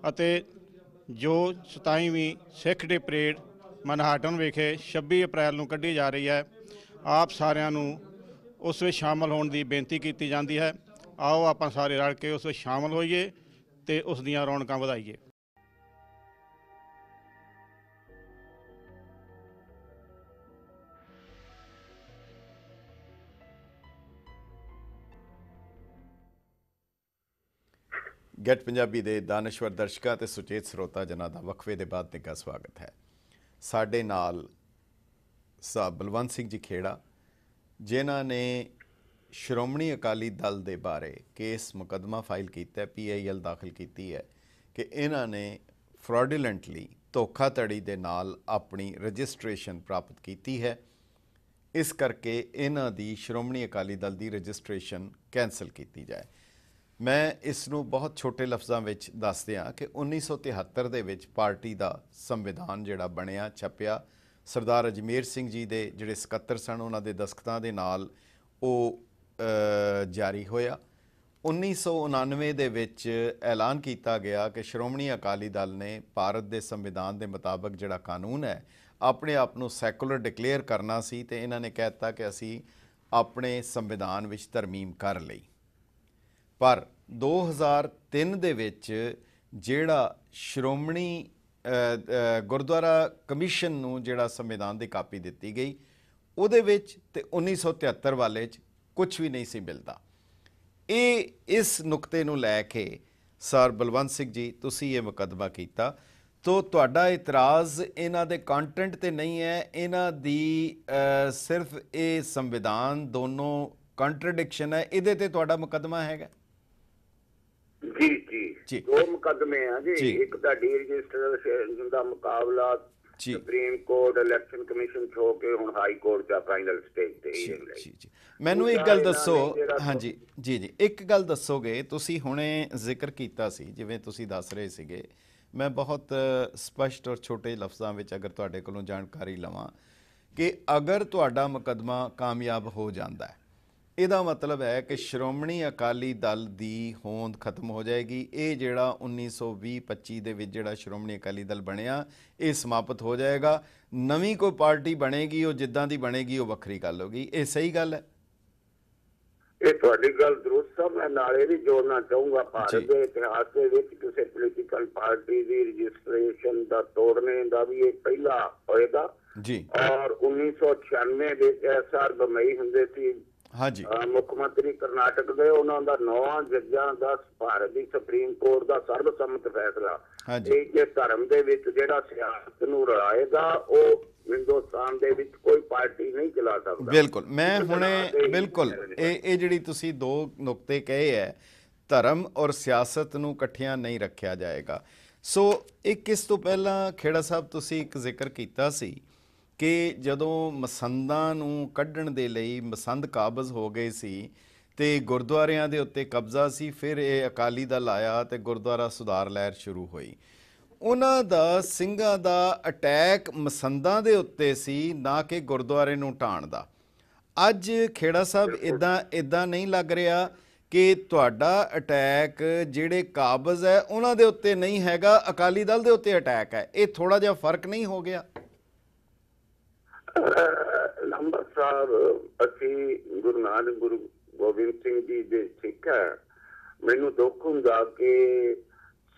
ਅਤੇ ਜੋ 27ਵੀਂ ਸਿੱਖ ਡੇ ਪਰੇਡ ਮਨਹਾਟਨ ਵਿਖੇ 26 ਅਪ੍ਰੈਲ ਨੂੰ ਕੱਢੀ ਜਾ ਰਹੀ ਹੈ, ਆਪ ਸਾਰਿਆਂ ਨੂੰ ਉਸ ਵਿੱਚ ਸ਼ਾਮਲ ਹੋਣ ਦੀ ਬੇਨਤੀ ਕੀਤੀ ਜਾਂਦੀ ਹੈ। ਆਓ ਆਪਾਂ ਸਾਰੇ ਰਲ ਕੇ ਉਸ ਵਿੱਚ ਸ਼ਾਮਲ ਹੋਈਏ ਤੇ ਉਸ ਦੀਆਂ ਰੌਣਕਾਂ ਵਧਾਈਏ। ਗੈਟ ਪੰਜਾਬੀ ਦੇ ਦਾਨਸ਼ਵਰ ਦਰਸ਼ਕਾਂ ਤੇ ਸੁਚੇਤ ਸਰੋਤਾ ਜਨਾਂ ਦਾ ਵਕਫੇ ਦੇ ਬਾਅਦ ਨਿੱਘਾ ਸਵਾਗਤ ਹੈ। ਸਾਡੇ ਨਾਲ ਸਾਹਿਬ ਬਲਵੰਤ ਸਿੰਘ ਜੀ ਖੇੜਾ, ਜਿਨ੍ਹਾਂ ਨੇ ਸ਼੍ਰੋਮਣੀ ਅਕਾਲੀ ਦਲ ਦੇ ਬਾਰੇ ਕੇਸ ਮੁਕੱਦਮਾ ਫਾਈਲ ਕੀਤਾ, PIL ਦਾਖਲ ਕੀਤੀ ਹੈ ਕਿ ਇਹਨਾਂ ਨੇ ਫਰਾਡੂਲੈਂਟਲੀ ਧੋਖਾਧੜੀ ਦੇ ਨਾਲ ਆਪਣੀ ਰਜਿਸਟ੍ਰੇਸ਼ਨ ਪ੍ਰਾਪਤ ਕੀਤੀ ਹੈ। ਇਸ ਕਰਕੇ ਇਹਨਾਂ ਦੀ ਸ਼੍ਰੋਮਣੀ ਅਕਾਲੀ ਦਲ ਦੀ ਰਜਿਸਟ੍ਰੇਸ਼ਨ ਕੈਂਸਲ ਕੀਤੀ ਜਾਏ। ਮੈਂ ਇਸ ਨੂੰ ਬਹੁਤ ਛੋਟੇ ਲਫ਼ਜ਼ਾਂ ਵਿੱਚ ਦੱਸ ਦਿਆਂ ਕਿ 1973 ਦੇ ਵਿੱਚ ਪਾਰਟੀ ਦਾ ਸੰਵਿਧਾਨ ਜਿਹੜਾ ਬਣਿਆ, ਛਪਿਆ, ਸਰਦਾਰ ਅਜਮੇਰ ਸਿੰਘ ਜੀ ਦੇ ਜਿਹੜੇ ਸਕੱਤਰ ਸਨ ਉਹਨਾਂ ਦੇ ਦਸਤਖਤਾਂ ਦੇ ਨਾਲ ਉਹ ਜਾਰੀ ਹੋਇਆ। 1999 ਦੇ ਵਿੱਚ ਐਲਾਨ ਕੀਤਾ ਗਿਆ ਕਿ ਸ਼੍ਰੋਮਣੀ ਅਕਾਲੀ ਦਲ ਨੇ ਭਾਰਤ ਦੇ ਸੰਵਿਧਾਨ ਦੇ ਮੁਤਾਬਕ ਜਿਹੜਾ ਕਾਨੂੰਨ ਹੈ ਆਪਣੇ ਆਪ ਨੂੰ ਸੈਕੂਲਰ ਡਿਕਲੇਅਰ ਕਰਨਾ ਸੀ, ਤੇ ਇਹਨਾਂ ਨੇ ਕਹਿ ਦਿੱਤਾ ਕਿ ਅਸੀਂ ਆਪਣੇ ਸੰਵਿਧਾਨ ਵਿੱਚ ਤਰਮੀਮ ਕਰ ਲਈ। ਪਰ 2003 ਦੇ ਵਿੱਚ ਜਿਹੜਾ ਸ਼੍ਰੋਮਣੀ ਗੁਰਦੁਆਰਾ ਕਮਿਸ਼ਨ ਨੂੰ ਜਿਹੜਾ ਸੰਵਿਧਾਨ ਦੀ ਕਾਪੀ ਦਿੱਤੀ ਗਈ, ਉਹਦੇ ਵਿੱਚ ਤੇ 1973 ਵਾਲੇ 'ਚ ਕੁਝ ਵੀ ਨਹੀਂ ਸੀ ਮਿਲਦਾ। ਇਸ ਨੁਕਤੇ ਨੂੰ ਲੈ ਕੇ ਸਰ ਬਲਵੰਤ ਸਿੰਘ ਜੀ ਤੁਸੀਂ ਇਹ ਮੁਕੱਦਮਾ ਕੀਤਾ, ਤੋ ਤੁਹਾਡਾ ਇਤਰਾਜ਼ ਇਹਨਾਂ ਦੇ ਕੰਟੈਂਟ ਤੇ ਨਹੀਂ ਹੈ, ਇਹਨਾਂ ਦੀ ਸਿਰਫ ਇਹ ਸੰਵਿਧਾਨ ਦੋਨੋਂ ਕੰਟਰਡਿਕਸ਼ਨ ਹੈ, ਇਹਦੇ ਤੇ ਤੁਹਾਡਾ ਮੁਕੱਦਮਾ ਹੈਗਾ? ਜੀ ਦੋ ਮੁਕੱਦਮੇ ਆ ਜੀ। ਇੱਕ ਤਾਂ ਡੀ ਰਜਿਸਟਰ ਦਾ ਮੁਕਾਬਲਾ ਸੁਪਰੀਮ ਕੋਰਟ ਇਲੈਕਸ਼ਨ ਕਮਿਸ਼ਨ ਹੋ ਕੇ ਹੁਣ ਹਾਈ ਕੋਰਟ ਦਾ ਫਾਈਨਲ ਸਟੇਜ ਤੇ। ਮੈਨੂੰ ਇੱਕ ਗੱਲ ਦੱਸੋ, ਹਾਂਜੀ ਜੀ ਇੱਕ ਗੱਲ ਦੱਸੋਗੇ, ਤੁਸੀਂ ਹੁਣੇ ਜ਼ਿਕਰ ਕੀਤਾ ਸੀ, ਜਿਵੇਂ ਤੁਸੀਂ ਦੱਸ ਰਹੇ ਸੀਗੇ, ਮੈਂ ਬਹੁਤ ਸਪਸ਼ਟ ਔਰ ਛੋਟੇ ਲਫ਼ਜ਼ਾਂ ਵਿੱਚ ਅਗਰ ਤੁਹਾਡੇ ਕੋਲੋਂ ਜਾਣਕਾਰੀ ਲਵਾਂ ਕਿ ਅਗਰ ਤੁਹਾਡਾ ਮੁਕੱਦਮਾ ਕਾਮਯਾਬ ਹੋ ਜਾਂਦਾ ਹੈ, ਇਹਦਾ ਮਤਲਬ ਹੈ ਕਿ ਸ਼੍ਰੋਮਣੀ ਅਕਾਲੀ ਦਲ ਦੀ ਹੋਂਦ ਖਤਮ ਹੋ ਜਾਏਗੀ। ਇਹ ਜਿਹੜਾ 1920-25 ਦੇ ਵਿੱਚ ਜਿਹੜਾ ਸ਼੍ਰੋਮਣੀ ਅਕਾਲੀ ਦਲ ਬਣਿਆ, ਇਹ ਸਮਾਪਤ ਹੋ ਜਾਏਗਾ। ਨਵੀਂ ਕੋਈ ਪਾਰਟੀ ਬਣੇਗੀ, ਉਹ ਜਿੱਦਾਂ ਦੀ ਬਣੇਗੀ ਉਹ ਵੱਖਰੀ ਗੱਲ ਹੋਗੀ। ਇਹ ਸਹੀ ਗੱਲ ਹੈ? ਇਹ ਤੁਹਾਡੀ ਗੱਲ ਦਰੁਸਤ ਹੈ। ਮੈਂ ਨਾਲੇ ਵੀ ਜੋੜਨਾ ਚਾਹੂੰਗਾ, ਭਾਰਤ ਦੇ ਇਤਿਹਾਸ ਦੇ ਵਿੱਚ ਕਿਸੇ ਪੋਲੀਟੀਕਲ ਪਾਰਟੀ ਦੀ ਰਜਿਸਟ੍ਰੇਸ਼ਨ ਦਾ ਤੋੜਨੇ ਦਾ ਵੀ ਇਹ ਪਹਿਲਾ ਹੋਏਗਾ ਜੀ। ਔਰ 1996 ਵਿੱਚ SR ਬਮਈ ਹੁੰਦੇ ਸੀ ਹਾਂਜੀ ਮੁੱਖ ਮੰਤਰੀ ਕਰਨਾਟਕ ਦੇ, ਉਹਨਾਂ ਦਾ 9 ਜੱਜਾਂ ਦਾ ਭਾਰਤ ਦੀ ਸੁਪਰੀਮ ਕੋਰਟ ਦਾ ਸਰਬਸੰਮਤ ਫੈਸਲਾ ਕਿ ਜੇ ਧਰਮ ਦੇ ਵਿੱਚ ਜਿਹੜਾ ਸਿਆਸਤ ਨੂੰ ਰਲਾਏਗਾ ਉਹ ਹਿੰਦੁਸਤਾਨ ਦੇ ਵਿੱਚ ਕੋਈ ਪਾਰਟੀ ਨਹੀਂ ਚਲਾ ਸਕਦਾ। ਬਿਲਕੁਲ, ਮੈਂ ਹੁਣੇ ਬਿਲਕੁਲ ਇਹ ਜਿਹੜੀ ਤੁਸੀਂ ਦੋ ਨੁਕਤੇ ਕਹੇ ਹੈ, ਧਰਮ ਔਰ ਸਿਆਸਤ ਨੂੰ ਇਕੱਠਿਆਂ ਨਹੀਂ ਰੱਖਿਆ ਜਾਏਗਾ। ਸੋ ਇਸ ਤੋਂ ਪਹਿਲਾਂ ਖੇੜਾ ਸਾਹਿਬ ਤੁਸੀਂ ਇੱਕ ਜ਼ਿਕਰ ਕੀਤਾ ਸੀ ਕਿ ਜਦੋਂ ਮਸੰਦਾਂ ਨੂੰ ਕੱਢਣ ਦੇ ਲਈ ਮਸੰਦ ਕਾਬਜ਼ ਹੋ ਗਏ ਸੀ ਤੇ ਗੁਰਦੁਆਰਿਆਂ ਦੇ ਉੱਤੇ ਕਬਜ਼ਾ ਸੀ, ਫਿਰ ਇਹ ਅਕਾਲੀ ਦਲ ਆਇਆ ਤੇ ਗੁਰਦੁਆਰਾ ਸੁਧਾਰ ਲਹਿਰ ਸ਼ੁਰੂ ਹੋਈ। ਉਹਨਾਂ ਦਾ ਸਿੰਘਾਂ ਦਾ ਅਟੈਕ ਮਸੰਦਾਂ ਦੇ ਉੱਤੇ ਸੀ, ਨਾ ਕਿ ਗੁਰਦੁਆਰੇ ਨੂੰ ਢਾਣ ਦਾ। ਅੱਜ ਖੇੜਾ ਸਾਹਿਬ ਇਦਾਂ ਨਹੀਂ ਲੱਗ ਰਿਹਾ ਕਿ ਤੁਹਾਡਾ ਅਟੈਕ ਜਿਹੜੇ ਕਾਬਜ਼ ਹੈ ਉਹਨਾਂ ਦੇ ਉੱਤੇ ਨਹੀਂ ਹੈਗਾ, ਅਕਾਲੀ ਦਲ ਦੇ ਉੱਤੇ ਅਟੈਕ ਹੈ। ਇਹ ਥੋੜਾ ਜਿਹਾ ਫਰਕ ਨਹੀਂ ਹੋ ਗਿਆ? ਨੰਬਰ ਸਾਹਿਬ, ਅਸੀਂ ਗੁਰੂ ਨਾਨਕ ਗੁਰੂ ਗੋਬਿੰਦ ਸਿੰਘ ਜੀ ਦੇ ਸਿੱਖ ਹੈ। ਮੈਨੂੰ ਦੁੱਖ ਹੁੰਦਾ ਕਿ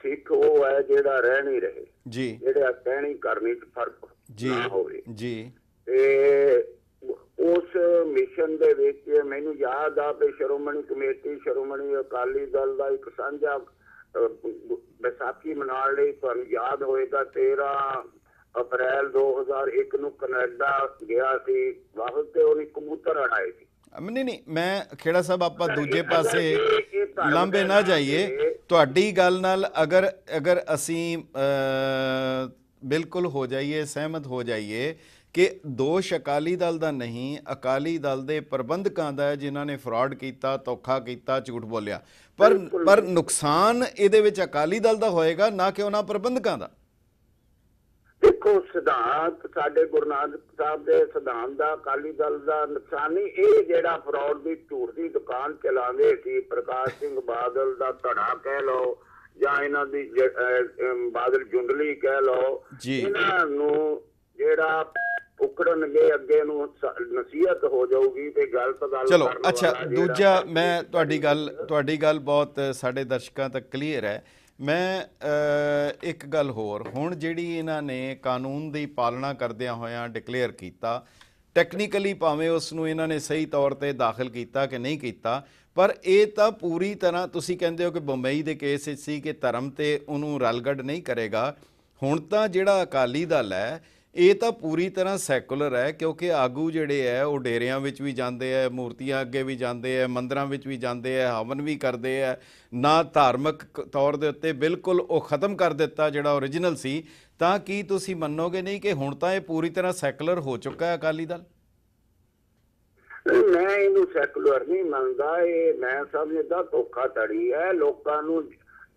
ਸਿੱਖ ਉਹ ਹੈ ਜਿਹੜਾ ਰਹਿ ਨਹੀਂ ਰਹੇ ਜੀ, ਜਿਹੜਾ ਕਹਿਣੀ ਕਰਨੀ ਚ ਫਰਕ ਨਾ ਹੋਵੇ ਜੀ। ਤੇ ਉਸ ਮਿਸ਼ਨ ਦੇ ਵਿੱਚ ਮੈਨੂੰ ਯਾਦ ਆ ਕਿ ਸ਼੍ਰੋਮਣੀ ਕਮੇਟੀ, ਸ਼੍ਰੋਮਣੀ ਅਕਾਲੀ ਦਲ ਦਾ ਇੱਕ ਸਾਂਝਾ ਵਿਸਾਖੀ ਮਨਾਉਣ ਲਈ, ਤੁਹਾਨੂੰ ਯਾਦ ਹੋਏਗਾ 13 ਅਪ੍ਰੈਲ 2001 ਨੂੰ ਕੈਨੇਡਾ ਗਿਆ ਸੀ ਵਾਪਸ, ਤੇ ਉਹਨੇ ਕਬੂਤਰ ਉਡਾਏ ਸੀ। ਨਹੀਂ, ਮੈਂ ਖੇੜਾ ਸਾਹਿਬ ਆਪਾਂ ਦੂਜੇ ਪਾਸੇ ਲਾਂਭੇ ਨਾ ਜਾਈਏ। ਤੁਹਾਡੀ ਗੱਲ ਨਾਲ ਅਗਰ ਅਸੀਂ ਬਿਲਕੁਲ ਹੋ ਜਾਈਏ, ਸਹਿਮਤ ਹੋ ਜਾਈਏ ਕਿ ਦੋਸ਼ ਅਕਾਲੀ ਦਲ ਦਾ ਨਹੀਂ, ਅਕਾਲੀ ਦਲ ਦੇ ਪ੍ਰਬੰਧਕਾਂ ਦਾ ਹੈ ਜਿਨ੍ਹਾਂ ਨੇ ਫਰਾਡ ਕੀਤਾ, ਧੋਖਾ ਕੀਤਾ, ਝੂਠ ਬੋਲਿਆ, ਪਰ ਨੁਕਸਾਨ ਇਹਦੇ ਵਿੱਚ ਅਕਾਲੀ ਦਲ ਦਾ ਹੋਏਗਾ, ਨਾ ਕਿ ਉਹਨਾਂ ਪ੍ਰਬੰਧਕਾਂ ਦਾ। ਦੇਖੋ, ਸਿਧਾਂਤ ਸਾਡੇ ਗੁਰੂ ਨਾਨਕ ਸਾਹਿਬ ਦੇ ਸਿਧਾਂਤ ਦਾ ਅਕਾਲੀ ਦਲ ਦਾ ਨੁਕਸਾਨ ਨਹੀਂ। ਇਹ ਜਿਹੜਾ ਫਰਾਡ ਦੀ ਝੂਠ ਦੀ ਦੁਕਾਨ ਚਲਾਉਂਦੇ ਸੀ, ਪ੍ਰਕਾਸ਼ ਸਿੰਘ ਬਾਦਲ ਦਾ ਧੜਾ ਕਹਿ ਲਓ ਜਾਂ ਇਹਨਾਂ ਦੀ ਬਾਦਲ ਜੁੰਡਲੀ ਕਹਿ ਲਓ, ਇਹਨਾਂ ਨੂੰ ਜਿਹੜਾ ਉਕੜਨਗੇ ਅੱਗੇ ਨੂੰ ਨਸੀਹਤ ਹੋ ਜਾਊਗੀ ਤੇ ਗਲਤ ਗੱਲ। ਚਲੋ ਅੱਛਾ, ਦੂਜਾ ਮੈਂ ਤੁਹਾਡੀ ਗੱਲ ਬਹੁਤ ਸਾਡੇ ਦਰਸ਼ਕਾਂ ਤੱਕ ਕਲੀਅਰ ਹੈ। ਮੈਂ ਇੱਕ ਗੱਲ ਹੋਰ, ਹੁਣ ਜਿਹੜੀ ਇਹਨਾਂ ਨੇ ਕਾਨੂੰਨ ਦੀ ਪਾਲਣਾ ਕਰਦਿਆਂ ਹੋਇਆਂ ਡਿਕਲੇਅਰ ਕੀਤਾ, ਟੈਕਨੀਕਲੀ ਭਾਵੇਂ ਉਸ ਨੂੰ ਇਹਨਾਂ ਨੇ ਸਹੀ ਤੌਰ ਤੇ ਦਾਖਲ ਕੀਤਾ ਕਿ ਨਹੀਂ ਕੀਤਾ, ਪਰ ਇਹ ਤਾਂ ਪੂਰੀ ਤਰ੍ਹਾਂ ਤੁਸੀਂ ਕਹਿੰਦੇ ਹੋ ਕਿ ਬੰਬਈ ਦੇ ਕੇਸ ਵਿੱਚ ਸੀ ਕਿ ਧਰਮ ਤੇ ਉਹਨੂੰ ਰਲਗੱਡ ਨਹੀਂ ਕਰੇਗਾ। ਹੁਣ ਤਾਂ ਜਿਹੜਾ ਅਕਾਲੀ ਦਲ ਹੈ ਇਹ ਤਾਂ ਪੂਰੀ ਤਰ੍ਹਾਂ ਸੈਕੂਲਰ ਹੈ, ਕਿਉਂਕਿ ਆਗੂ ਜਿਹੜੇ ਹੈ ਉਹ ਡੇਰਿਆਂ ਵਿੱਚ ਵੀ ਜਾਂਦੇ ਹੈ, ਮੂਰਤੀਆਂ ਅੱਗੇ ਵੀ ਜਾਂਦੇ ਹੈ, ਮੰਦਰਾਂ ਵਿੱਚ ਵੀ ਜਾਂਦੇ ਹੈ, ਹਵਨ ਵੀ ਕਰਦੇ ਹੈ। ਨਾ ਧਾਰਮਿਕ ਤੌਰ ਦੇ ਉੱਤੇ ਬਿਲਕੁਲ ਉਹ ਖ਼ਤਮ ਕਰ ਦਿੱਤਾ ਜਿਹੜਾ ਓਰੀਜਨਲ ਸੀ। ਤਾਂ ਕੀ ਤੁਸੀਂ ਮੰਨੋਗੇ ਨਹੀਂ ਕਿ ਹੁਣ ਤਾਂ ਇਹ ਪੂਰੀ ਤਰ੍ਹਾਂ ਸੈਕੂਲਰ ਹੋ ਚੁੱਕਾ ਹੈ ਅਕਾਲੀ ਦਲ? ਮੈਂ ਇਹਨੂੰ ਸੈਕੂਲਰ ਨਹੀਂ ਮੰਨਦਾ, ਇਹ ਮੈਂ ਸਮਝਦਾ ਧੋਖਾਧੜੀ ਹੈ। ਲੋਕਾਂ ਨੂੰ,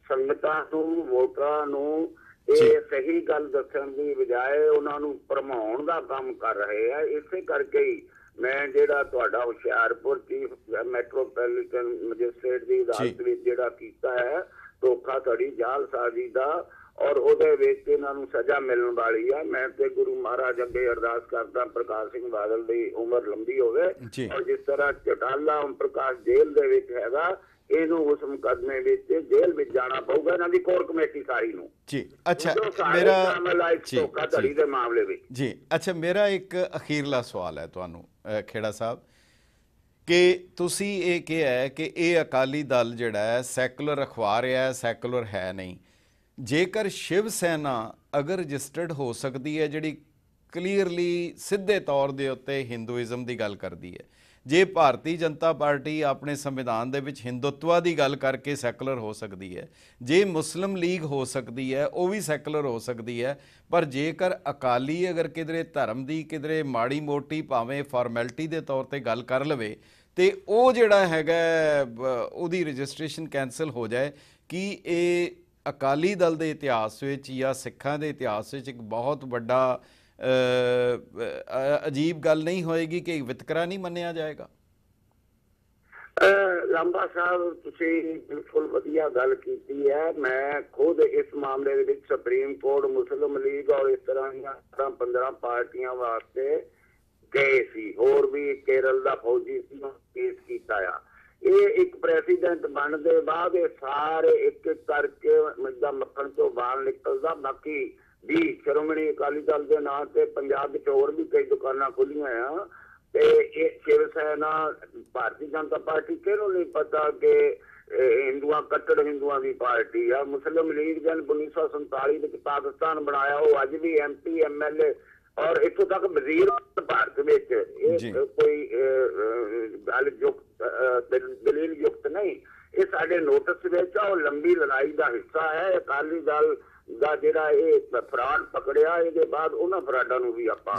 ਸੰਗਤਾਂ ਨੂੰ, ਵੋਟਰਾਂ ਨੂੰ ਇਹ ਸਹੀ ਗੱਲ ਦੱਸਣ ਦੀ ਬਜਾਏ ਉਹਨਾਂ ਨੂੰ ਭਰਮਾਉਣ ਦਾ ਕੰਮ ਕਰ ਰਹੇ ਆ। ਇਸੇ ਕਰਕੇ ਹੀ ਮੈਂ ਜਿਹੜਾ ਤੁਹਾਡਾ ਹੁਸ਼ਿਆਰਪੁਰ ਚੀਫ ਮੈਟਰੋਪੋਲੀਟਨ ਮੈਜਿਸਟ੍ਰੇਟ ਦੀ ਅਦਾਲਤ ਵਿੱਚ ਜਿਹੜਾ ਕੀਤਾ ਹੈ ਧੋਖਾਧੜੀ ਜਾਲਸਾਜ਼ੀ ਦਾ, ਔਰ ਉਹਦੇ ਵਿੱਚ ਇਹਨਾਂ ਨੂੰ ਸਜ਼ਾ ਮਿਲਣ ਵਾਲੀ ਆ। ਮੈਂ ਤੇ ਗੁਰੂ ਮਹਾਰਾਜ ਅੱਗੇ ਅਰਦਾਸ ਕਰਦਾ ਪ੍ਰਕਾਸ਼ ਸਿੰਘ ਬਾਦਲ ਦੀ ਉਮਰ ਲੰਬੀ ਹੋਵੇ, ਔਰ ਜਿਸ ਤਰ੍ਹਾਂ ਚਟਾਲਾ ਓਮ ਪ੍ਰਕਾਸ਼ ਜੇਲ੍ਹ ਦੇ ਵਿੱਚ ਹੈਗਾ, ਇਹਨੂੰ ਉਸ ਮੁਕੱਦਮੇ ਵਿੱਚ ਜੇਲ੍ਹ ਵਿੱਚ ਜਾਣਾ ਪਊਗਾ, ਇਹਨਾਂ ਦੀ ਕੋਰ ਕਮੇਟੀ ਸਾਰੀ ਨੂੰ ਜੀ। ਅੱਛਾ, ਮੇਰਾ ਧੋਖਾਧੜੀ ਦੇ ਮਾਮਲੇ ਵਿੱਚ ਜੀ। ਅੱਛਾ, ਮੇਰਾ ਇੱਕ ਅਖੀਰਲਾ ਸਵਾਲ ਹੈ ਤੁਹਾਨੂੰ ਖੇੜਾ ਸਾਹਿਬ, ਕਿ ਤੁਸੀਂ ਇਹ ਕਿਹਾ ਹੈ ਕਿ ਇਹ ਅਕਾਲੀ ਦਲ ਜਿਹੜਾ ਹੈ ਸੈਕੂਲਰ ਅਖਵਾ ਰਿਹਾ ਹੈ, ਸੈਕੂਲਰ ਹੈ ਨਹੀਂ। ਜੇਕਰ ਸ਼ਿਵ ਸੈਨਾ ਅਗਰ ਰਜਿਸਟਰਡ ਹੋ ਸਕਦੀ ਹੈ, ਜਿਹੜੀ ਕਲੀਅਰਲੀ ਸਿੱਧੇ ਤੌਰ ਦੇ ਉੱਤੇ ਹਿੰਦੂਇਜ਼ਮ ਦੀ ਗੱਲ ਕਰਦੀ ਹੈ, ਜੇ ਭਾਰਤੀ ਜਨਤਾ ਪਾਰਟੀ ਆਪਣੇ ਸੰਵਿਧਾਨ ਦੇ ਵਿੱਚ ਹਿੰਦੂਤਵਾ ਦੀ ਗੱਲ ਕਰਕੇ ਸੈਕੂਲਰ ਹੋ ਸਕਦੀ ਹੈ, ਜੇ ਮੁਸਲਿਮ ਲੀਗ ਹੋ ਸਕਦੀ ਹੈ ਉਹ ਵੀ ਸੈਕੂਲਰ ਹੋ ਸਕਦੀ ਹੈ, ਪਰ ਜੇਕਰ ਅਕਾਲੀ ਅਗਰ ਕਿਧਰੇ ਧਰਮ ਦੀ ਕਿਧਰੇ ਮਾੜੀ ਮੋਟੀ ਭਾਵੇਂ ਫਾਰਮੈਲਿਟੀ ਦੇ ਤੌਰ ਤੇ ਗੱਲ ਕਰ ਲਵੇ ਤੇ ਉਹ ਜਿਹੜਾ ਹੈਗਾ ਉਹਦੀ ਰਜਿਸਟ੍ਰੇਸ਼ਨ ਕੈਂਸਲ ਹੋ ਜਾਏ, ਕੀ ਇਹ ਅਕਾਲੀ ਦਲ ਦੇ ਇਤਿਹਾਸ ਵਿੱਚ ਜਾਂ ਸਿੱਖਾਂ ਦੇ ਇਤਿਹਾਸ ਵਿੱਚ ਇੱਕ ਬਹੁਤ ਵੱਡਾ ਅਜੀਬ ਗੱਲ ਨਹੀਂ ਹੋਏਗੀ ਕਿ ਵਿਤਕਰਾ ਨਹੀਂ ਮੰਨਿਆ ਜਾਏਗਾ? ਲਾਂਬਾ ਸਾਹਿਬ, ਤੁਸੀਂ ਬਿਲਕੁਲ ਵਧੀਆ ਗੱਲ ਕੀਤੀ ਹੈ। ਮੈਂ ਖੁਦ ਇਸ ਮਾਮਲੇ ਦੇ ਵਿੱਚ ਸੁਪਰੀਮ ਕੋਰਟ, ਮੁਸਲਿਮ ਲੀਗ ਔਰ ਇਸ ਤਰ੍ਹਾਂ ਦੀਆਂ 15 ਪਾਰਟੀਆਂ ਵਾਸਤੇ ਗਏ ਸੀ। ਹੋਰ ਵੀ ਕੇਰਲ ਦਾ ਫੌਜੀ ਸੀ, ਕੇਸ ਕੀਤਾ ਆ। ਇਹ ਇੱਕ ਪ੍ਰੈਸੀਡੈਂਟ ਬਣਨ ਦੇ ਬਾਅਦ ਇਹ ਸਾਰੇ ਇੱਕ ਇੱਕ ਕਰਕੇ ਮਿੱਦਾ ਮੱਖਣ ਤੋਂ ਬਾਹਰ ਨਿਕਲਦਾ। ਬਾਕੀ ਵੀ ਸ਼੍ਰੋਮਣੀ ਅਕਾਲੀ ਦਲ ਦੇ ਨਾਂ ਤੇ ਪੰਜਾਬ ਵਿੱਚ ਹੋਰ ਵੀ ਕਈ ਦੁਕਾਨਾਂ ਖੁੱਲੀਆਂ ਆ, ਤੇ ਇਹ ਸ਼ਿਵ ਸੈਨਾ, ਭਾਰਤੀ ਜਨਤਾ ਪਾਰਟੀ ਕਿਹਨੂੰ ਨਹੀਂ ਪਤਾ ਕਿ ਹਿੰਦੂਆਂ, ਕੱਟੜ ਹਿੰਦੂਆਂ ਦੀ ਪਾਰਟੀ ਆ। ਮੁਸਲਿਮ ਲੀਗ ਜਨ 1947 ਵਿੱਚ ਪਾਕਿਸਤਾਨ ਬਣਾਇਆ, ਉਹ ਅੱਜ ਵੀ MP MLA ਔਰ ਇੱਥੋਂ ਤੱਕ ਵਜ਼ੀਰ ਭਾਰਤ ਵਿੱਚ। ਇਹ ਕੋਈ ਗੱਲ ਦਲੀਲ ਯੁਕਤ ਨਹੀਂ, ਇਹ ਸਾਡੇ ਨੋਟਿਸ ਵਿੱਚ ਆ। ਉਹ ਲੰਬੀ ਲੜਾਈ ਦਾ ਹਿੱਸਾ ਹੈ। ਅਕਾਲੀ ਦਲ ਦਾ ਜਿਹੜਾ ਇਹ ਫਰਾਡ ਪਕੜਿਆ, ਇਹਦੇ ਬਾਅਦ ਉਹਨਾਂ ਫਰਾਡਾਂ ਨੂੰ ਵੀ ਆਪਾਂ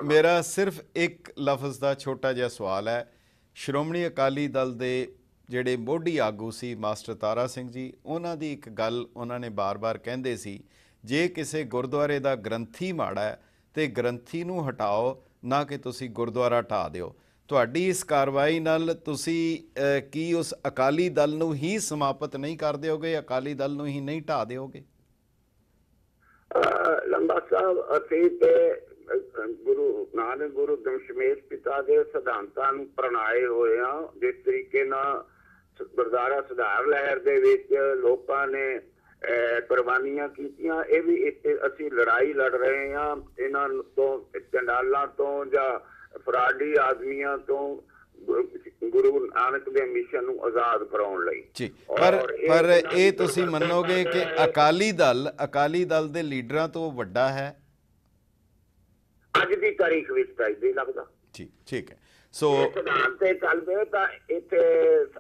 ਮੇਰਾ ਸਿਰਫ ਇੱਕ ਲਫ਼ਜ਼ ਦਾ ਛੋਟਾ ਜਿਹਾ ਸਵਾਲ ਹੈ। ਸ਼੍ਰੋਮਣੀ ਅਕਾਲੀ ਦਲ ਦੇ ਜਿਹੜੇ ਮੋਢੀ ਆਗੂ ਸੀ ਮਾਸਟਰ ਤਾਰਾ ਸਿੰਘ ਜੀ, ਉਹਨਾਂ ਦੀ ਇੱਕ ਗੱਲ ਉਹਨਾਂ ਨੇ ਬਾਰ-ਬਾਰ ਕਹਿੰਦੇ ਸੀ, ਜੇ ਕਿਸੇ ਗੁਰਦੁਆਰੇ ਦਾ ਗ੍ਰੰਥੀ ਮਾੜਾ ਹੈ ਤੇ ਗ੍ਰੰਥੀ ਨੂੰ ਹਟਾਓ, ਨਾ ਕਿ ਤੁਸੀਂ ਗੁਰਦੁਆਰਾ ਢਾਹ ਦਿਓ। ਤੁਹਾਡੀ ਇਸ ਕਾਰਵਾਈ ਨਾਲ ਤੁਸੀਂ ਕੀ ਉਸ ਅਕਾਲੀ ਦਲ ਨੂੰ ਹੀ ਸਮਾਪਤ ਨਹੀਂ ਕਰ ਦਿਓਗੇ, ਅਕਾਲੀ ਦਲ ਨੂੰ ਹੀ ਨਹੀਂ ਢਾਹ ਦਿਓਗੇ? ਲੰਬਾ ਸਾਹਿਬ, ਅਸੀਂ ਤੇ ਗੁਰੂ ਨਾਨਕ ਗੁਰੂ ਦਸ਼ਮੇਸ਼ ਪਿਤਾ ਦੇ ਸਿਧਾਂਤਾਂ ਨੂੰ ਪ੍ਰਣਾਏ ਹੋਏ ਆ। ਜਿਸ ਤਰੀਕੇ ਨਾਲ ਗੁਰਦੁਆਰਾ ਸੁਧਾਰ ਲਹਿਰ ਦੇ ਵਿੱਚ ਲੋਕਾਂ ਨੇ ਕੁਰਬਾਨੀਆਂ ਕੀਤੀਆਂ, ਇਹ ਵੀ ਅਸੀਂ ਲੜਾਈ ਲੜ ਰਹੇ ਹਾਂ ਇਹਨਾਂ ਤੋਂ, ਚੰਡਾਲਾਂ ਤੋਂ ਜਾਂ ਫਰਾਡੀ ਆਦਮੀਆਂ ਤੋਂ ਗੁਰੂ ਨਾਨਕ ਦੇ ਮਿਸ਼ਨ ਨੂੰ ਆਜ਼ਾਦ ਕਰਾਉਣ ਲਈ ਜੀ। ਪਰ ਇਹ ਤੁਸੀਂ ਮੰਨੋਗੇ ਕਿ ਅਕਾਲੀ ਦਲ ਦੇ ਲੀਡਰਾਂ ਤੋਂ ਵੱਡਾ ਹੈ ਅੱਜ ਦੀ ਤਾਰੀਖ ਵਿੱਚ? ਤਾਂ ਇਦਾਂ ਹੀ ਲੱਗਦਾ ਜੀ। ਠੀਕ ਹੈ, ਸੋ ਸਿਧਾਂਤ ਤੇ ਚੱਲਦੇ ਤਾਂ ਇੱਥੇ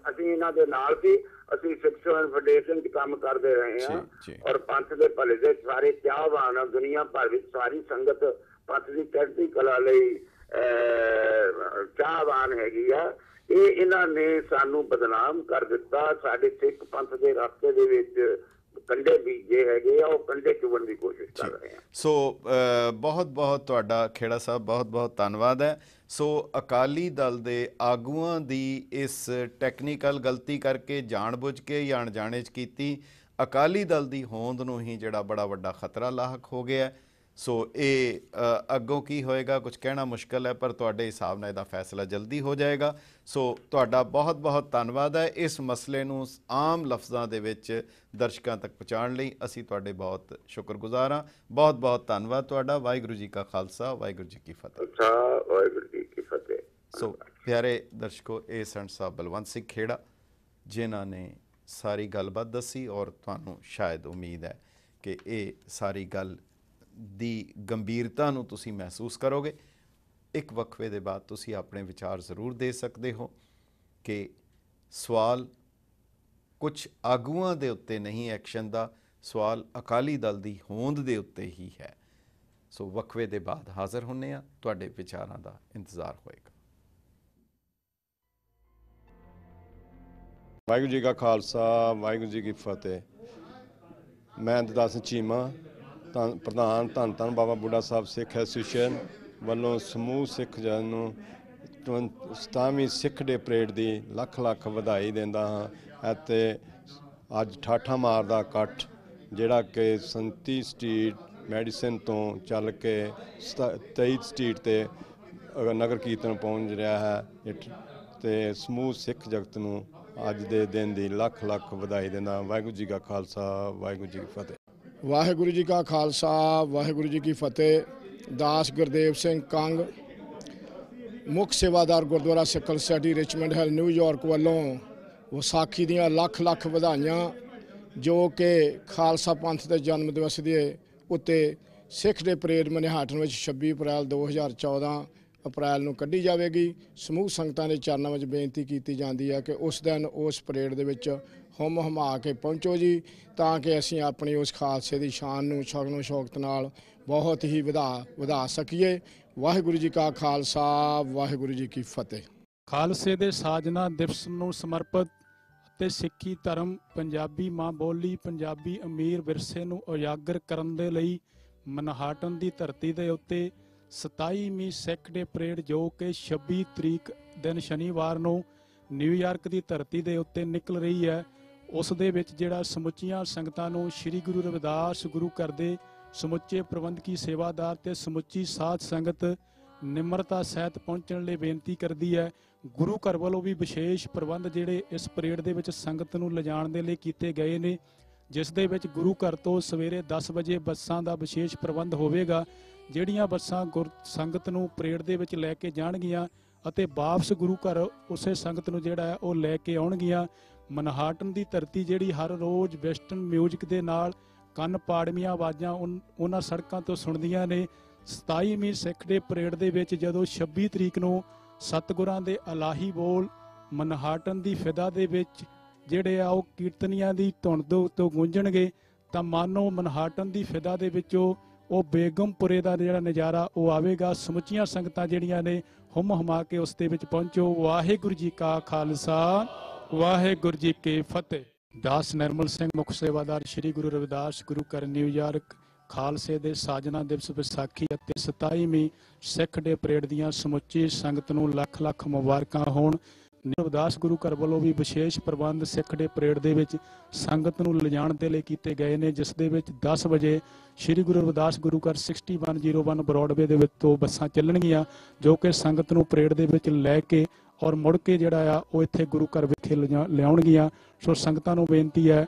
ਅਸੀਂ ਇਹਨਾਂ ਦੇ ਨਾਲ ਸੀ। ਅਸੀਂ ਸਿੱਖ ਫੈਡਰੇਸ਼ਨ 'ਚ ਕੰਮ ਕਰਦੇ ਰਹੇ ਹਾਂ ਔਰ ਪੰਥ ਦੇ ਭਲੇ ਦੇ ਸਾਰੇ ਚਾਹਵਾਨ, ਦੁਨੀਆ ਭਰ ਵਿੱਚ ਸਾਰੀ ਸੰਗਤ ਪੰਥ ਦੀ ਚੜ੍ਹਦੀ ਕਲਾ ਲਈ ਚਾਹਵਾਨ ਹੈਗੀ ਆ। ਇਹ ਇਹਨਾਂ ਨੇ ਸਾਨੂੰ ਬਦਨਾਮ ਕਰ ਦਿੱਤਾ। ਸਾਡੇ ਸਿੱਖ ਪੰਥ ਦੇ ਰਸਤੇ ਦੇ ਵਿੱਚ ਕੰਡੇ ਬੀਜੇ ਹੈਗੇ ਆ, ਉਹ ਕੰਡੇ ਚੁਗਣ ਦੀ ਕੋਸ਼ਿਸ਼ ਕਰ ਰਹੇ ਆ। ਸੋ ਬਹੁਤ ਬਹੁਤ ਤੁਹਾਡਾ ਖੇੜਾ ਸਾਹਿਬ ਬਹੁਤ ਬਹੁਤ ਧੰਨਵਾਦ ਹੈ। ਸੋ ਅਕਾਲੀ ਦਲ ਦੇ ਆਗੂਆਂ ਦੀ ਇਸ ਟੈਕਨੀਕਲ ਗਲਤੀ ਕਰਕੇ ਜਾਣਬੁੱਝ ਕੇ ਜਾਂ ਅਣਜਾਣੇ 'ਚ ਕੀਤੀ ਅਕਾਲੀ ਦਲ ਦੀ ਹੋਂਦ ਨੂੰ ਹੀ ਜਿਹੜਾ ਬੜਾ ਵੱਡਾ ਖਤਰਾ ਲਾਹਕ ਹੋ ਗਿਆ। ਸੋ ਇਹ ਅੱਗੋਂ ਕੀ ਹੋਏਗਾ ਕੁਝ ਕਹਿਣਾ ਮੁਸ਼ਕਿਲ ਹੈ, ਪਰ ਤੁਹਾਡੇ ਹਿਸਾਬ ਨਾਲ ਇਹਦਾ ਫੈਸਲਾ ਜਲਦੀ ਹੋ ਜਾਏਗਾ। ਸੋ ਤੁਹਾਡਾ ਬਹੁਤ ਬਹੁਤ ਧੰਨਵਾਦ ਹੈ। ਇਸ ਮਸਲੇ ਨੂੰ ਆਮ ਲਫ਼ਜ਼ਾਂ ਦੇ ਵਿੱਚ ਦਰਸ਼ਕਾਂ ਤੱਕ ਪਹੁੰਚਾਉਣ ਲਈ ਅਸੀਂ ਤੁਹਾਡੇ ਬਹੁਤ ਸ਼ੁਕਰਗੁਜ਼ਾਰ ਹਾਂ। ਬਹੁਤ ਬਹੁਤ ਧੰਨਵਾਦ ਤੁਹਾਡਾ। ਵਾਹਿਗੁਰੂ ਜੀ ਕਾ ਖਾਲਸਾ, ਵਾਹਿਗੁਰੂ ਜੀ ਕੀ ਫਤਿਹ। ਵਾਹਿਗੁਰੂ ਜੀ ਕੀ ਫਤਿਹ। ਸੋ प्यारे दर्शकों, ये सन साहब बलवंत सिंह खेड़ा जिन्हां ने सारी गलबात दसी और तुहानूं शायद उम्मीद है कि ये सारी गल दी गंभीरता नूं तुसीं महसूस करोगे। एक वक्फे दे बाद तुसीं अपने विचार जरूर दे सकते हो कि सवाल कुछ आगूआं दे उत्ते नहीं, एक्शन दा सवाल अकाली दल दी होंद दे उत्ते ही है। सो वक्फे दे बाद हाज़र होने आ, तुहाडे विचारां दा इंतज़ार होएगा। वाहिगुरू जी का खालसा, वाहिगुरू जी की फतेह। मैं दरदास सिंह चीमा, प्रधान धन धन बाबा बुढ़ा साहब सिख एसोसीएशन वालों समूह सिख जन नूं 27ਵੀਂ सिख डे परेड की लख लख ਵਧਾਈ ਦਿੰਦਾ ਹਾਂ। ਅਤੇ ਅੱਜ ਠਾਠਾ ਮਾਰ ਦਾ ਇਕੱਠ ਜਿਹੜਾ ਕਿ 37 ਸਟਰੀਟ ਮੈਡੀਸਨ ਤੋਂ ਚੱਲ ਕੇ 23 ਸਟਰੀਟ ਤੇ ਨਗਰ ਕੀਰਤਨ ਪਹੁੰਚ ਰਿਹਾ ਹੈ ਤੇ ਸਮੂਹ ਸਿੱਖ ਜਗਤ ਨੂੰ ਅੱਜ ਦੇ ਦਿਨ ਦੀ ਲੱਖ ਲੱਖ ਵਧਾਈ ਦਿੰਦਾ। ਵਾਹਿਗੁਰੂ ਜੀ ਕਾ ਖਾਲਸਾ, ਵਾਹਿਗੁਰੂ ਜੀ ਕੀ ਫਤਿਹ। ਵਾਹਿਗੁਰੂ ਜੀ ਕਾ ਖਾਲਸਾ, ਵਾਹਿਗੁਰੂ ਜੀ ਕੀ ਫਤਿਹ। ਦਾਸ ਗੁਰਦੇਵ ਸਿੰਘ ਕੰਗ, ਮੁੱਖ ਸੇਵਾਦਾਰ ਗੁਰਦੁਆਰਾ ਸਿੱਖ ਸੋਸਾਇਟੀ ਰਿਚਮੰਡ ਹਿੱਲ ਨਿਊਯਾਰਕ ਵੱਲੋਂ ਵਿਸਾਖੀ ਦੀਆਂ ਲੱਖ ਲੱਖ ਵਧਾਈਆਂ, ਜੋ ਕਿ ਖਾਲਸਾ ਪੰਥ ਦੇ ਜਨਮ ਦਿਵਸ ਦੇ ਉੱਤੇ ਸਿੱਖ ਡੇ ਪਰੇਡ ਮਨਿਹਾਟਨ ਵਿੱਚ 26 ਅਪ੍ਰੈਲ 2014 ਅਪ੍ਰੈਲ ਨੂੰ ਕੱਢੀ ਜਾਵੇਗੀ। ਸਮੂਹ ਸੰਗਤਾਂ ਦੇ ਚਰਨਾਂ ਵਿੱਚ ਬੇਨਤੀ ਕੀਤੀ ਜਾਂਦੀ ਹੈ ਕਿ ਉਸ ਦਿਨ ਉਸ ਪਰੇਡ ਦੇ ਵਿੱਚ ਹੁਮ ਹੁਮਾ ਕੇ ਪਹੁੰਚੋ ਜੀ, ਤਾਂ ਕਿ ਅਸੀਂ ਆਪਣੀ ਉਸ ਖਾਲਸੇ ਦੀ ਸ਼ਾਨ ਨੂੰ ਸ਼ਗਨੋ ਸ਼ੌਕਤ ਨਾਲ ਬਹੁਤ ਹੀ ਵਧਾ ਸਕੀਏ। ਵਾਹਿਗੁਰੂ ਜੀ ਕਾ ਖਾਲਸਾ, ਵਾਹਿਗੁਰੂ ਜੀ ਕੀ ਫਤਿਹ। ਖਾਲਸੇ ਦੇ ਸਾਜਨਾ ਦਿਵਸ ਨੂੰ ਸਮਰਪਿਤ ਅਤੇ ਸਿੱਖੀ ਧਰਮ, ਪੰਜਾਬੀ ਮਾਂ ਬੋਲੀ, ਪੰਜਾਬੀ ਅਮੀਰ ਵਿਰਸੇ ਨੂੰ ਉਜਾਗਰ ਕਰਨ ਦੇ ਲਈ ਮਨਹਾਟਨ ਦੀ ਧਰਤੀ ਦੇ ਉੱਤੇ 27ਵੀਂ ਸਿੱਖ ਡੇ ਪਰੇਡ, ਜੋ ਕਿ 26 ਤਰੀਕ ਦਿਨ ਸ਼ਨੀਵਾਰ ਨੂੰ ਨਿਊਯਾਰਕ ਦੀ ਧਰਤੀ ਦੇ ਉੱਤੇ ਨਿਕਲ ਰਹੀ ਹੈ, ਉਸ ਦੇ ਵਿੱਚ ਜਿਹੜਾ ਸਮੁੱਚੀਆਂ ਸੰਗਤਾਂ ਨੂੰ ਸ੍ਰੀ ਗੁਰੂ ਰਵਿਦਾਸ ਗੁਰੂ ਘਰ ਦੇ ਸਮੁੱਚੇ ਪ੍ਰਬੰਧਕੀ ਸੇਵਾਦਾਰ ਤੇ ਸਮੁੱਚੀ ਸਾਧ ਸੰਗਤ ਨਿਮਰਤਾ ਸਹਿਤ ਪਹੁੰਚਣ ਲਈ ਬੇਨਤੀ ਕਰਦੀ ਹੈ। ਗੁਰੂ ਘਰ ਵੱਲੋਂ ਵੀ ਵਿਸ਼ੇਸ਼ ਪ੍ਰਬੰਧ ਜਿਹੜੇ ਇਸ ਪਰੇਡ ਦੇ ਵਿੱਚ ਸੰਗਤ ਨੂੰ ਲਿਜਾਣ ਦੇ ਲਈ ਕੀਤੇ ਗਏ ਨੇ, ਜਿਸ ਦੇ ਵਿੱਚ ਗੁਰੂ ਘਰ ਤੋਂ ਸਵੇਰੇ 10 ਵਜੇ ਬੱਸਾਂ ਦਾ ਵਿਸ਼ੇਸ਼ ਪ੍ਰਬੰਧ ਹੋਵੇਗਾ, ਜਿਹੜੀਆਂ ਬੱਸਾਂ ਸੰਗਤ ਨੂੰ ਪਰੇਡ ਦੇ ਵਿੱਚ ਲੈ ਕੇ ਜਾਣਗੀਆਂ ਅਤੇ ਵਾਪਸ ਗੁਰੂ ਘਰ ਉਸੇ ਸੰਗਤ ਨੂੰ ਜਿਹੜਾ ਹੈ ਉਹ ਲੈ ਕੇ ਆਉਣਗੀਆਂ। ਮਨਹਾਟਨ ਦੀ ਧਰਤੀ ਜਿਹੜੀ ਹਰ ਰੋਜ਼ ਵੈਸਟਰਨ ਮਿਊਜ਼ਿਕ ਦੇ ਨਾਲ ਕੰਨ ਪਾੜਵੀਆਂ ਆਵਾਜ਼ਾਂ ਉਹਨਾਂ ਸੜਕਾਂ ਤੋਂ ਸੁਣਦੀਆਂ ਨੇ। 27ਵੀਂ ਸਿੱਖ ਡੇ ਪਰੇਡ ਦੇ ਵਿੱਚ ਜਦੋਂ 26 ਤਰੀਕ ਨੂੰ ਸਤਿਗੁਰਾਂ ਦੇ ਇਲਾਹੀ ਬੋਲ ਮਨਹਾਟਨ ਦੀ ਫਿਦਾ ਦੇ ਵਿੱਚ ਜਿਹੜੇ ਆ ਉਹ ਕੀਰਤਨੀਆਂ ਦੀ ਧੁਨ ਤੋਂ ਗੂੰਜਣਗੇ, ਤਾਂ ਮਾਨੋ ਮਨਹਾਟਨ ਦੀ ਫਿਦਾ ਦੇ ਵਿੱਚੋਂ ਉਹ ਬੇਗਮਪੁਰੇ ਦਾ ਜਿਹੜਾ ਨਜ਼ਾਰਾ ਉਹ ਆਵੇਗਾ। ਸਮੁੱਚੀਆਂ ਸੰਗਤਾਂ ਜਿਹੜੀਆਂ ਨੇ ਹੁਮ ਹੁਮਾ ਕੇ ਉਸ ਦੇ ਵਿੱਚ ਪਹੁੰਚੋ। ਵਾਹਿਗੁਰੂ ਜੀ ਕਾ ਖਾਲਸਾ, ਵਾਹਿਗੁਰੂ ਜੀ ਕੀ ਫਤਿਹ। ਦਾਸ ਨਿਰਮਲ ਸਿੰਘ, ਮੁੱਖ ਸੇਵਾਦਾਰ ਸ੍ਰੀ ਗੁਰੂ ਰਵਿਦਾਸ ਗੁਰੂ ਘਰ ਨਿਊਯਾਰਕ। ਖਾਲਸੇ ਦੇ ਸਾਜਨਾ ਦਿਵਸ ਵਿਸਾਖੀ ਅਤੇ 27ਵੀਂ ਸਿੱਖ ਡੇ ਪਰੇਡ ਦੀਆਂ ਸਮੁੱਚੀ ਸੰਗਤ ਨੂੰ ਲੱਖ ਲੱਖ ਮੁਬਾਰਕਾਂ ਹੋਣ। ਰਵਿਦਾਸ ਗੁਰੂ ਘਰ ਵੱਲੋਂ ਵੀ ਵਿਸ਼ੇਸ਼ ਪ੍ਰਬੰਧ ਸਿੱਖ ਡੇ ਪਰੇਡ ਦੇ ਵਿੱਚ ਸੰਗਤ ਨੂੰ ਲਿਜਾਣ ਦੇ ਲਈ ਕੀਤੇ ਗਏ ਨੇ, ਜਿਸ ਦੇ ਵਿੱਚ 10 ਵਜੇ ਸ੍ਰੀ ਗੁਰੂ ਰਵਿਦਾਸ ਗੁਰੂ ਘਰ 6101 ਬਰੋਡਵੇ ਦੇ ਵਿੱਚ ਤੋਂ ਬੱਸਾਂ ਚੱਲਣਗੀਆਂ, ਜੋ ਕਿ ਸੰਗਤ ਨੂੰ ਪਰੇਡ ਦੇ ਵਿੱਚ ਲੈ ਕੇ ਔਰ ਮੁੜ ਕੇ ਜਿਹੜਾ ਆ ਉਹ ਇੱਥੇ ਗੁਰੂ ਘਰ ਵਿਖੇ ਲਿਆਉਣਗੀਆਂ। ਸੋ ਸੰਗਤਾਂ ਨੂੰ ਬੇਨਤੀ ਹੈ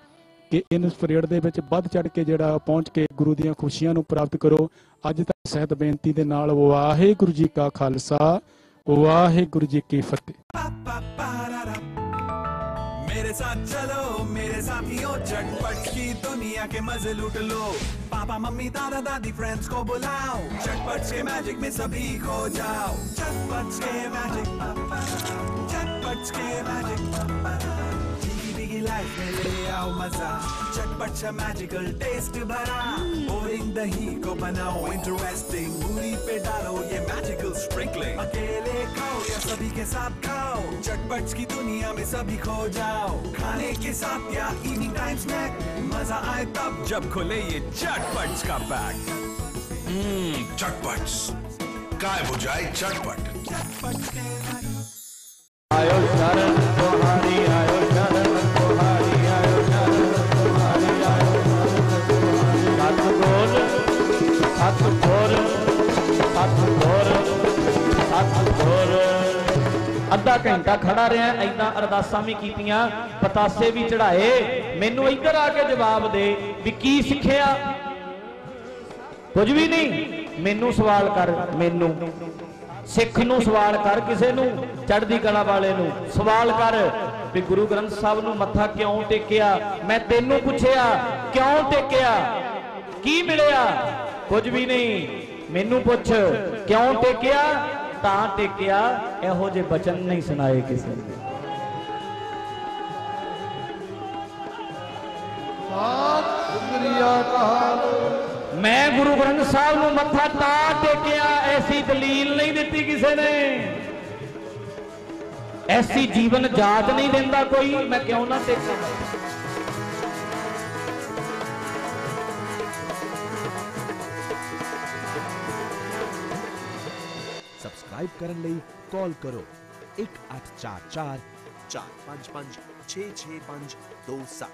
ਕਿ ਇਸ ਪਰੇਡ ਦੇ ਵਿੱਚ ਵੱਧ ਚੜ ਕੇ ਜਿਹੜਾ ਪਹੁੰਚ ਕੇ ਗੁਰੂ ਦੀਆਂ ਖੁਸ਼ੀਆਂ ਨੂੰ ਪ੍ਰਾਪਤ ਕਰੋ। ਅੱਜ ਤੱਕ ਸਹਿਤ ਬੇਨਤੀ ਦੇ ਨਾਲ ਵਾਹਿਗੁਰੂ ਜੀ ਕਾ ਖਾਲਸਾ, ਵਾਹਿਗੁਰੂ ਜੀ ਕੀ ਫਤਿਹ। मेरे साथ चलो मेरे साथियों, चटपट की दुनिया के मजे लूट लो। पापा मम्मी दादा दादी फ्रेंड्स को बुलाओ, चटपट के मैजिक में सभी खो जाओ। चटपट के मैजिक, चटपट के मैजिक, भीगी लाइफ में ले आओ मजा। चटपट सा मैजिकल टेस्ट भरा, बोरिंग दही को बनाओ इंटरेस्टिंग। पूरी पे डालो ये मैजिकल स्प्रिंकलिंग, अकेले खाओ या सभी के साथ खाओ। चटपट की दुनिया में सभी खो जाओ, खाने के साथ या इवनिंग टाइम स्नैक, मजा आए तब जब खोले ये चटपट का पैक। चटपट गायब हो जाए चटपट। चटपट के आयो शरण तुम्हारी, आयो शरण तुम्हारी, आयो शरण तुम्हारी, आयो सत बोल, सत बोल, सत बोल, सत बोल। ਅੱਧਾ ਘੰਟਾ ਖੜਾ ਰਿਹਾ, ਐਦਾਂ ਅਰਦਾਸਾਂ ਵੀ ਕੀਤੀਆਂ, ਪਤਾਸੇ ਵੀ ਚੜਾਏ। ਮੈਨੂੰ ਇੱਧਰ ਆ ਕੇ ਜਵਾਬ ਦੇ ਵੀ ਕੀ ਸਿੱਖਿਆ? ਕੁਝ ਵੀ ਨਹੀਂ। ਮੈਨੂੰ ਸਵਾਲ ਕਰ, ਮੈਨੂੰ ਸਿੱਖ ਨੂੰ ਸਵਾਲ ਕਰ, ਕਿਸੇ ਨੂੰ ਚੜ੍ਹਦੀ ਕਲਾ ਵਾਲੇ ਨੂੰ ਸਵਾਲ ਕਰ ਵੀ ਗੁਰੂ ਗ੍ਰੰਥ ਸਾਹਿਬ ਨੂੰ ਮੱਥਾ ਕਿਉਂ ਟੇਕਿਆ। ਮੈਂ ਤੈਨੂੰ ਪੁੱਛਿਆ ਕਿਉਂ ਟੇਕਿਆ, ਕੀ ਮਿਲਿਆ? ਕੁਝ ਵੀ ਨਹੀਂ। ਮੈਨੂੰ ਪੁੱਛ ਕਿਉਂ ਟੇਕਿਆ? ਤਾਂ ਟੇਕਿਆ ਇਹੋ ਜਿਹੇ ਬਚਨ ਨਹੀਂ ਸੁਣਾਏ ਕਿਸੇ ਨੇ। मैं गुरु ग्रंथ साहब ਨੂੰ ਮੱਥਾ ਤਾਂ ਟੇਕਿਆ, ऐसी दलील नहीं ਦਿੱਤੀ ਕਿਸੇ ਨੇ, ऐसी जीवन जात नहीं ਦਿੰਦਾ ਕੋਈ, मैं क्यों ना ਟੇਕਾਂ। ਸਬਸਕ੍ਰਾਈਬ ਕਰਨ ਲਈ ਕਾਲ ਕਰੋ 1844 455 66527।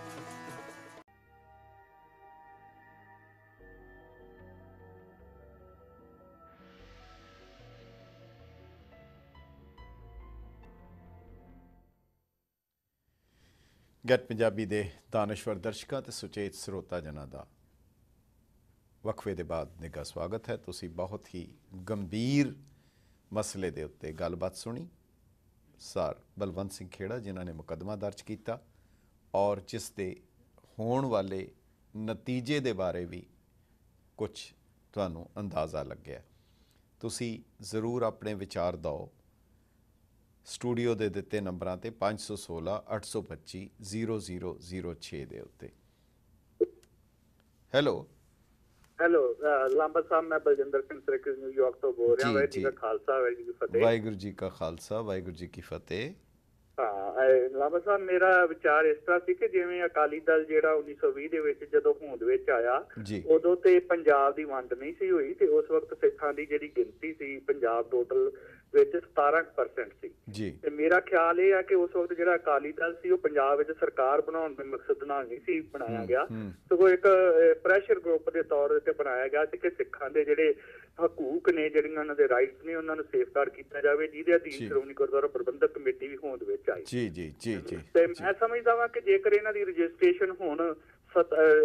ਗੈਟ ਪੰਜਾਬੀ ਦੇ ਦਾਨਸ਼ਵਰ ਦਰਸ਼ਕਾਂ ਤੇ ਸੁਚੇਤ ਸਰੋਤਾ ਜਨਾਂ ਦਾ ਵਕਫੇ ਦੇ ਬਾਅਦ ਨਿੱਘਾ ਸਵਾਗਤ ਹੈ। ਤੁਸੀਂ ਬਹੁਤ ਹੀ ਗੰਭੀਰ ਮਸਲੇ ਦੇ ਉੱਤੇ ਗੱਲਬਾਤ ਸੁਣੀ। ਸਰ ਬਲਵੰਤ ਸਿੰਘ ਖੇੜਾ ਜਿਨ੍ਹਾਂ ਨੇ ਮੁਕੱਦਮਾ ਦਰਜ ਕੀਤਾ ਔਰ ਜਿਸ ਦੇ ਹੋਣ ਵਾਲੇ ਨਤੀਜੇ ਦੇ ਬਾਰੇ ਵੀ ਕੁਝ ਤੁਹਾਨੂੰ ਅੰਦਾਜ਼ਾ ਲੱਗਿਆ। ਤੁਸੀਂ ਜ਼ਰੂਰ ਆਪਣੇ ਵਿਚਾਰ ਦਿਓ ਸਟੂਡੀਓ ਦੇ ਦਿੱਤੇ ਨੰਬਰਾਂ ਤੇ 516 825 0006 ਦੇ ਉੱਤੇ। ਹੈਲੋ ਲਾਂਬਾ ਸਾਹਿਬ, ਮੈਂ ਬਲਜਿੰਦਰ ਸਿੰਘ ਸ੍ਰਿਕ ਨਿਊਯਾਰਕ ਤੋਂ ਬੋਲ ਰਿਹਾ। ਵਾਹਿਗੁਰੂ ਜੀ ਕਾ ਖਾਲਸਾ, ਵਾਹਿਗੁਰੂ ਜੀ ਕੀ ਫਤਿਹ। ਵਾਹਿਗੁਰੂ ਜੀ ਕਾ ਖਾਲਸਾ, ਵਾਹਿਗੁਰੂ ਜੀ ਕੀ ਫਤਿਹ। ਹਾਂ ਲਾਂਬਾ ਸਾਹਿਬ, ਮੇਰਾ ਵਿਚਾਰ ਇਸ ਤਰ੍ਹਾਂ ਸੀ ਕਿ ਜਿਵੇਂ ਅਕਾਲੀ ਦਲ ਜਿਹੜਾ 1920 ਦੇ ਵਿੱਚ ਜਦੋਂ ਹੋਂਦ ਵਿੱਚ ਆਇਆ, ਉਦੋਂ ਤੇ ਪੰਜਾਬ ਦੀ ਵੰਡ ਨਹੀਂ ਸੀ ਹੋਈ ਤੇ ਉਸ ਵਕਤ ਸਿੱਖਾਂ ਦੀ ਜਿਹੜੀ ਗਿਣਤੀ ਸੀ ਪੰਜਾਬ ਟੋਟਲ ਵਿੱਚ 17% ਸੀ। ਤੇ ਮੇਰਾ ਖਿਆਲ ਇਹ ਆ ਕਿ ਉਸ ਵਕਤ ਜਿਹੜਾ ਅਕਾਲੀ ਦਲ ਸੀ ਉਹ ਪੰਜਾਬ ਵਿੱਚ ਸਰਕਾਰ ਬਣਾਉਣ ਦੇ ਮਕਸਦ ਨਾਲ ਨਹੀਂ ਸੀ ਬਣਾਇਆ ਗਿਆ, ਸਗੋਂ ਇੱਕ ਪ੍ਰੈਸ਼ਰ ਗਰੁੱਪ ਦੇ ਤੌਰ ਤੇ ਬਣਾਇਆ ਗਿਆ ਸੀ ਕਿ ਸਿੱਖਾਂ ਦੇ ਜਿਹੜੇ ਹਕੂਕ ਨੇ, ਜਿਹੜੀਆਂ ਉਹਨਾਂ ਦੇ ਰਾਈਟਸ ਨੇ, ਉਹਨਾਂ ਨੂੰ ਸੇਫਗਾਰਡ ਕੀਤਾ ਜਾਵੇ, ਜਿਹਦੇ ਅਧੀਨ ਸ਼੍ਰੋਮਣੀ ਗੁਰਦੁਆਰਾ ਪ੍ਰਬੰਧਕ ਕਮੇਟੀ ਵੀ ਹੋਂਦ ਵਿੱਚ ਆਈ। ਤੇ ਮੈਂ ਸਮਝਦਾ ਵਾਂ ਕਿ ਜੇਕਰ ਇਹਨਾਂ ਦੀ ਰਜਿਸਟ੍ਰੇਸ਼ਨ ਹੁਣ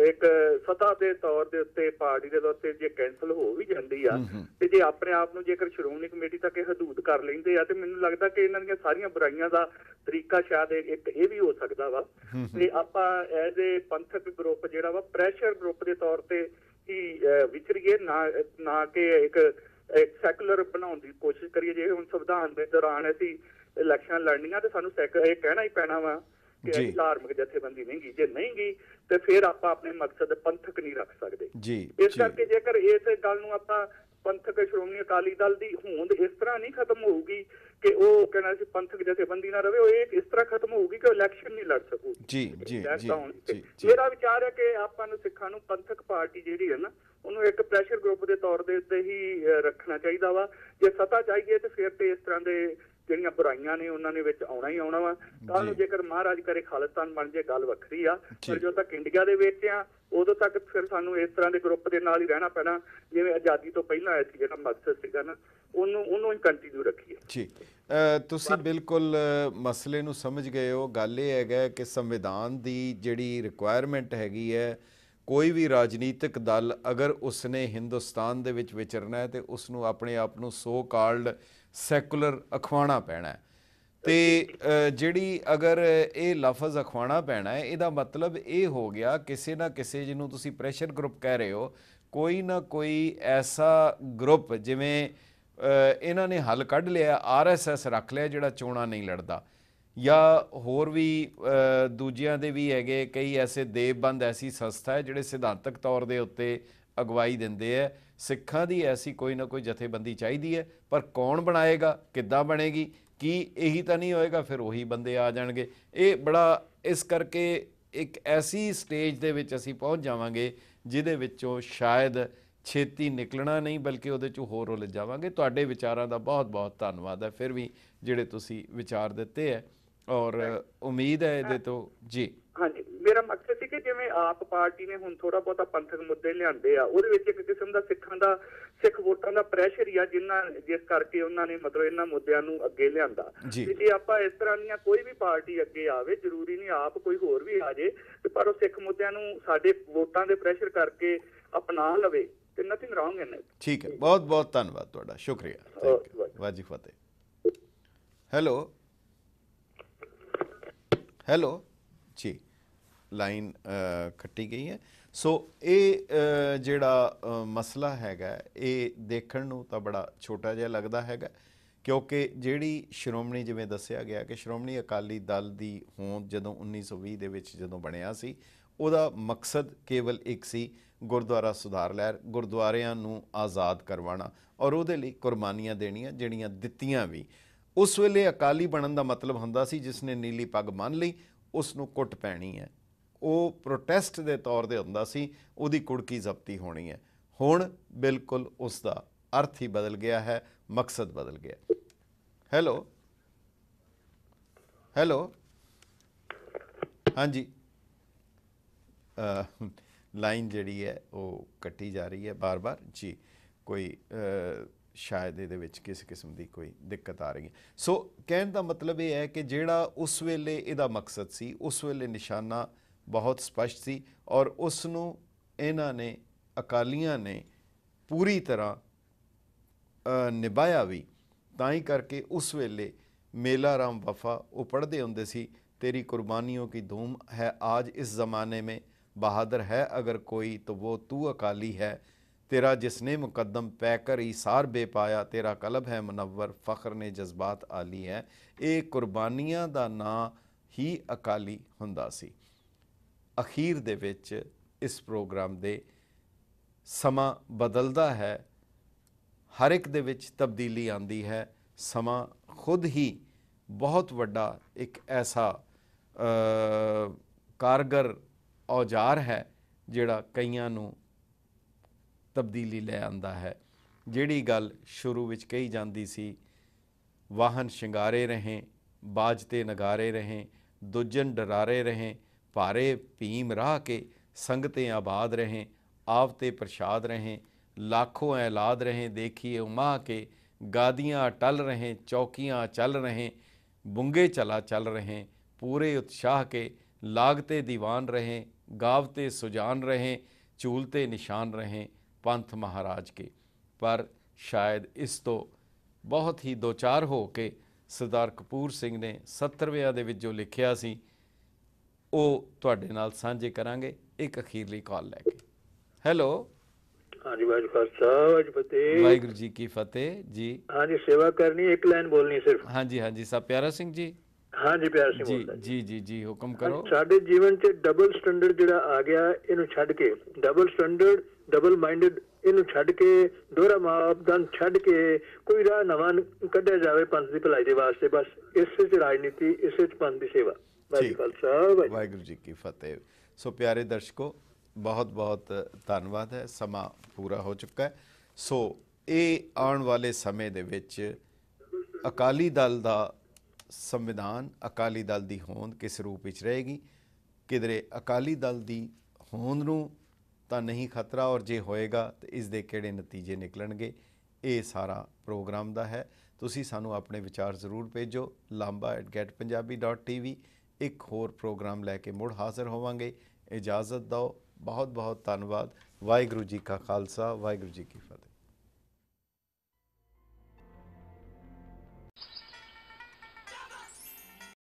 ਇੱਕ ਸਤਾ ਦੇ ਤੌਰ ਦੇ ਉੱਤੇ ਪਾਰਟੀ ਦੇ ਤੌਰ ਤੇ ਜੇ ਕੈਂਸਲ ਹੋ ਵੀ ਜਾਂਦੀ ਆ ਤੇ ਜੇ ਆਪਣੇ ਆਪ ਨੂੰ ਜੇਕਰ ਸ਼੍ਰੋਮਣੀ ਕਮੇਟੀ ਤੱਕ ਇਹ ਹਦੂਦ ਕਰ ਲੈਂਦੇ ਆ ਤੇ ਮੈਨੂੰ ਲੱਗਦਾ ਕਿ ਇਹਨਾਂ ਦੀਆਂ ਸਾਰੀਆਂ ਬੁਰਾਈਆਂ ਦਾ ਤਰੀਕਾ ਸ਼ਾਇਦ ਇੱਕ ਇਹ ਵੀ ਹੋ ਸਕਦਾ ਵਾ ਤੇ ਆਪਾਂ ਐਜ਼ ਏ ਪੰਥਕ ਗਰੁੱਪ ਜਿਹੜਾ ਵਾ ਪ੍ਰੈਸ਼ਰ ਗਰੁੱਪ ਦੇ ਤੌਰ ਤੇ ਹੀ ਵਿਚਰੀਏ, ਨਾ ਕਿ ਇੱਕ ਸੈਕੂਲਰ ਬਣਾਉਣ ਦੀ ਕੋਸ਼ਿਸ਼ ਕਰੀਏ। ਜੇ ਹੁਣ ਸੰਵਿਧਾਨ ਦੇ ਦੌਰਾਨ ਅਸੀਂ ਇਲੈਕਸ਼ਨ ਲੜਨੀਆਂ ਤੇ ਸਾਨੂੰ ਇਹ ਕਹਿਣਾ ਹੀ ਪੈਣਾ ਵਾ ਕਿ ਅਸੀਂ ਧਾਰਮਿਕ ਜਥੇਬੰਦੀ ਨਹੀਂ ਗੀ, ਜੇ ਨਹੀਂ ਗੀ ਤੇ ਫਿਰ ਆਪਾਂ ਆਪਣੇ ਮਕਸਦ ਪੰਥਕ ਨਹੀਂ ਰੱਖ ਸਕਦੇ। ਇਸ ਕਰਕੇ ਜੇਕਰ ਇਸ ਗੱਲ ਨੂੰ ਆਪਾਂ ਪੰਥਕ ਸ਼੍ਰੋਮਣੀ ਅਕਾਲੀ ਦਲ ਦੀ ਹੋਂਦ ਇਸ ਤਰ੍ਹਾਂ ਨਹੀਂ ਖਤਮ ਹੋਊਗੀ ਕਿ ਉਹ ਕਹਿਣਾ ਸੀ ਪੰਥਕ ਜਥੇਬੰਦੀ ਨਾ ਰਵੇ, ਉਹ ਇਸ ਤਰ੍ਹਾਂ ਖਤਮ ਹੋਊਗੀ ਕਿ ਇਲੈਕਸ਼ਨ ਨਹੀਂ ਲੜ ਸਕੂਗੀ। ਮੇਰਾ ਵਿਚਾਰ ਹੈ ਕਿ ਆਪਾਂ ਨੂੰ ਸਿੱਖਾਂ ਨੂੰ ਪੰਥਕ ਪਾਰਟੀ ਜਿਹੜੀ ਹੈ ਨਾ ਉਹਨੂੰ ਇੱਕ ਪ੍ਰੈਸ਼ਰ ਗਰੁੱਪ ਦੇ ਤੌਰ ਦੇ ਉੱਤੇ ਹੀ ਰੱਖਣਾ ਚਾਹੀਦਾ ਵਾ। ਜੇ ਸੱਤਾ ਚਾਹੀਏ ਤੇ ਫਿਰ ਤੇ ਇਸ ਤਰ੍ਹਾਂ ਦੇ ਜਿਹੜੀਆਂ ਬੁਰਾਈਆਂ ਨੇ ਉਹਨਾਂ ਨੇ ਵਿੱਚ ਆਉਣਾ ਹੀ ਆਉਣਾ ਵਾ। ਕੱਲ ਨੂੰ ਜੇਕਰ ਮਹਾਰਾਜ ਕਰੇ ਖਾਲਿਸਤਾਨ ਬਣ ਜੇ ਗੱਲ ਵੱਖਰੀ ਆ, ਪਰ ਜਦੋਂ ਤੱਕ ਇੰਡੀਆ ਦੇ ਵਿੱਚ ਆ ਉਦੋਂ ਤੱਕ ਫਿਰ ਸਾਨੂੰ ਇਸ ਤਰ੍ਹਾਂ ਦੇ ਗਰੁੱਪ ਦੇ ਨਾਲ ਹੀ ਰਹਿਣਾ ਪੈਣਾ ਜਿਵੇਂ ਆਜ਼ਾਦੀ ਤੋਂ ਪਹਿਲਾਂ ਆਇਆ ਸੀ। ਜਿਹੜਾ ਮਕਸਦ ਸੀਗਾ ਨਾ ਉਹਨੂੰ ਹੀ ਕੰਟੀਨਿਊ ਰੱਖੀਏ। ਜੀ ਤੁਸੀਂ ਬਿਲਕੁਲ ਮਸਲੇ ਨੂੰ ਸਮਝ ਗਏ ਹੋ। ਗੱਲ ਇਹ ਹੈਗਾ ਕਿ ਸੰਵਿਧਾਨ ਦੀ ਜਿਹੜੀ ਰਿਕੁਆਇਰਮੈਂਟ ਹੈਗੀ ਹੈ, ਕੋਈ ਵੀ ਰਾਜਨੀਤਿਕ ਦਲ ਅਗਰ ਉਸਨੇ ਹਿੰਦੁਸਤਾਨ ਦੇ ਵਿੱਚ ਵਿਚਰਨਾ ਹੈ ਤੇ ਉਸਨੂੰ ਆਪਣੇ ਆਪ ਨੂੰ ਸੋ ਕਾਲਡ ਸੈਕੂਲਰ ਅਖਵਾਉਣਾ ਪੈਣਾ। ਤੇ ਜਿਹੜੀ ਅਗਰ ਇਹ ਲਫ਼ਜ਼ ਅਖਵਾਉਣਾ ਪੈਣਾ ਹੈ, ਇਹਦਾ ਮਤਲਬ ਇਹ ਹੋ ਗਿਆ ਕਿਸੇ ਨਾ ਕਿਸੇ, ਜਿਹਨੂੰ ਤੁਸੀਂ ਪ੍ਰੈਸ਼ਰ ਗਰੁੱਪ ਕਹਿ ਰਹੇ ਹੋ, ਕੋਈ ਨਾ ਕੋਈ ਐਸਾ ਗਰੁੱਪ ਜਿਵੇਂ ਇਹਨਾਂ ਨੇ ਹੱਲ ਕੱਢ ਲਿਆ, RSS ਰੱਖ ਲਿਆ ਜਿਹੜਾ ਚੋਣਾਂ ਨਹੀਂ ਲੜਦਾ, ਜਾਂ ਹੋਰ ਵੀ ਦੂਜਿਆਂ ਦੇ ਵੀ ਹੈਗੇ ਕਈ ਐਸੇ ਦੇਵਬੰਦ ਐਸੀ ਸੰਸਥਾ ਹੈ ਜਿਹੜੇ ਸਿਧਾਂਤਕ ਤੌਰ ਦੇ ਉੱਤੇ ਅਗਵਾਈ ਦਿੰਦੇ ਹੈ। ਸਿੱਖਾਂ ਦੀ ਐਸੀ ਕੋਈ ਨਾ ਕੋਈ ਜਥੇਬੰਦੀ ਚਾਹੀਦੀ ਹੈ, ਪਰ ਕੌਣ ਬਣਾਏਗਾ, ਕਿੱਦਾਂ ਬਣੇਗੀ, ਕੀ ਇਹੀ ਤਾਂ ਨਹੀਂ ਹੋਏਗਾ ਫਿਰ ਉਹੀ ਬੰਦੇ ਆ ਜਾਣਗੇ। ਇਹ ਬੜਾ ਇਸ ਕਰਕੇ ਇੱਕ ਐਸੀ ਸਟੇਜ ਦੇ ਵਿੱਚ ਅਸੀਂ ਪਹੁੰਚ ਜਾਵਾਂਗੇ ਜਿਹਦੇ ਵਿੱਚੋਂ ਸ਼ਾਇਦ ਛੇਤੀ ਨਿਕਲਣਾ ਨਹੀਂ ਬਲਕਿ ਉਹਦੇ 'ਚੋਂ ਹੋਰ ਉਲਝ ਜਾਵਾਂਗੇ। ਤੁਹਾਡੇ ਵਿਚਾਰਾਂ ਦਾ ਬਹੁਤ ਬਹੁਤ ਧੰਨਵਾਦ ਹੈ ਫਿਰ ਵੀ ਜਿਹੜੇ ਤੁਸੀਂ ਵਿਚਾਰ ਦਿੱਤੇ ਹੈ, ਔਰ ਉਮੀਦ ਹੈ ਇਹਦੇ ਤੋਂ। ਜੀ ਹਾਂਜੀ, ਮੇਰਾ ਮਕਸਦ ਸੀ ਕਿ ਜਿਵੇਂ ਆਪ ਪਾਰਟੀ ਨੇ ਹੁਣ ਥੋੜਾ ਬਹੁਤਾ ਪੰਥਕ ਮੁੱਦੇ ਲਿਆਂਦੇ ਆ, ਉਹਦੇ ਵਿੱਚ ਇੱਕ ਕਿਸਮ ਦਾ ਸਿੱਖ ਵੋਟਾਂ ਦਾ ਪ੍ਰੈਸ਼ਰ ਹੀ ਆ ਜਿਸ ਕਰਕੇ ਉਹਨਾਂ ਨੇ ਮਤਲਬ ਇਹਨਾਂ ਮੁੱਦਿਆਂ ਨੂੰ ਅੱਗੇ ਲਿਆਂਦਾ। ਜੇ ਆਪਾਂ ਇਸ ਤਰ੍ਹਾਂ ਦੀਆਂ ਕੋਈ ਵੀ ਪਾਰਟੀ ਅੱਗੇ ਆਵੇ, ਜ਼ਰੂਰੀ ਨਹੀਂ ਆਪ ਕੋਈ ਹੋਰ ਵੀ ਆ ਜੇ, ਪਰ ਉਹ ਸਿੱਖ ਮੁੱਦਿਆਂ ਨੂੰ ਸਾਡੇ ਵੋਟਾਂ ਦੇ ਪ੍ਰੈਸ਼ਰ ਕਰਕੇ ਅਪਣਾ ਲਵੇ ਤੇ ਨਥਿੰਗ ਰੋਂਗ ਇਨ ਇਟ। ਠੀਕ ਹੈ, ਬਹੁਤ ਬਹੁਤ ਧੰਨਵਾਦ ਤੁਹਾਡਾ, ਸ਼ੁਕਰੀਆ। ਵਾਹ ਜੀ ਫਤਿਹ। ਹੈਲੋ ਹੈਲੋ ਜੀ, ਲਾਈਨ ਕੱਟੀ ਗਈ ਹੈ। ਸੋ ਇਹ ਜਿਹੜਾ ਮਸਲਾ ਹੈਗਾ ਇਹ ਦੇਖਣ ਨੂੰ ਤਾਂ ਬੜਾ ਛੋਟਾ ਜਿਹਾ ਲੱਗਦਾ ਹੈਗਾ, ਕਿਉਂਕਿ ਜਿਹੜੀ ਸ਼੍ਰੋਮਣੀ, ਜਿਵੇਂ ਦੱਸਿਆ ਗਿਆ ਕਿ ਸ਼੍ਰੋਮਣੀ ਅਕਾਲੀ ਦਲ ਦੀ ਹੋਂਦ ਜਦੋਂ 1920 ਦੇ ਵਿੱਚ ਜਦੋਂ ਬਣਿਆ ਸੀ, ਉਹਦਾ ਮਕਸਦ ਕੇਵਲ ਇੱਕ ਸੀ, ਗੁਰਦੁਆਰਾ ਸੁਧਾਰ ਲਹਿਰ, ਗੁਰਦੁਆਰਿਆਂ ਨੂੰ ਆਜ਼ਾਦ ਕਰਵਾਉਣਾ ਔਰ ਉਹਦੇ ਲਈ ਕੁਰਬਾਨੀਆਂ ਦੇਣੀਆਂ, ਜਿਹੜੀਆਂ ਦਿੱਤੀਆਂ ਵੀ। ਉਸ ਵੇਲੇ ਅਕਾਲੀ ਬਣਨ ਦਾ ਮਤਲਬ ਹੁੰਦਾ ਸੀ ਜਿਸ ਨੇ ਨੀਲੀ ਪੱਗ ਬੰਨ੍ਹ ਲਈ ਉਸ ਨੂੰ ਕੁੱਟ ਪੈਣੀ ਹੈ, ਉਹ ਪ੍ਰੋਟੈਸਟ ਦੇ ਤੌਰ 'ਤੇ ਹੁੰਦਾ ਸੀ, ਉਹਦੀ ਕੁੜਕੀ ਜ਼ਬਤੀ ਹੋਣੀ ਹੈ। ਹੁਣ ਬਿਲਕੁਲ ਉਸ ਦਾ ਅਰਥ ਹੀ ਬਦਲ ਗਿਆ ਹੈ, ਮਕਸਦ ਬਦਲ ਗਿਆ। ਹੈਲੋ ਹੈਲੋ ਹਾਂਜੀ, ਲਾਈਨ ਜਿਹੜੀ ਹੈ ਉਹ ਕੱਟੀ ਜਾ ਰਹੀ ਹੈ ਬਾਰ-ਬਾਰ ਜੀ, ਕੋਈ ਸ਼ਾਇਦ ਇਹਦੇ ਵਿੱਚ ਕਿਸੇ ਕਿਸਮ ਦੀ ਕੋਈ ਦਿੱਕਤ ਆ ਰਹੀ ਹੈ। ਸੋ ਕਹਿਣ ਦਾ ਮਤਲਬ ਇਹ ਹੈ ਕਿ ਜਿਹੜਾ ਉਸ ਵੇਲੇ ਇਹਦਾ ਮਕਸਦ ਸੀ, ਉਸ ਵੇਲੇ ਨਿਸ਼ਾਨਾ ਬਹੁਤ ਸਪਸ਼ਟ ਸੀ ਔਰ ਉਸ ਨੂੰ ਇਹਨਾਂ ਨੇ, ਅਕਾਲੀਆਂ ਨੇ ਪੂਰੀ ਤਰ੍ਹਾਂ ਨਿਭਾਇਆ ਵੀ। ਤਾਂ ਹੀ ਕਰਕੇ ਉਸ ਵੇਲੇ ਮੇਲਾ ਰਾਮ ਵਫਾ ਉਹ ਪੜ੍ਹਦੇ ਹੁੰਦੇ ਸੀ, तेरी कुर्बानियों की धूम है आज इस ज़माने में, बहादुर है अगर कोई तो वो तू अकाली है, तेरा जिसने मुकद्दम पैकर ईसार बेपाया, तेरा कलब है मुनव्वर फ़ख्र ने जज्बात आली है। ये कुर्बानियां दा नां ही अकाली हुंदा सी। अखीर दे विच इस प्रोग्राम दे समा बदलदा है, हर एक दे विच तब्दीली आंदी है। समा खुद ही बहुत वड्डा एक ऐसा कारगर औजार है जिहड़ा कईयां नूं तब्दीली ले आंदा है। जिहड़ी गल शुरू विच कही जाती सी, वाहन शिंगारे रहें, बाजते नगारे रहें, दुजन डरारे रहें, भारे भीम राह के संगतें आबाद रहें, आवते प्रसाद रहें, लाखों ऐलाद रहें, देखिए उमा के गादियाँ टल रहें, चौकियाँ चल रहें, बुंगे चला चल रहें, पूरे उत्साह के लागते दीवान रहें, गावते सुजान रहें, झूलते निशान रहें पंथ महाराज के। पर शायद इस तो बहुत ही दो चार हो के सरदार कपूर सिंह ने 70वें ਦੇ ਵਿੱਚ ਜੋ ਲਿਖਿਆ ਸੀ ਉਹ ਤੁਹਾਡੇ ਨਾਲ ਸਾਂਝੇ ਕਰਾਂਗੇ ਇੱਕ ਅਖੀਰਲੀ ਕਾਲ ਲੈ ਕੇ। ਹੈਲੋ ਹਾਂਜੀ, ਵਾਹਿਗੁਰੂ ਖਾਲਸਾ ਵਾਹਿਗੁਰੂ ਫਤਿਹ। ਵਾਹਿਗੁਰੂ ਜੀ ਕੀ ਫਤਿਹ ਜੀ। ਹਾਂਜੀ, ਸੇਵਾ ਕਰਨੀ, ਇੱਕ ਲਾਈਨ ਬੋਲਣੀ ਸਿਰਫ। ਹਾਂਜੀ ਹਾਂਜੀ, ਸਾਹਿਬ ਪਿਆਰਾ ਸਿੰਘ ਜੀ। ਹਾਂਜੀ, ਪਿਆਰਾ ਸਿੰਘ ਬੋਲਦਾ ਜੀ ਜੀ ਜੀ, ਹੁਕਮ ਕਰੋ। ਸਾਡੇ ਜੀਵਨ 'ਚ ਡਬਲ ਸਟੈਂਡਰਡ ਜਿਹੜਾ ਆ ਗਿਆ, ਇਹਨੂੰ ਛੱਡ ਕੇ, ਡਬਲ ਸਟੈਂਡਰਡ, ਡਬਲ ਮਾਈਂਡਡ, ਇਹਨੂੰ ਛੱਡ ਕੇ, ਦੋਹਰਾ ਮਾਪਦੰਡ ਛੱਡ ਕੇ ਕੋਈ ਰਾਹ ਨਵਾਂ ਕੱਢਿਆ ਜਾਵੇ ਪੰਥ ਦੀ ਭਲਾਈ ਦੇ ਵਾਸਤੇ। ਬਸ ਇਸੇ 'ਚ ਰਾਜਨੀਤੀ, ਇਸੇ 'ਚ ਪੰਥ ਦੀ ਸੇਵਾ। ਵਾਹਿਗੁਰੂ ਖਾਲਸਾ ਵਾਹਿਗੁਰੂ ਜੀ ਕੀ ਫਤਿਹ। ਸੋ ਪਿਆਰੇ ਦਰਸ਼ਕੋ, ਬਹੁਤ ਬਹੁਤ ਧੰਨਵਾਦ ਹੈ। ਸਮਾਂ ਪੂਰਾ ਹੋ ਚੁੱਕਾ ਹੈ। ਸੋ ਇਹ ਆਉਣ ਵਾਲੇ ਸਮੇਂ ਦੇ ਵਿੱਚ ਅਕਾਲੀ ਦਲ ਦਾ ਸੰਵਿਧਾਨ, ਅਕਾਲੀ ਦਲ ਦੀ ਹੋਂਦ ਕਿਸ ਰੂਪ ਵਿੱਚ ਰਹੇਗੀ, ਕਿਧਰੇ ਅਕਾਲੀ ਦਲ ਦੀ ਹੋਂਦ ਨੂੰ ਤਾਂ ਨਹੀਂ ਖਤਰਾ, ਔਰ ਜੇ ਹੋਏਗਾ ਤਾਂ ਇਸ ਦੇ ਕਿਹੜੇ ਨਤੀਜੇ ਨਿਕਲਣਗੇ, ਇਹ ਸਾਰਾ ਪ੍ਰੋਗਰਾਮ ਦਾ ਹੈ। ਤੁਸੀਂ ਸਾਨੂੰ ਆਪਣੇ ਵਿਚਾਰ ਜ਼ਰੂਰ ਭੇਜੋ lamba@getpunjabi.tv। ਇੱਕ ਹੋਰ ਪ੍ਰੋਗਰਾਮ ਲੈ ਕੇ ਮੁੜ ਹਾਜ਼ਰ ਹੋਵਾਂਗੇ। ਇਜਾਜ਼ਤ ਦਿਓ। ਬਹੁਤ ਬਹੁਤ ਧੰਨਵਾਦ। ਵਾਹਿਗੁਰੂ ਜੀ ਕਾ ਖਾਲਸਾ, ਵਾਹਿਗੁਰੂ ਜੀ ਕੀ ਫਤਿਹ।